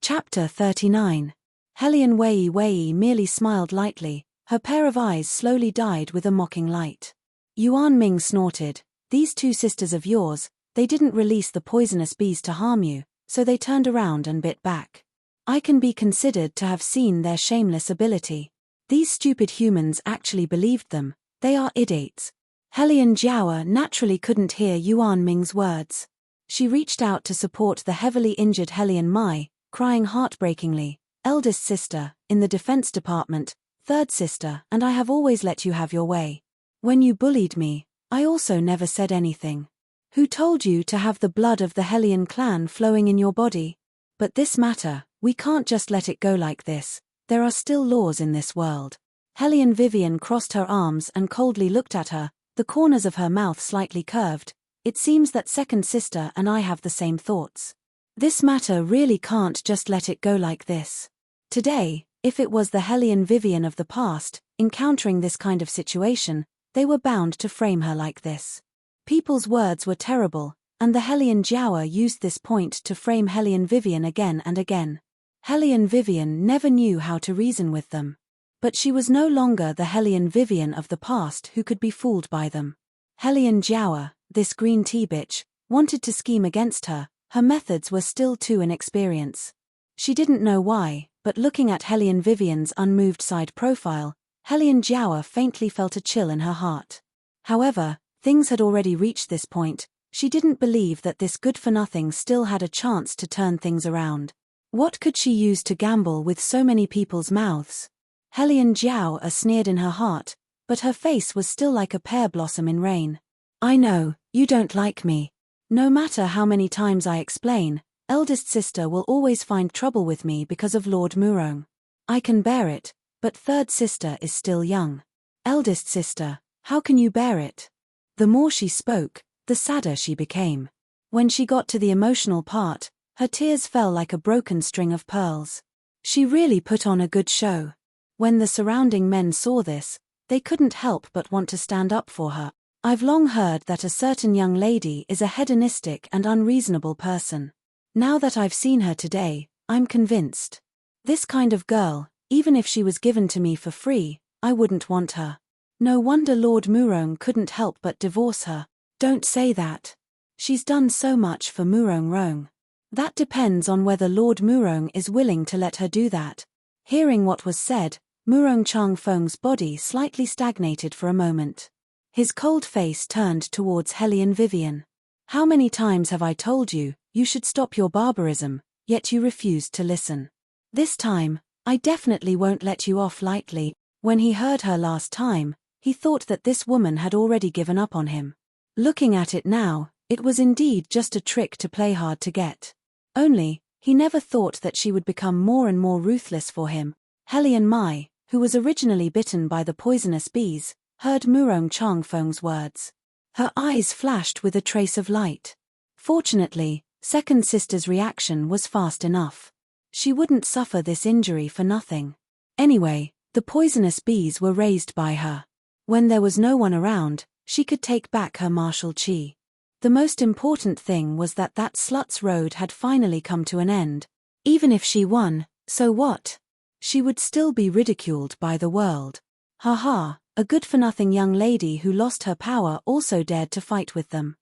Chapter 39. Helion Wei Wei merely smiled lightly, her pair of eyes slowly died with a mocking light. Yuan Ming snorted, "These two sisters of yours, they didn't release the poisonous bees to harm you, so they turned around and bit back. I can be considered to have seen their shameless ability. These stupid humans actually believed them, they are idiots." Helion Jiaoer naturally couldn't hear Yuan Ming's words. She reached out to support the heavily injured Helion Mai, crying heartbreakingly, "Eldest sister, in the defense department, third sister, and I have always let you have your way. When you bullied me, I also never said anything. Who told you to have the blood of the Helion clan flowing in your body? But this matter, we can't just let it go like this, there are still laws in this world." Helion Vivian crossed her arms and coldly looked at her, the corners of her mouth slightly curved. "It seems that second sister and I have the same thoughts. This matter really can't just let it go like this. Today, if it was the Helion Vivian of the past, encountering this kind of situation, they were bound to frame her like this. People's words were terrible, and the Helion Jiaoer used this point to frame Helion Vivian again and again. Helion Vivian never knew how to reason with them. But she was no longer the Helion Vivian of the past who could be fooled by them. Helion Jiaoer, this green tea bitch, wanted to scheme against her, her methods were still too inexperienced. She didn't know why, but looking at Helion Vivian's unmoved side profile, Helion Jiaoer faintly felt a chill in her heart. However, things had already reached this point, she didn't believe that this good-for-nothing still had a chance to turn things around. What could she use to gamble with so many people's mouths? Helion Jiaoer sneered in her heart, but her face was still like a pear blossom in rain. "I know, you don't like me. No matter how many times I explain, eldest sister will always find trouble with me because of Lord Murong. I can bear it, but third sister is still young. Eldest sister, how can you bear it?" The more she spoke, the sadder she became. When she got to the emotional part, her tears fell like a broken string of pearls. She really put on a good show. When the surrounding men saw this, they couldn't help but want to stand up for her. "I've long heard that a certain young lady is a hedonistic and unreasonable person. Now that I've seen her today, I'm convinced. This kind of girl, even if she was given to me for free, I wouldn't want her. No wonder Lord Murong couldn't help but divorce her." "Don't say that. She's done so much for Murong Rong." "That depends on whether Lord Murong is willing to let her do that." Hearing what was said, Murong Changfeng's body slightly stagnated for a moment. His cold face turned towards Helion Vivian. "How many times have I told you, you should stop your barbarism, yet you refused to listen. This time, I definitely won't let you off lightly." When he heard her last time, he thought that this woman had already given up on him. Looking at it now, it was indeed just a trick to play hard to get. Only, he never thought that she would become more and more ruthless for him. Helion Mai, who was originally bitten by the poisonous bees, heard Murong Changfeng's words. Her eyes flashed with a trace of light. Fortunately, second sister's reaction was fast enough. She wouldn't suffer this injury for nothing. Anyway, The poisonous bees were raised by her. When there was no one around, she could take back her martial chi. The most important thing was that slut's road had finally come to an end. Even if she won, so what? She would still be ridiculed by the world. Ha, a good-for-nothing young lady who lost her power also dared to fight with them.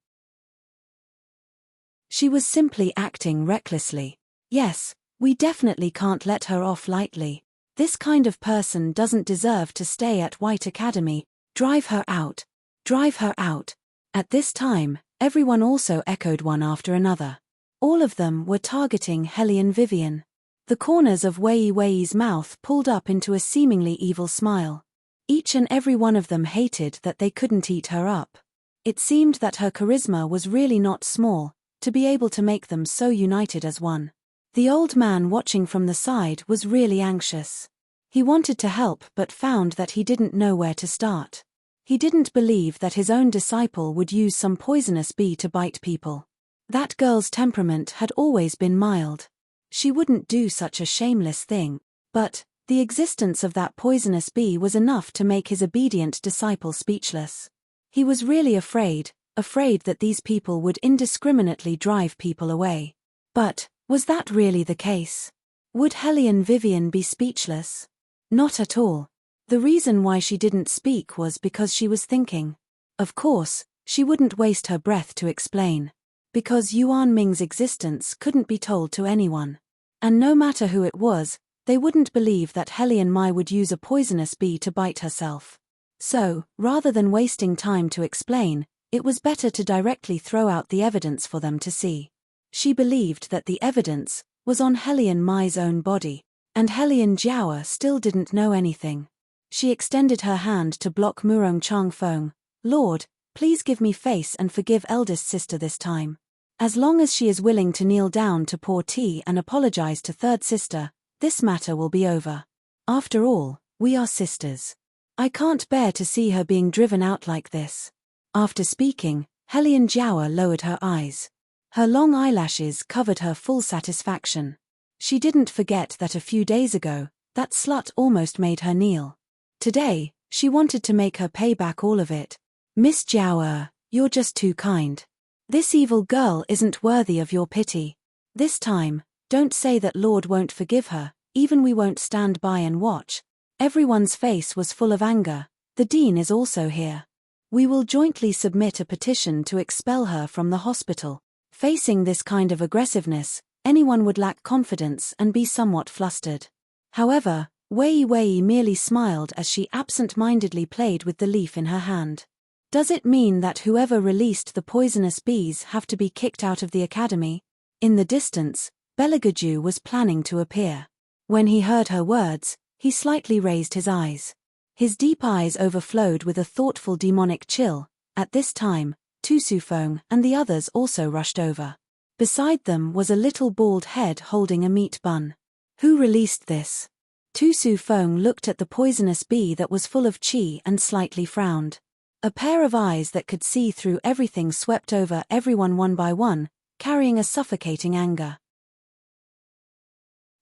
She was simply acting recklessly. Yes, we definitely can't let her off lightly. This kind of person doesn't deserve to stay at White Academy. Drive her out. Drive her out. At this time, everyone also echoed one after another. All of them were targeting Hellion Vivian. The corners of Wei Wei's mouth pulled up into a seemingly evil smile. Each and every one of them hated that they couldn't eat her up. It seemed that her charisma was really not small, to be able to make them so united as one. The old man watching from the side was really anxious. He wanted to help but found that he didn't know where to start. He didn't believe that his own disciple would use some poisonous bee to bite people. That girl's temperament had always been mild. She wouldn't do such a shameless thing, but the existence of that poisonous bee was enough to make his obedient disciple speechless. He was really afraid that these people would indiscriminately drive people away. But was that really the case? Would Hellion Vivian be speechless? Not at all. The reason why she didn't speak was because she was thinking. Of course, she wouldn't waste her breath to explain. Because Yuan Ming's existence couldn't be told to anyone. And no matter who it was, they wouldn't believe that Hellion Mai would use a poisonous bee to bite herself. So, rather than wasting time to explain, it was better to directly throw out the evidence for them to see. She believed that the evidence was on Hellion Mai's own body, and Hellion Jiaoer still didn't know anything. She extended her hand to block Murong Changfeng. Lord, please give me face and forgive eldest sister this time. As long as she is willing to kneel down to pour tea and apologize to third sister, this matter will be over. After all, we are sisters. I can't bear to see her being driven out like this. After speaking, Hellion Jiaoer lowered her eyes. Her long eyelashes covered her full satisfaction. She didn't forget that a few days ago, that slut almost made her kneel. Today, she wanted to make her pay back all of it. Miss Jiaoer, you're just too kind. This evil girl isn't worthy of your pity. This time, don't say that Lord won't forgive her, even we won't stand by and watch. Everyone's face was full of anger. The dean is also here. We will jointly submit a petition to expel her from the hospital. Facing this kind of aggressiveness, anyone would lack confidence and be somewhat flustered. However, Wei merely smiled as she absent-mindedly played with the leaf in her hand. Does it mean that whoever released the poisonous bees have to be kicked out of the academy? In the distance, Belagaju was planning to appear. When he heard her words, he slightly raised his eyes. His deep eyes overflowed with a thoughtful demonic chill. At this time, Tu Sufeng and the others also rushed over. Beside them was a little bald head holding a meat bun. Who released this? Tu Sufeng looked at the poisonous bee that was full of qi and slightly frowned. A pair of eyes that could see through everything swept over everyone one by one, carrying a suffocating anger.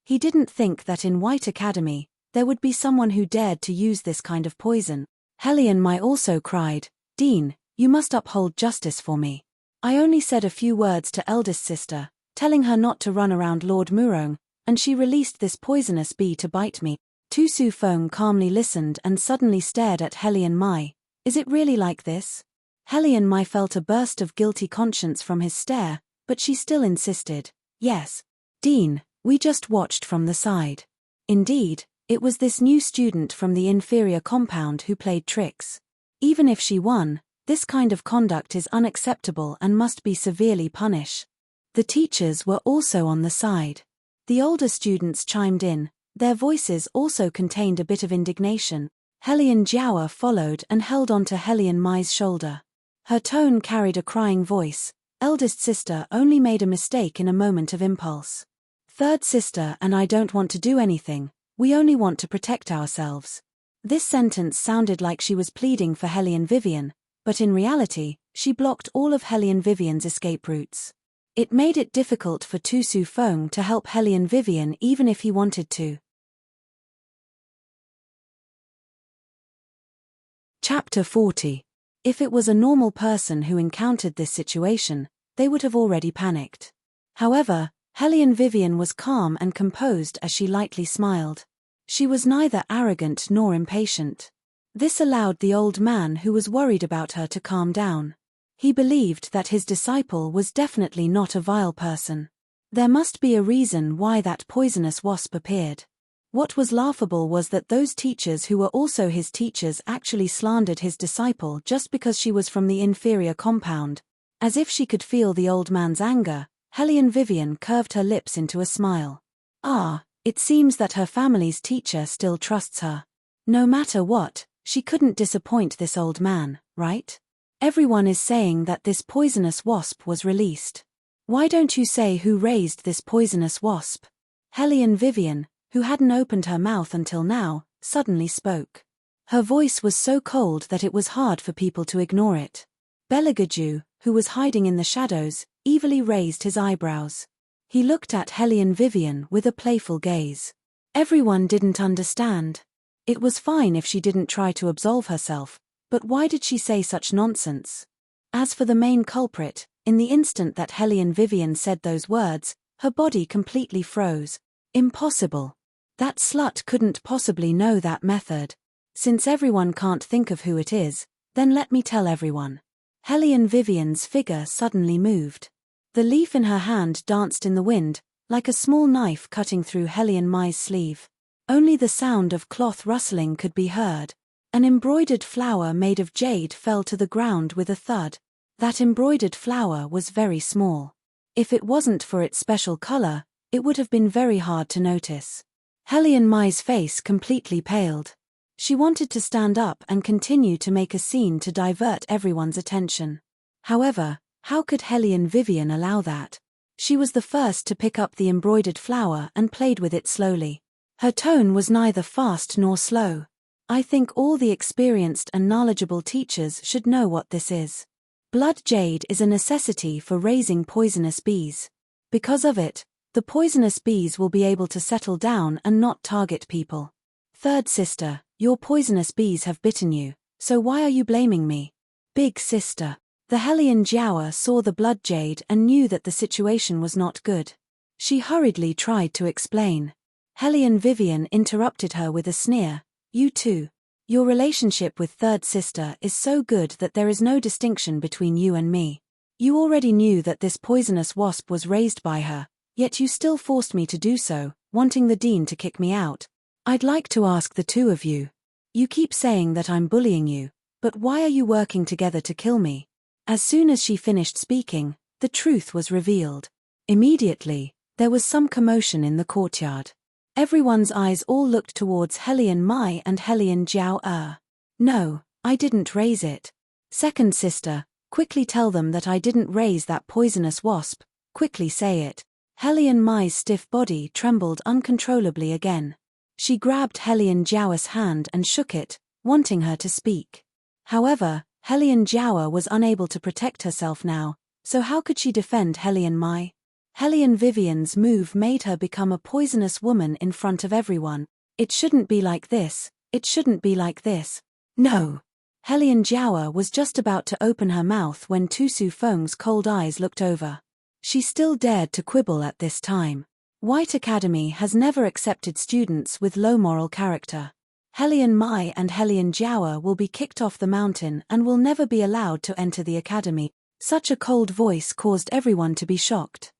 He didn't think that in White Academy, there would be someone who dared to use this kind of poison. Hellion Mai also cried, Dean, you must uphold justice for me. I only said a few words to eldest sister, telling her not to run around Lord Murong, and she released this poisonous bee to bite me. Tu Sufeng calmly listened and suddenly stared at Hellion Mai. Is it really like this? Hellion Mai felt a burst of guilty conscience from his stare, but she still insisted. Yes. Dean, we just watched from the side. Indeed, it was this new student from the inferior compound who played tricks. Even if she won, this kind of conduct is unacceptable and must be severely punished. The teachers were also on the side. The older students chimed in. Their voices also contained a bit of indignation. Hellion Jiaoer followed and held onto Hellion Mai's shoulder. Her tone carried a crying voice. Eldest sister only made a mistake in a moment of impulse. Third sister and I don't want to do anything, we only want to protect ourselves. This sentence sounded like she was pleading for Hellion Vivian, but in reality, she blocked all of Hellion Vivian's escape routes. It made it difficult for Tu Sufeng to help Hellion Vivian even if he wanted to. Chapter 40. If it was a normal person who encountered this situation, they would have already panicked. However, Hellion Vivian was calm and composed as she lightly smiled. She was neither arrogant nor impatient. This allowed the old man who was worried about her to calm down. He believed that his disciple was definitely not a vile person. There must be a reason why that poisonous wasp appeared. What was laughable was that those teachers who were also his teachers actually slandered his disciple just because she was from the inferior compound. As if she could feel the old man's anger, Hellion Vivian curved her lips into a smile. It seems that her family's teacher still trusts her. No matter what, she couldn't disappoint this old man, right? Everyone is saying that this poisonous wasp was released. Why don't you say who raised this poisonous wasp? Hellion Vivian, who hadn't opened her mouth until now, suddenly spoke. Her voice was so cold that it was hard for people to ignore it. Beligaju, who was hiding in the shadows, evilly raised his eyebrows. He looked at Hellion Vivian with a playful gaze. Everyone didn't understand. It was fine if she didn't try to absolve herself, but why did she say such nonsense? As for the main culprit, in the instant that Hellion Vivian said those words, her body completely froze. Impossible. That slut couldn't possibly know that method. Since everyone can't think of who it is, then let me tell everyone. Hellion Vivian's figure suddenly moved. The leaf in her hand danced in the wind, like a small knife cutting through Hellion Mai's sleeve. Only the sound of cloth rustling could be heard. An embroidered flower made of jade fell to the ground with a thud. That embroidered flower was very small. If it wasn't for its special color, it would have been very hard to notice. Hellion Mai's face completely paled. She wanted to stand up and continue to make a scene to divert everyone's attention. However, how could Hellion Vivian allow that? She was the first to pick up the embroidered flower and played with it slowly. Her tone was neither fast nor slow. I think all the experienced and knowledgeable teachers should know what this is. Blood jade is a necessity for raising poisonous bees. Because of it, the poisonous bees will be able to settle down and not target people. Third sister, your poisonous bees have bitten you, so why are you blaming me? Big sister. The Hellion Jiaoer saw the blood jade and knew that the situation was not good. She hurriedly tried to explain. Hellion Vivian interrupted her with a sneer. You too. Your relationship with third sister is so good that there is no distinction between you and me. You already knew that this poisonous wasp was raised by her, yet you still forced me to do so, wanting the dean to kick me out. I'd like to ask the two of you. You keep saying that I'm bullying you, but why are you working together to kill me? As soon as she finished speaking, the truth was revealed. Immediately, there was some commotion in the courtyard. Everyone's eyes all looked towards Hellion Mai and Hellion Jiaoer. No, I didn't raise it. Second sister, quickly tell them that I didn't raise that poisonous wasp, quickly say it. Hellion Mai's stiff body trembled uncontrollably again. She grabbed Hellion Jiaoer's hand and shook it, wanting her to speak. However, Hellion Jiaoer was unable to protect herself now, so how could she defend Hellion Mai? Hellion Vivian's move made her become a poisonous woman in front of everyone. It shouldn't be like this, it shouldn't be like this. No! Hellion Jiaoer was just about to open her mouth when Tu Su Feng's cold eyes looked over. She still dared to quibble at this time. White Academy has never accepted students with low moral character. Hellion Mai and Hellion Jiaoer will be kicked off the mountain and will never be allowed to enter the academy. Such a cold voice caused everyone to be shocked.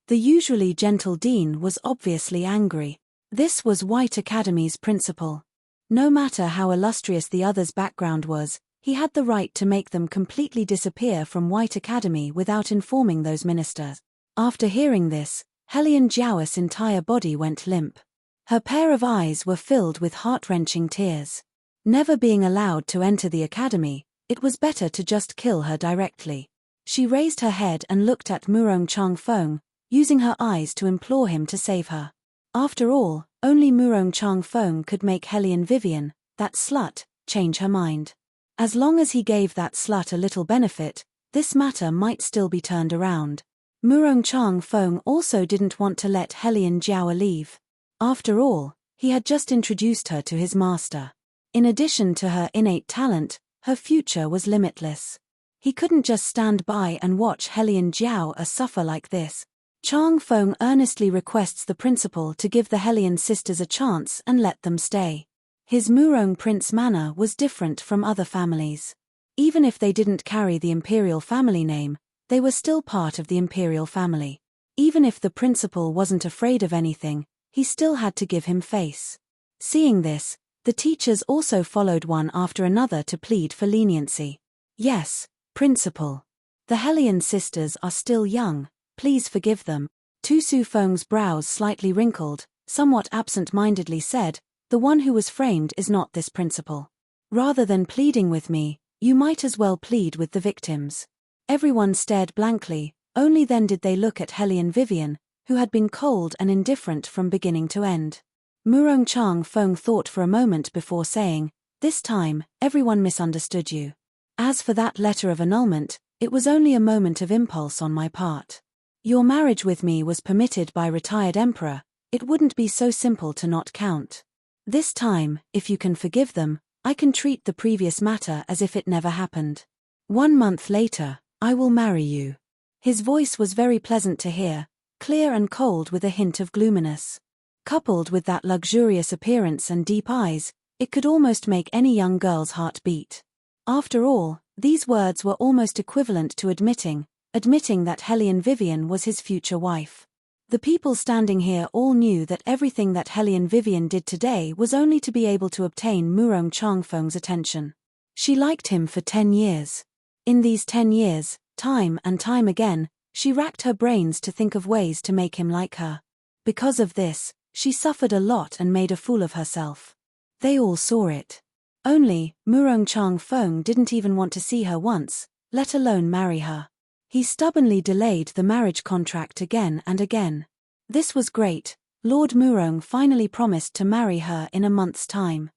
The usually gentle dean was obviously angry. This was White Academy's principal. No matter how illustrious the others' background was, he had the right to make them completely disappear from White Academy without informing those ministers. After hearing this, Hellion Jiaoer's entire body went limp. Her pair of eyes were filled with heart-wrenching tears. Never being allowed to enter the academy, it was better to just kill her directly. She raised her head and looked at Murong Changfeng, using her eyes to implore him to save her. After all, only Murong Changfeng could make Hellion Vivian, that slut, change her mind. As long as he gave that slut a little benefit, this matter might still be turned around. Murong Changfeng also didn't want to let Hellion Jiaoer leave. After all, he had just introduced her to his master. In addition to her innate talent, her future was limitless. He couldn't just stand by and watch Hellion Jiao suffer like this. Chang Feng earnestly requests the principal to give the Hellion sisters a chance and let them stay. His Murong prince manner was different from other families. Even if they didn't carry the imperial family name, they were still part of the imperial family. Even if the principal wasn't afraid of anything, he still had to give him face. Seeing this, the teachers also followed one after another to plead for leniency. Yes, principal. The Hellion sisters are still young, please forgive them. Tu Su Feng's brows slightly wrinkled, somewhat absent-mindedly said, the one who was framed is not this principal. Rather than pleading with me, you might as well plead with the victims. Everyone stared blankly, only then did they look at Hellion Vivian, who had been cold and indifferent from beginning to end. Murong Chang Feng thought for a moment before saying, this time, everyone misunderstood you. As for that letter of annulment, it was only a moment of impulse on my part. Your marriage with me was permitted by retired emperor, it wouldn't be so simple to not count. This time, if you can forgive them, I can treat the previous matter as if it never happened. 1 month later, I will marry you. His voice was very pleasant to hear, clear and cold with a hint of gloominess. Coupled with that luxurious appearance and deep eyes, it could almost make any young girl's heart beat. After all, these words were almost equivalent to admitting that Hellion Vivian was his future wife. The people standing here all knew that everything that Hellion Vivian did today was only to be able to obtain Murong Changfeng's attention. She liked him for 10 years. In these 10 years, time and time again, she racked her brains to think of ways to make him like her. Because of this, she suffered a lot and made a fool of herself. They all saw it. Only, Murong Changfeng didn't even want to see her once, let alone marry her. He stubbornly delayed the marriage contract again and again. This was great. Lord Murong finally promised to marry her in a month's time.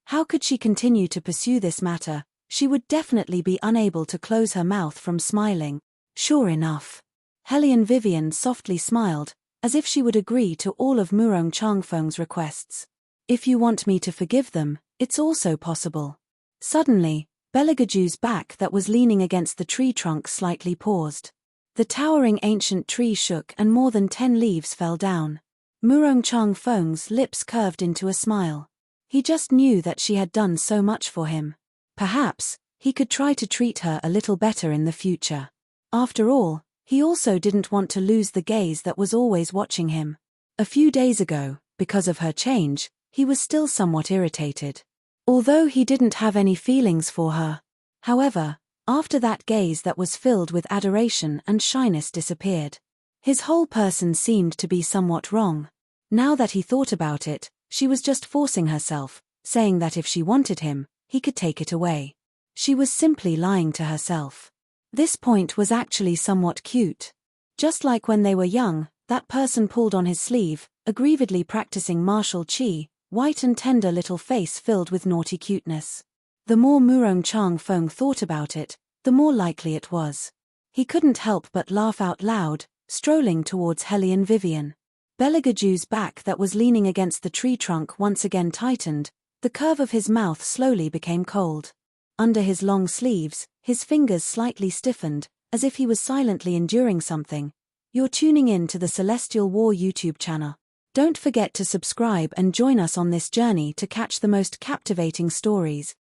How could she continue to pursue this matter? She would definitely be unable to close her mouth from smiling. Sure enough. Hellion Vivian softly smiled, as if she would agree to all of Murong Changfeng's requests. If you want me to forgive them, it's also possible. Suddenly, Belegaju's back that was leaning against the tree trunk slightly paused. The towering ancient tree shook and more than 10 leaves fell down. Murong Changfeng's lips curved into a smile. He just knew that she had done so much for him. Perhaps, he could try to treat her a little better in the future. After all, he also didn't want to lose the gaze that was always watching him. A few days ago, because of her change, he was still somewhat irritated. Although he didn't have any feelings for her. However, after that gaze that was filled with adoration and shyness disappeared. His whole person seemed to be somewhat wrong. Now that he thought about it, she was just forcing herself, saying that if she wanted him, he could take it away. She was simply lying to herself. This point was actually somewhat cute. Just like when they were young, that person pulled on his sleeve, aggrievedly practicing martial chi, white and tender little face filled with naughty cuteness. The more Murong Changfeng thought about it, the more likely it was. He couldn't help but laugh out loud, strolling towards Hellion Vivian. Belegaju's back that was leaning against the tree trunk once again tightened, the curve of his mouth slowly became cold. Under his long sleeves, his fingers slightly stiffened, as if he was silently enduring something. You're tuning in to the Celestial War YouTube channel. Don't forget to subscribe and join us on this journey to catch the most captivating stories.